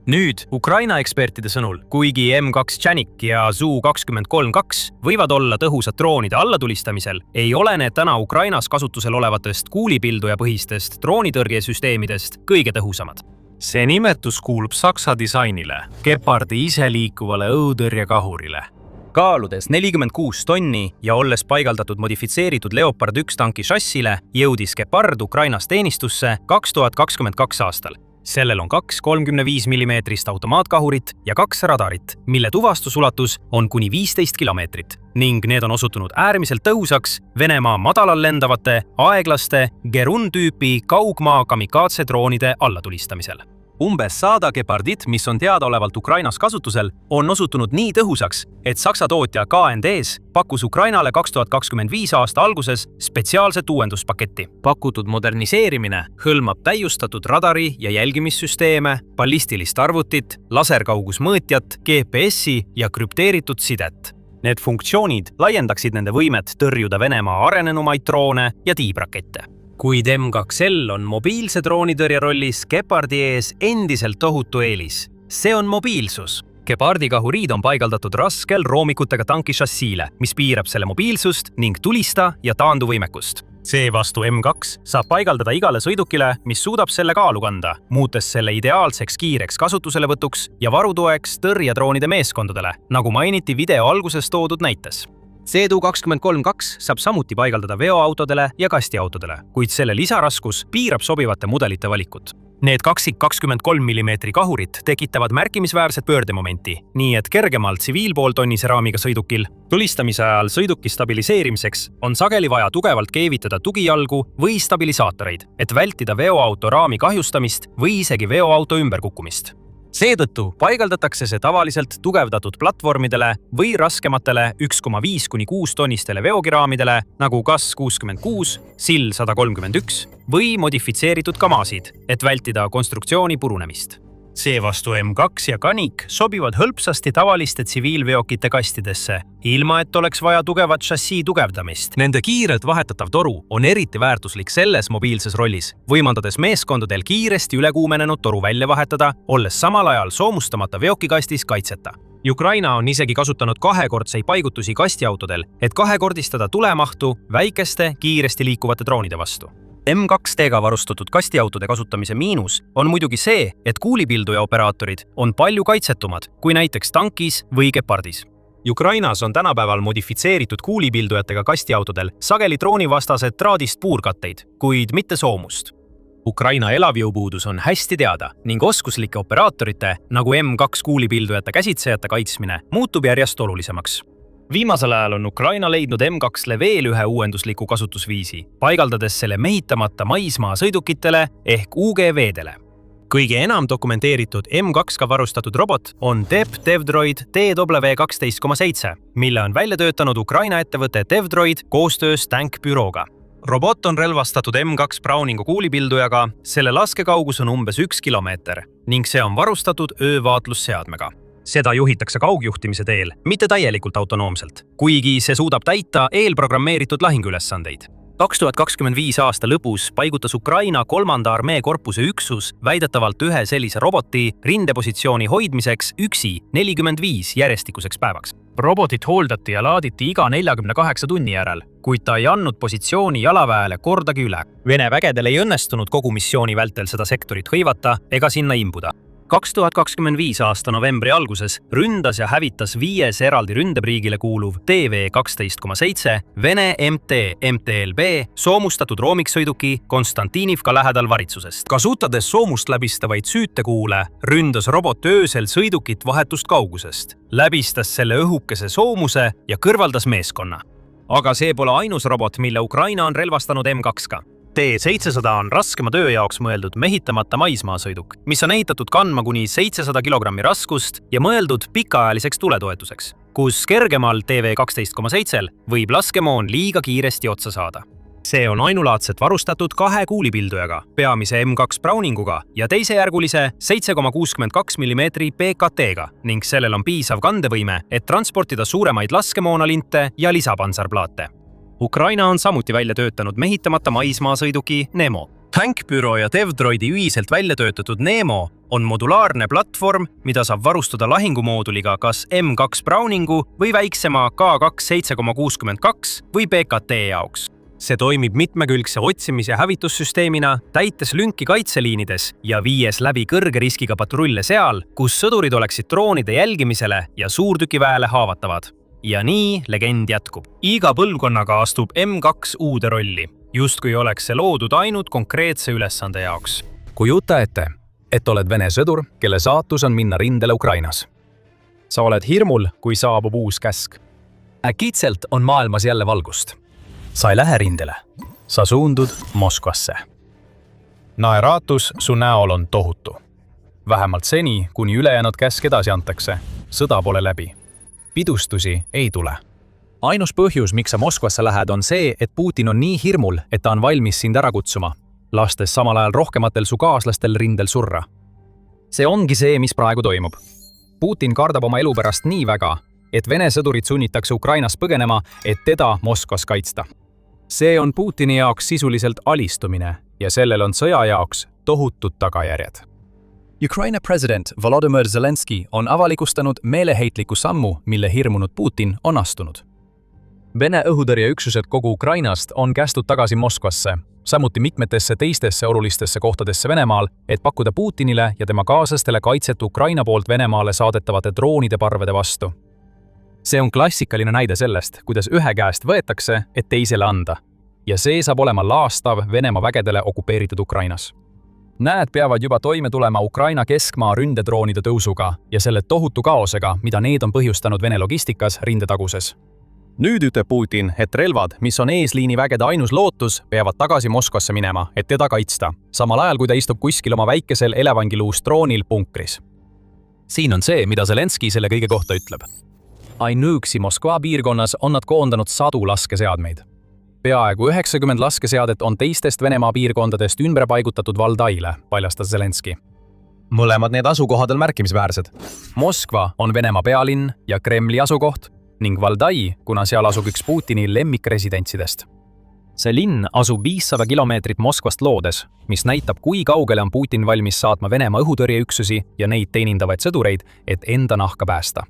Nüüd, Ukraina ekspertide sõnul, kuigi M2 Canik ja ZU-23-2 võivad olla tõhusad droonide allatulistamisel, ei ole need täna Ukrainas kasutusel olevatest kuulipildujapõhistest droonitõrjesüsteemidest kõige tõhusamad. See nimetus kuulub Saksa disainile, Gepardi iseliikuvale õhutõrjekahurile. Kaaludes 46 tonni ja olles paigaldatud modifitseeritud Leopard 1 tanki šassile, jõudis Gepard Ukrainas teenistusse 2022 aastal. Sellel on 2 35 mm automaatkahurit ja 2 radarit, mille tuvastusulatus on kuni 15 kilomeetrit ning need on osutunud äärmiselt tõhusaks Venemaa madalal lendavate, aeglaste, Gerun-tüüpi kaugmaa kamikaatse droonide allatulistamisel. Umbes 100 Gepardit, mis on teadaolevalt Ukrainas kasutusel, on osutunud nii tõhusaks, et Saksa tootja KNDs pakkus Ukrainale 2025 aasta alguses spetsiaalset uuenduspaketti. Pakutud moderniseerimine hõlmab täiustatud radari- ja jälgimissüsteeme, ballistilist arvutit, laserkaugusmõõtjat, GPS-i ja krüpteeritud sidet. Need funktsioonid laiendaksid nende võimet tõrjuda Venemaa arenenumaid droone ja tiibrakette. Kuid M2L on mobiilse droonitõrje rollis Gepardi ees endiselt tohutu eelis. See on mobiilsus. Gepardi kahuriid on paigaldatud raskel roomikutega tanki šassiile, mis piirab selle mobiilsust ning tulista- ja taanduvõimekust. Seevastu M2 saab paigaldada igale sõidukile, mis suudab selle kaalu kanda, muutes selle ideaalseks kiireks kasutuselevõtuks ja varutoeks tõrjedroonide meeskondadele, nagu mainiti video alguses toodud näites. C223-2 saab samuti paigaldada veoautodele ja kastiautodele, kuid selle lisaraskus piirab sobivate mudelite valikut. Need 23 mm kahurid tekitavad märkimisväärset pöördemomenti, nii et kergemal tsiviilpooltonnise raamiga sõidukil tulistamise ajal sõiduki stabiliseerimiseks on sageli vaja tugevalt keevitada tugijalgu või stabilisaatoreid, et vältida veoauto raami kahjustamist või isegi veoauto ümberkukkumist. Seetõttu paigaldatakse see tavaliselt tugevdatud platvormidele või raskematele 1,5–6 tonnistele veokiraamidele nagu KAS 66, SIL 131 või modifitseeritud Kamasid, et vältida konstruktsiooni purunemist. Seevastu M2 ja Canik sobivad hõlpsasti tavaliste tsiviilveokite kastidesse, ilma et oleks vaja tugevat šassii tugevdamist. Nende kiirelt vahetatav toru on eriti väärtuslik selles mobiilses rollis, võimaldades meeskondadel kiiresti ülekuumenenud toru välja vahetada, olles samal ajal soomustamata veokikastis kaitseta. Ukraina on isegi kasutanud kahekordseid paigutusi kastiautodel, et kahekordistada tulemahtu väikeste, kiiresti liikuvate droonide vastu. M2T-ga varustatud kastiautode kasutamise miinus on muidugi see, et kuulipilduja operaatorid on palju kaitsetumad kui näiteks tankis või Gepardis. Ukrainas on tänapäeval modifitseeritud kuulipildujatega kastiautodel sageli droonivastased traadist puurkatteid, kuid mitte soomust. Ukraina elavjõupuudus on hästi teada ning oskuslike operaatorite nagu M2 kuulipildujate käsitsejate kaitsmine muutub järjest olulisemaks. Viimasel ajal on Ukraina leidnud M2-le veel ühe uuendusliku kasutusviisi, paigaldades selle mehitamata maismaa sõidukitele ehk UGV-dele. Kõige enam dokumenteeritud M2-ga varustatud robot on DevDroid TW12,7, mille on välja töötanud Ukraina ettevõte DevDroid koostöös Tankbürooga. Robot on relvastatud M2 Browningu kuulipildujaga, selle laskekaugus on umbes 1 kilomeeter ning see on varustatud öövaatlusseadmega. Seda juhitakse kaugjuhtimise teel, mitte täielikult autonoomselt, kuigi see suudab täita eelprogrammeeritud lahinguülesandeid. 2025 aasta lõpus paigutas Ukraina 3. armee korpuse üksus väidetavalt ühe sellise roboti rindepositsiooni hoidmiseks üksi 45 järjestikuseks päevaks. Robotit hooldati ja laaditi iga 48 tunni järel, kuid ta ei andnud positsiooni jalaväele kordagi üle. Vene vägedel ei õnnestunud kogu missiooni vältel seda sektorit hõivata ega sinna imbuda. 2025 aasta novembri alguses ründas ja hävitas 5 eraldi ründebriigile kuuluv TV12,7 Vene MT-MTLB soomustatud roomiksõiduki Konstantinivka lähedal varitsusest. Kasutades soomust läbistavaid süütekuule, ründas robot öösel sõidukit vahetust kaugusest, läbistas selle õhukese soomuse ja kõrvaldas meeskonna. Aga see pole ainus robot, mille Ukraina on relvastanud M2-ga. T-700 on raskema töö jaoks mõeldud mehitamata maismaasõiduk, mis on ehitatud kandma kuni 700 kilogrammi raskust ja mõeldud pikaajaliseks tuletoetuseks, kus kergemal TV12,7 võib laskemoon liiga kiiresti otsa saada. See on ainulaadselt varustatud 2 kuulipildujaga, peamise M2 Browninguga ja teisejärgulise 7,62 mm PKT-ga ning sellel on piisav kandevõime, et transportida suuremaid laskemoonalinte ja lisapantsarplaate. Ukraina on samuti välja töötanud mehitamata maismaasõiduki Nemo. Tankbüroo ja DevDroidi ühiselt välja töötatud Nemo on modulaarne platvorm, mida saab varustada lahingumooduliga kas M2 Browningu või väiksema K2 7,62 või PKT jaoks. See toimib mitmekülgse otsimis- ja hävitussüsteemina, täites lünki kaitseliinides ja viies läbi kõrge riskiga patrulle seal, kus sõdurid oleksid droonide jälgimisele ja suurtükiväele haavatavad. Ja nii legend jätkub. Iga põlvkonnaga astub M2 uude rolli, justkui oleks see loodud ainult konkreetse ülesande jaoks. Kujuta ette, et oled Vene sõdur, kelle saatus on minna rindele Ukrainas. Sa oled hirmul, kui saabub uus käsk. Äkitselt on maailmas jälle valgust. Sa ei lähe rindele. Sa suundud Moskvasse. Naeratus su näol on tohutu. Vähemalt seni, kuni ülejäänud käsk edasi antakse, sõda pole läbi. Pidustusi ei tule. Ainus põhjus, miks sa Moskvasse lähed, on see, et Putin on nii hirmul, et ta on valmis sind ära kutsuma, lastes samal ajal rohkematel su kaaslastel rindel surra. See ongi see, mis praegu toimub. Putin kardab oma elu pärast nii väga, et Vene sõdurid sunnitakse Ukrainas põgenema, et teda Moskvas kaitsta. See on Putini jaoks sisuliselt alistumine ja sellel on sõja jaoks tohutud tagajärjed. Ukraina president Volodymyr Zelenski on avalikustanud meeleheitliku sammu, mille hirmunud Putin on astunud. Vene õhutõrjeüksused kogu Ukrainast on kästud tagasi Moskvasse, samuti mitmetesse teistesse olulistesse kohtadesse Venemaal, et pakkuda Putinile ja tema kaaslastele kaitset Ukraina poolt Venemaale saadetavate droonide parvede vastu. See on klassikaline näide sellest, kuidas ühe käest võetakse, et teisele anda. Ja see saab olema laastav Venemaa vägedele okupeeritud Ukrainas. Näed peavad juba toime tulema Ukraina keskmaa ründedroonide tõusuga ja selle tohutu kaosega, mida need on põhjustanud Vene logistikas rindetaguses. Nüüd ütleb Putin, et relvad, mis on eesliini vägede ainus lootus, peavad tagasi Moskvasse minema, et teda kaitsta, samal ajal kui ta istub kuskil oma väikesel elevandiluust droonil punkris. Siin on see, mida Zelenski selle kõige kohta ütleb. Ainuüksi Moskva piirkonnas on nad koondanud 100 laskeseadmeid. Peaaegu 90 laskeseadet on teistest Venemaa piirkondadest ümber paigutatud Valdaile, paljastas Zelenski. Mõlemad need asukohad on märkimisväärsed. Moskva on Venemaa pealinn ja Kremli asukoht ning Valdai, kuna seal asub üks Putini lemmikresidentsidest. See linn asub 500 kilomeetrit Moskvast loodes, mis näitab, kui kaugele on Putin valmis saatma Venemaa õhutõrjeüksusi ja neid teenindavaid sõdureid, et enda nahka päästa.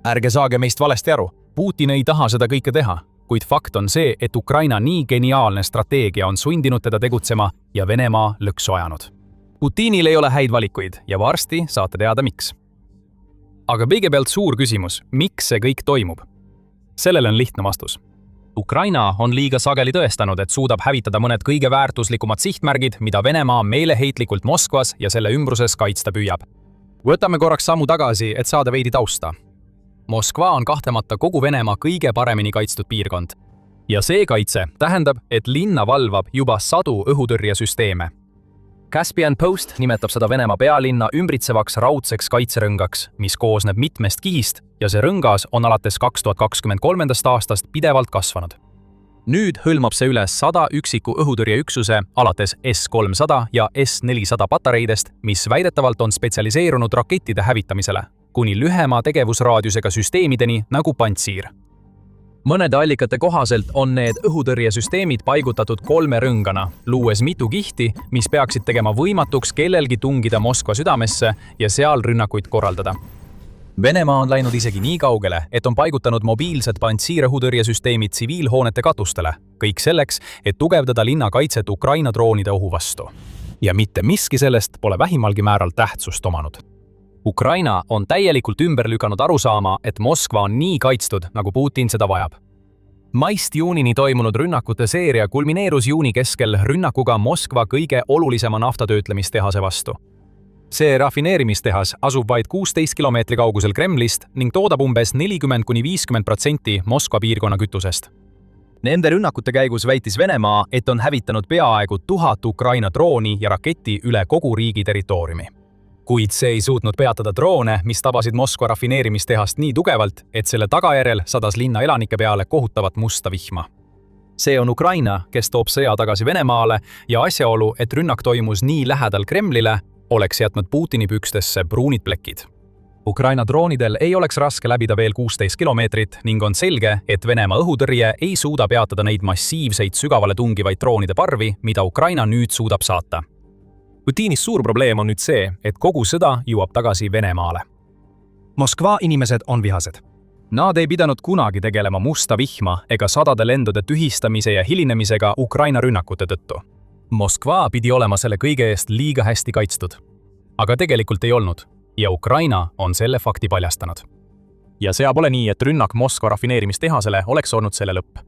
Ärge saage meist valesti aru, Putin ei taha seda kõike teha, kuid fakt on see, et Ukraina nii geniaalne strateegia on sundinud teda tegutsema ja Venemaa lõksu ajanud. Putinil ei ole häid valikuid ja varsti saate teada miks. Aga kõigepealt suur küsimus, miks see kõik toimub? Sellele on lihtne vastus. Ukraina on liiga sageli tõestanud, et suudab hävitada mõned kõige väärtuslikumad sihtmärgid, mida Venemaa meeleheitlikult Moskvas ja selle ümbruses kaitsta püüab. Võtame korraks sammu tagasi, et saada veidi tausta. Moskva on kahtlemata kogu Venemaa kõige paremini kaitstud piirkond. Ja see kaitse tähendab, et linna valvab juba 100 õhutõrjesüsteeme. Caspian Post nimetab seda Venemaa pealinna ümbritsevaks raudseks kaitserõngaks, mis koosneb mitmest kihist ja see rõngas on alates 2023. aastast pidevalt kasvanud. Nüüd hõlmab see üle 100 üksiku õhutõrjeüksuse alates S-300 ja S-400 patareidest, mis väidetavalt on spetsialiseerunud rakettide hävitamisele, kuni lühema tegevusraadiusega süsteemideni nagu Pantsir. Mõnede allikate kohaselt on need õhutõrjesüsteemid paigutatud 3 rõngana, luues mitu kihti, mis peaksid tegema võimatuks kellelgi tungida Moskva südamesse ja seal rünnakuid korraldada. Venemaa on läinud isegi nii kaugele, et on paigutanud mobiilsed Pantsir õhutõrjesüsteemid tsiviilhoonete katustele, kõik selleks, et tugevdada linna kaitset Ukraina droonide ohu vastu. Ja mitte miski sellest pole vähimalgi määral tähtsust omanud. Ukraina on täielikult ümber lükanud arusaama, et Moskva on nii kaitstud, nagu Putin seda vajab. Maist juunini toimunud rünnakute seeria kulmineerus juuni keskel rünnakuga Moskva kõige olulisema naftatöötlemistehase vastu. See rafineerimistehas asub vaid 16 kilomeetri kaugusel Kremlist ning toodab umbes 40–50% Moskva piirkonna kütusest. Nende rünnakute käigus väitis Venemaa, et on hävitanud peaaegu 1000 Ukraina drooni ja raketti üle kogu riigi territooriumi. Kuid see ei suutnud peatada droone, mis tabasid Moskva rafineerimistehast nii tugevalt, et selle tagajärjel sadas linna elanike peale kohutavat musta vihma. See on Ukraina, kes toob sõja tagasi Venemaale ja asjaolu, et rünnak toimus nii lähedal Kremlile, oleks jätnud Putini pükstesse pruunid plekid. Ukraina droonidel ei oleks raske läbida veel 16 kilomeetrit ning on selge, et Venemaa õhutõrje ei suuda peatada neid massiivseid sügavale tungivaid droonide parvi, mida Ukraina nüüd suudab saata. Putinis suur probleem on nüüd see, et kogu sõda jõuab tagasi Venemaale. Moskva inimesed on vihased. Nad ei pidanud kunagi tegelema musta vihma ega sadade lendude tühistamise ja hilinemisega Ukraina rünnakute tõttu. Moskva pidi olema selle kõige eest liiga hästi kaitstud. Aga tegelikult ei olnud ja Ukraina on selle fakti paljastanud. Ja see pole nii, et rünnak Moskva rafineerimistehasele oleks olnud selle lõpp.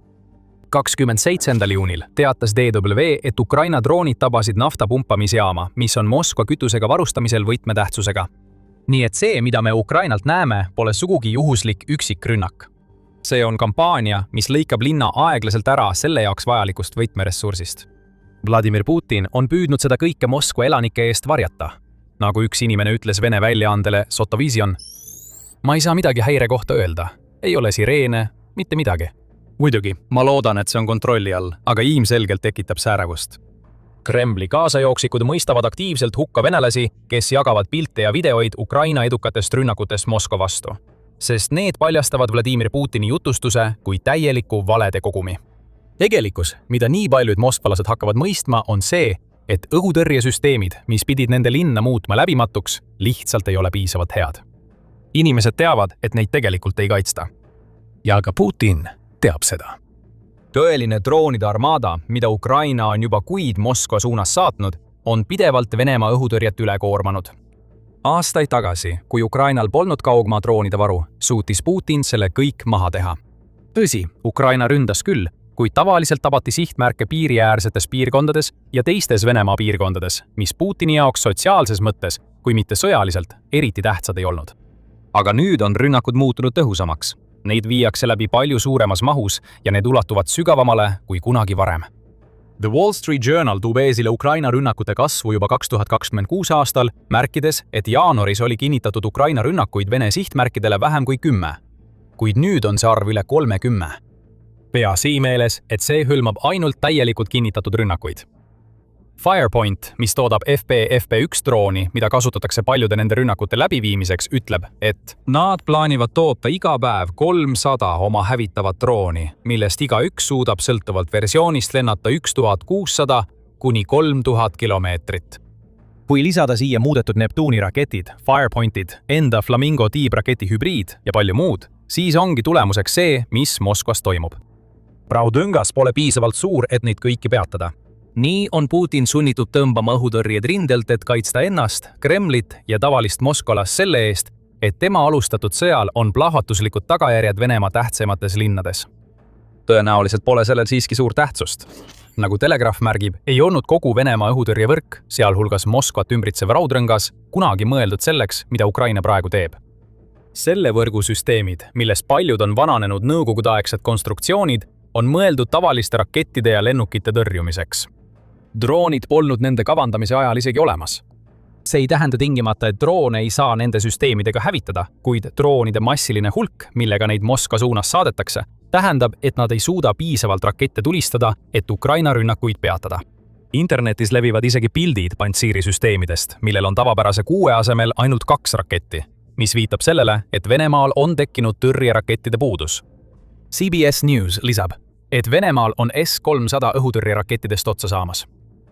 27. juunil teatas DW, et Ukraina droonid tabasid naftapumpamisjaama, mis on Moskva kütusega varustamisel võtmetähtsusega. Nii et see, mida me Ukrainalt näeme, pole sugugi juhuslik üksikrünnak. See on kampaania, mis lõikab linna aeglaselt ära selle jaoks vajalikust võtmeressursist. Vladimir Putin on püüdnud seda kõike Moskva elanike eest varjata. Nagu üks inimene ütles Vene väljaandele Sotovision, ma ei saa midagi häire kohta öelda. Ei ole sireene, mitte midagi. Muidugi, ma loodan, et see on kontrolli all, aga ilmselgelt tekitab säärevust. Kremli kaasajooksikud mõistavad aktiivselt hukka venelasi, kes jagavad pilte ja videoid Ukraina edukatest rünnakutest Moskva vastu, sest need paljastavad Vladimir Putini jutustuse kui täieliku valede kogumi. Tegelikkus, mida nii paljud moskvalased hakkavad mõistma, on see, et õhutõrjesüsteemid, mis pidid nende linna muutma läbimatuks, lihtsalt ei ole piisavalt head. Inimesed teavad, et neid tegelikult ei kaitsta. Ja ka Putin, teab seda. tõeline droonide armaada, mida Ukraina on juba kuid Moskva suunas saatnud, on pidevalt Venemaa õhutõrjet üle koormanud. Aastaid tagasi, kui Ukrainal polnud kaugmaa droonide varu, suutis Putin selle kõik maha teha. Tõsi, Ukraina ründas küll, kuid tavaliselt tabati sihtmärke piiriäärsetes piirkondades ja teistes Venemaa piirkondades, mis Putini jaoks sotsiaalses mõttes, kui mitte sõjaliselt, eriti tähtsad ei olnud. Aga nüüd on rünnakud muutunud tõhusamaks. Neid viiakse läbi palju suuremas mahus ja need ulatuvad sügavamale kui kunagi varem. The Wall Street Journal toob esile Ukraina rünnakute kasvu juba 2026 aastal, märkides, et jaanuaris oli kinnitatud Ukraina rünnakuid Vene sihtmärkidele vähem kui 10. Kuid nüüd on see arv üle 30. Pea siimeeles, et see hõlmab ainult täielikult kinnitatud rünnakuid. Firepoint, mis toodab FP1 drooni, mida kasutatakse paljude nende rünnakute läbiviimiseks, ütleb, et nad plaanivad toota iga päev 300 oma hävitavat drooni, millest igaüks suudab sõltuvalt versioonist lennata 1600 kuni 3000 kilomeetrit. Kui lisada siia muudetud Neptuuni raketid, Firepointid, enda Flamingo tiibraketi hübriid ja palju muud, siis ongi tulemuseks see, mis Moskvas toimub. Raudõngas pole piisavalt suur, et neid kõiki peatada. Nii on Putin sunnitud tõmbama õhutõrjed rindelt, et kaitsta ennast, Kremlit ja tavalist moskvalast selle eest, et tema alustatud sõjal on plahvatuslikud tagajärjed Venemaa tähtsamates linnades. Tõenäoliselt pole sellel siiski suur tähtsust. Nagu Telegraph märgib, ei olnud kogu Venemaa õhutõrjevõrk, sealhulgas Moskvat ümbritsev Raudrõngas, kunagi mõeldud selleks, mida Ukraina praegu teeb. Selle võrgusüsteemid, milles paljud on vananenud nõukogudeaegsed konstruktsioonid, on mõeldud tavaliste rakettide ja lennukite tõrjumiseks. Droonid polnud nende kavandamise ajal isegi olemas. See ei tähenda tingimata, et droone ei saa nende süsteemidega hävitada, kuid droonide massiline hulk, millega neid Moskva suunas saadetakse, tähendab, et nad ei suuda piisavalt rakette tulistada, et Ukraina rünnakuid peatada. Internetis levivad isegi pildid pantsiirisüsteemidest, millel on tavapärase 6 asemel ainult 2 raketti, mis viitab sellele, et Venemaal on tekkinud tõrjerakettide puudus. CBS News lisab, et Venemaal on S-300 õhutõrjerakettidest otsa saamas.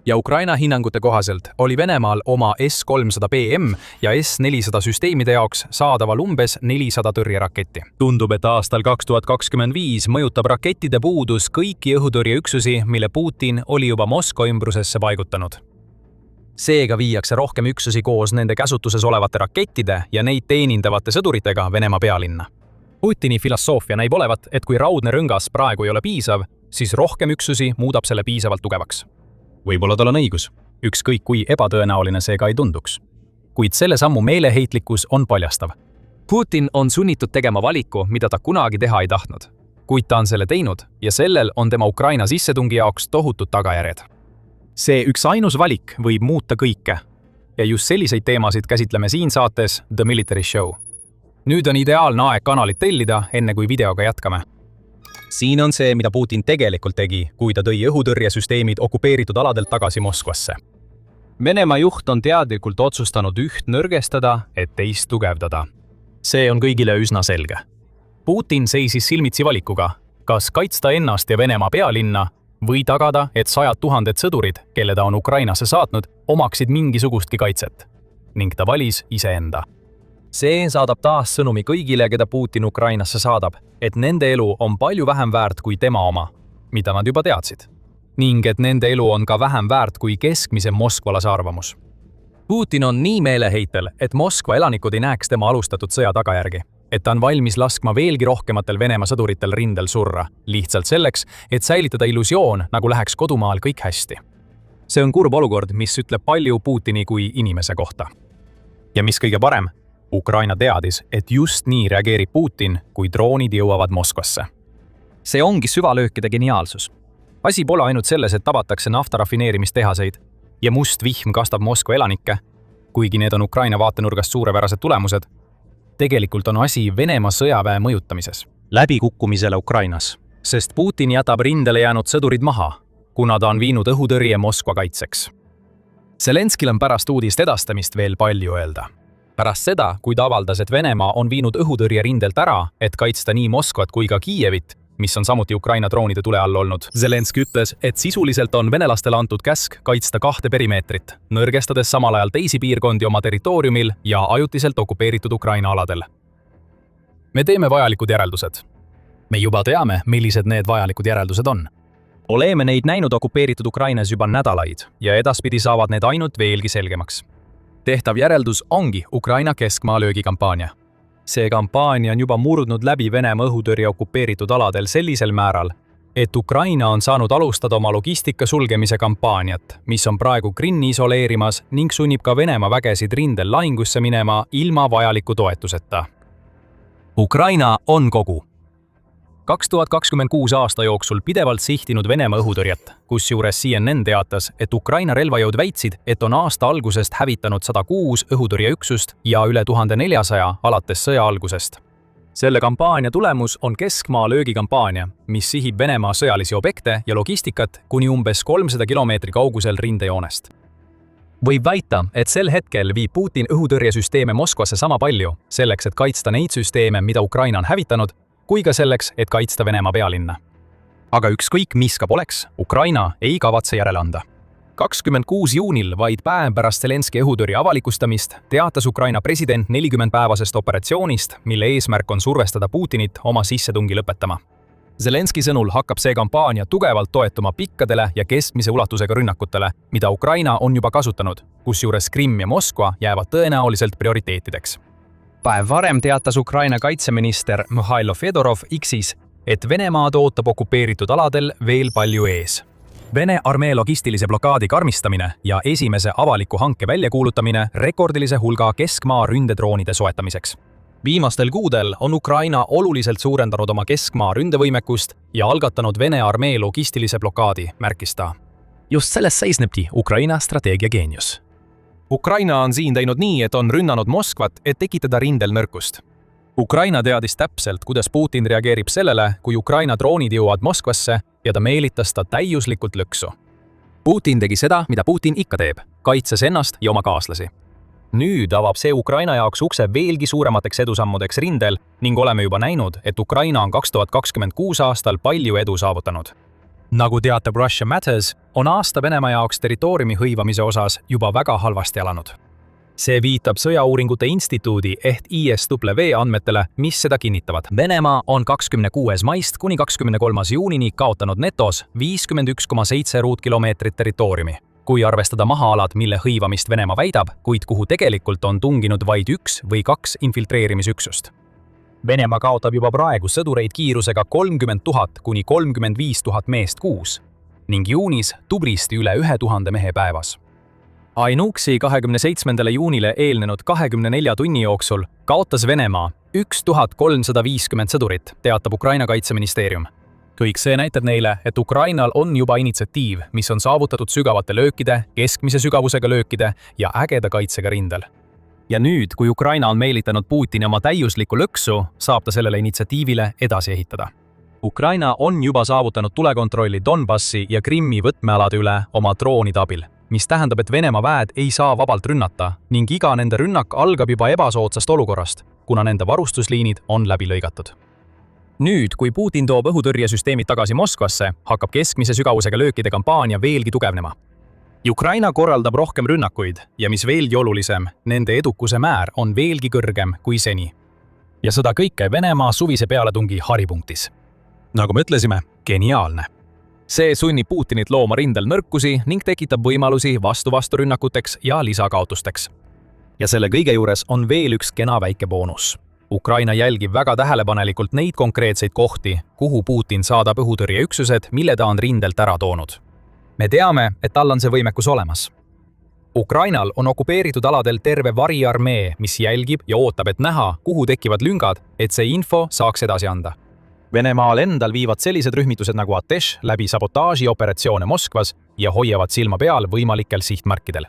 Ja Ukraina hinnangute kohaselt oli Venemaal oma S-300 BM ja S-400 süsteemide jaoks saadaval umbes 400 tõrjeraketti. Tundub, et aastal 2025 mõjutab rakettide puudus kõiki õhutõrjeüksusi, mille Putin oli juba Moskva ümbrusesse paigutanud. Seega viiakse rohkem üksusi koos nende käsutuses olevate rakettide ja neid teenindavate sõduritega Venemaa pealinna. Putini filosoofia näib olevat, et kui raudne rõngas praegu ei ole piisav, siis rohkem üksusi muudab selle piisavalt tugevaks. Võib-olla tal on õigus, ükskõik kui ebatõenäoline see ka ei tunduks. Kuid selle sammu meeleheitlikkus on paljastav. Putin on sunnitud tegema valiku, mida ta kunagi teha ei tahtnud. Kuid ta on selle teinud ja sellel on tema Ukraina sissetungi jaoks tohutud tagajärjed. See üks ainus valik võib muuta kõike. Ja just selliseid teemasid käsitleme siin saates The Military Show. Nüüd on ideaalne aeg kanalit tellida, enne kui videoga jätkame. Siin on see, mida Putin tegelikult tegi, kui ta tõi õhutõrjesüsteemid okupeeritud aladelt tagasi Moskvasse. Venemaa juht on teadlikult otsustanud üht nõrgestada, et teist tugevdada. See on kõigile üsna selge. Putin seisis silmitsi valikuga, kas kaitsta ennast ja Venemaa pealinna või tagada, et 100 000 sõdurid, kelle ta on Ukrainasse saatnud, omaksid mingisugustki kaitset. Ning ta valis iseenda. See saadab taas sõnumi kõigile, keda Putin Ukrainasse saadab, et nende elu on palju vähem väärt kui tema oma, mida nad juba teadsid. Ning et nende elu on ka vähem väärt kui keskmise moskvalase arvamus. Putin on nii meeleheitel, et Moskva elanikud ei näeks tema alustatud sõja tagajärgi, et ta on valmis laskma veelgi rohkematel Venemaa sõduritel rindel surra, lihtsalt selleks, et säilitada illusioon, nagu läheks kodumaal kõik hästi. See on kurb olukord, mis ütleb palju Putini kui inimese kohta. Ja mis kõige parem, Ukraina teadis, et just nii reageerib Putin, kui droonid jõuavad Moskvasse. See ongi süvalöökide geniaalsus. Asi pole ainult selles, et tabatakse naftarafineerimistehaseid ja must vihm kastab Moskva elanikke, kuigi need on Ukraina vaatenurgast suurepärased tulemused. Tegelikult on asi Venemaa sõjaväe mõjutamises. Läbikukkumisele Ukrainas, sest Putin jätab rindele jäänud sõdurid maha, kuna ta on viinud õhutõrje Moskva kaitseks. Zelenskil on pärast uudist edastamist veel palju öelda. Pärast seda, kui ta avaldas, et Venemaa on viinud õhutõrje rindelt ära, et kaitsta nii Moskvat kui ka Kiievit, mis on samuti Ukraina droonide tule all olnud. Zelenski ütles, et sisuliselt on venelastele antud käsk kaitsta 2 perimeetrit, nõrgestades samal ajal teisi piirkondi oma territooriumil ja ajutiselt okupeeritud Ukraina aladel. Me teeme vajalikud järeldused. me juba teame, millised need vajalikud järeldused on. oleme neid näinud okupeeritud Ukrainas juba nädalaid ja edaspidi saavad need ainult veelgi selgemaks. Tehtav järeldus ongi Ukraina keskmaa löögikampaania. See kampaania on juba murdnud läbi Venemaa õhutõrje okupeeritud aladel sellisel määral, et Ukraina on saanud alustada oma logistika sulgemise kampaaniat, mis on praegu Krimmi isoleerimas ning sunnib ka Venemaa vägesid rindel lahingusse minema ilma vajaliku toetuseta. Ukraina on kogu 2026 aasta jooksul pidevalt sihtinud Venemaa õhutõrjet, kusjuures CNN teatas, et Ukraina relvajõud väitsid, et on aasta algusest hävitanud 106 õhutõrjeüksust ja üle 1400 alates sõja algusest. Selle kampaania tulemus on keskmaa löögikampaania, mis sihib Venemaa sõjalisi objekte ja logistikat kuni umbes 300 kilomeetri kaugusel rindejoonest. Võib väita, et sel hetkel viib Putin õhutõrjesüsteeme Moskvasse sama palju, selleks et kaitsta neid süsteeme, mida Ukraina on hävitanud, kui ka selleks, et kaitsta Venemaa pealinna. Aga ükskõik mis ka poleks, Ukraina ei kavatse järele anda. 26 juunil, vaid päev pärast Zelenski õhutõrje avalikustamist, teatas Ukraina president 40-päevasest operatsioonist, mille eesmärk on survestada Putinit oma sissetungi lõpetama. Zelenski sõnul hakkab see kampaania tugevalt toetuma pikkadele ja keskmise ulatusega rünnakutele, mida Ukraina on juba kasutanud, kusjuures Krimm ja Moskva jäävad tõenäoliselt prioriteetideks. Päev varem teatas Ukraina kaitseminister Mihhailo Fedorov X-is, et Venemaad ootab okupeeritud aladel veel palju ees. Vene armee logistilise blokaadi karmistamine ja esimese avaliku hanke väljakuulutamine rekordilise hulga keskmaa ründedroonide soetamiseks. Viimastel kuudel on Ukraina oluliselt suurendanud oma keskmaa ründevõimekust ja algatanud Vene armee logistilise blokaadi, märkis ta. Just selles seisnebki Ukraina strateegia geenius. Ukraina on siin teinud nii, et on rünnanud Moskvat, et tekitada rindel nõrkust. Ukraina teadis täpselt, kuidas Putin reageerib sellele, kui Ukraina droonid jõuavad Moskvasse ja ta meelitas ta täiuslikult lõksu. Putin tegi seda, mida Putin ikka teeb, kaitses ennast ja oma kaaslasi. Nüüd avab see Ukraina jaoks ukse veelgi suuremateks edusammudeks rindel ning oleme juba näinud, et Ukraina on 2026 aastal palju edu saavutanud. Nagu teatab Russia Matters, on aasta Venemaa jaoks territooriumi hõivamise osas juba väga halvasti alanud. See viitab Sõjauuringute Instituudi ehk ISW andmetele, mis seda kinnitavad. Venemaa on 26. maist kuni 23. juunini kaotanud netos 51,7 ruutkilomeetrit territooriumi. Kui arvestada maa-alad, mille hõivamist Venemaa väidab, kuid kuhu tegelikult on tunginud vaid 1 või 2 infiltreerimisüksust. Venemaa kaotab juba praegu sõdureid kiirusega 30 000 kuni 35 000 meest kuus ning juunis tublisti üle 1000 mehe päevas. Ainuüksi 27. juunile eelnenud 24 tunni jooksul kaotas Venemaa 1350 sõdurit, teatab Ukraina kaitseministeerium. Kõik see näitab neile, et Ukrainal on juba initsiatiiv, mis on saavutatud sügavate löökide, keskmise sügavusega löökide ja ägeda kaitsega rindel. Ja nüüd, kui Ukraina on meelitanud Putini oma täiuslikku lõksu, saab ta sellele initsiatiivile edasi ehitada. Ukraina on juba saavutanud tulekontrolli Donbassi ja Krimmi võtmealade üle oma droonide abil, mis tähendab, et Venemaa väed ei saa vabalt rünnata ning iga nende rünnak algab juba ebasoodsast olukorrast, kuna nende varustusliinid on läbi lõigatud. Nüüd, kui Putin toob õhutõrjesüsteemid tagasi Moskvasse, hakkab keskmise sügavusega löökide kampaania veelgi tugevnema. Ukraina korraldab rohkem rünnakuid ja mis veelgi olulisem, nende edukuse määr on veelgi kõrgem kui seni. Ja seda kõike Venemaa suvise pealetungi haripunktis. Nagu me ütlesime, geniaalne. See sunnib Putinit looma rindel nõrkusi ning tekitab võimalusi vastu-rünnakuteks ja lisakaotusteks. Ja selle kõige juures on veel üks kena väike boonus. Ukraina jälgib väga tähelepanelikult neid konkreetseid kohti, kuhu Putin saadab õhutõrjeüksused, mille ta on rindelt ära toonud. Me teame, et tal on see võimekus olemas. Ukrainal on okupeeritud aladel terve variarmee, mis jälgib ja ootab, et näha, kuhu tekivad lüngad, et see info saaks edasi anda. Venemaal endal viivad sellised rühmitused nagu Atesh läbi sabotaažioperatsioone Moskvas ja hoiavad silma peal võimalikel sihtmärkidel.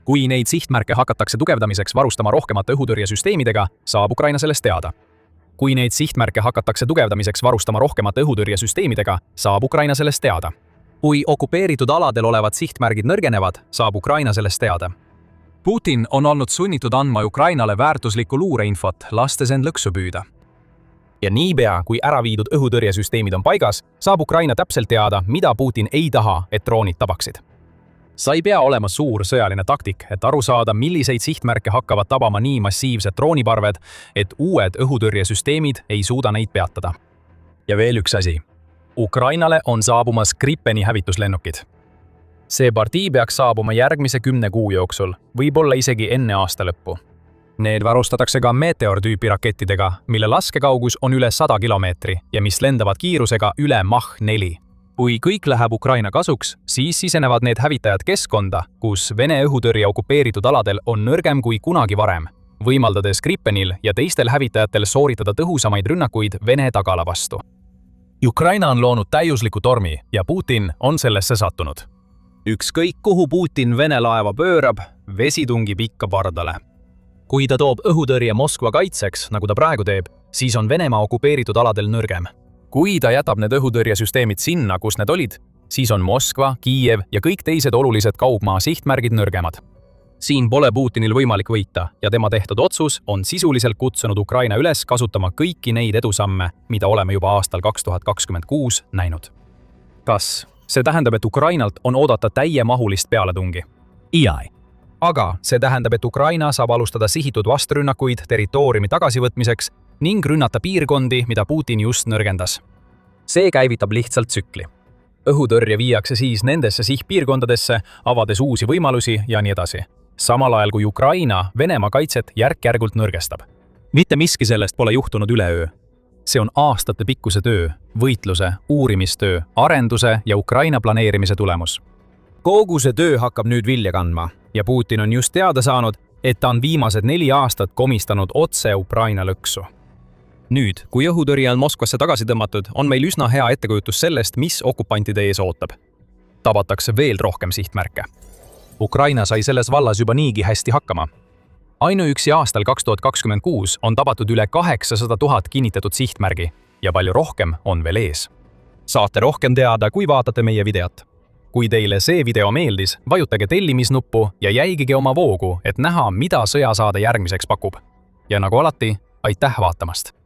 Kui neid sihtmärke hakatakse tugevdamiseks varustama rohkemate õhutõrjesüsteemidega, saab Ukraina sellest teada. Kui neid sihtmärke hakatakse tugevdamiseks varustama rohkemate õhutõrjesüsteemidega, saab Ukraina sellest teada. Kui okupeeritud aladel olevad sihtmärgid nõrgenevad, saab Ukraina sellest teada. Putin on olnud sunnitud andma Ukrainale väärtuslikku luureinfot, lastes end lõksu püüda. Ja niipea, kui ära viidud õhutõrjesüsteemid on paigas, saab Ukraina täpselt teada, mida Putin ei taha, et droonid tabaksid. Sa ei pea olema suur sõjaline taktik, et aru saada, milliseid sihtmärke hakkavad tabama nii massiivsed drooniparved, et uued õhutõrjesüsteemid ei suuda neid peatada. ja veel üks asi. Ukrainale on saabumas Gripeni hävituslennukid. See partii peaks saabuma järgmise 10 kuu jooksul, võib-olla isegi enne aasta lõppu. Need varustatakse ka Meteor-tüüpi rakettidega, mille laskekaugus on üle 100 kilomeetri ja mis lendavad kiirusega üle Mach 4. Kui kõik läheb Ukraina kasuks, siis sisenevad need hävitajad keskkonda, kus Vene õhutõrje okupeeritud aladel on nõrgem kui kunagi varem, võimaldades Gripenil ja teistel hävitajatel sooritada tõhusamaid rünnakuid Vene tagala vastu. Ukraina on loonud täiusliku tormi ja Putin on sellesse sattunud. Ükskõik kuhu Putin Vene laeva pöörab, vesi tungib ikka pardale. Kui ta toob õhutõrje Moskva kaitseks, nagu ta praegu teeb, siis on Venemaa okupeeritud aladel nõrgem. Kui ta jätab need õhutõrjesüsteemid sinna, kus need olid, siis on Moskva, Kiiev ja kõik teised olulised kaugmaa sihtmärgid nõrgemad. Siin pole Putinil võimalik võita ja tema tehtud otsus on sisuliselt kutsunud Ukraina üles kasutama kõiki neid edusamme, mida oleme juba aastal 2026 näinud. Kas see tähendab, et Ukrainalt on oodata täiemahulist pealetungi? Ei. Aga see tähendab, et Ukraina saab alustada sihitud vasturünnakuid territooriumi tagasivõtmiseks ning rünnata piirkondi, mida Putin just nõrgendas. See käivitab lihtsalt tsükli. Õhutõrje viiakse siis nendesse sihtpiirkondadesse, avades uusi võimalusi ja nii edasi. Samal ajal kui Ukraina Venemaa kaitset järk-järgult nõrgestab. Mitte miski sellest pole juhtunud üleöö. See on aastate pikkuse töö, võitluse, uurimistöö, arenduse ja Ukraina planeerimise tulemus. Kogu see töö hakkab nüüd vilja kandma ja Putin on just teada saanud, et ta on viimased 4 aastat komistanud otse Ukraina lõksu. Nüüd, kui õhutõrje on Moskvasse tagasi tõmmatud, on meil üsna hea ettekujutus sellest, mis okupantide ees ootab. Tabatakse veel rohkem sihtmärke. Ukraina sai selles vallas juba niigi hästi hakkama. Ainuüksi aastal 2026 on tabatud üle 800 000 kinnitatud sihtmärgi ja palju rohkem on veel ees. Saate rohkem teada, kui vaatate meie videot. Kui teile see video meeldis, vajutage tellimisnuppu ja jälgige oma voogu, et näha, mida sõjasaade järgmiseks pakub. Ja nagu alati, aitäh vaatamast!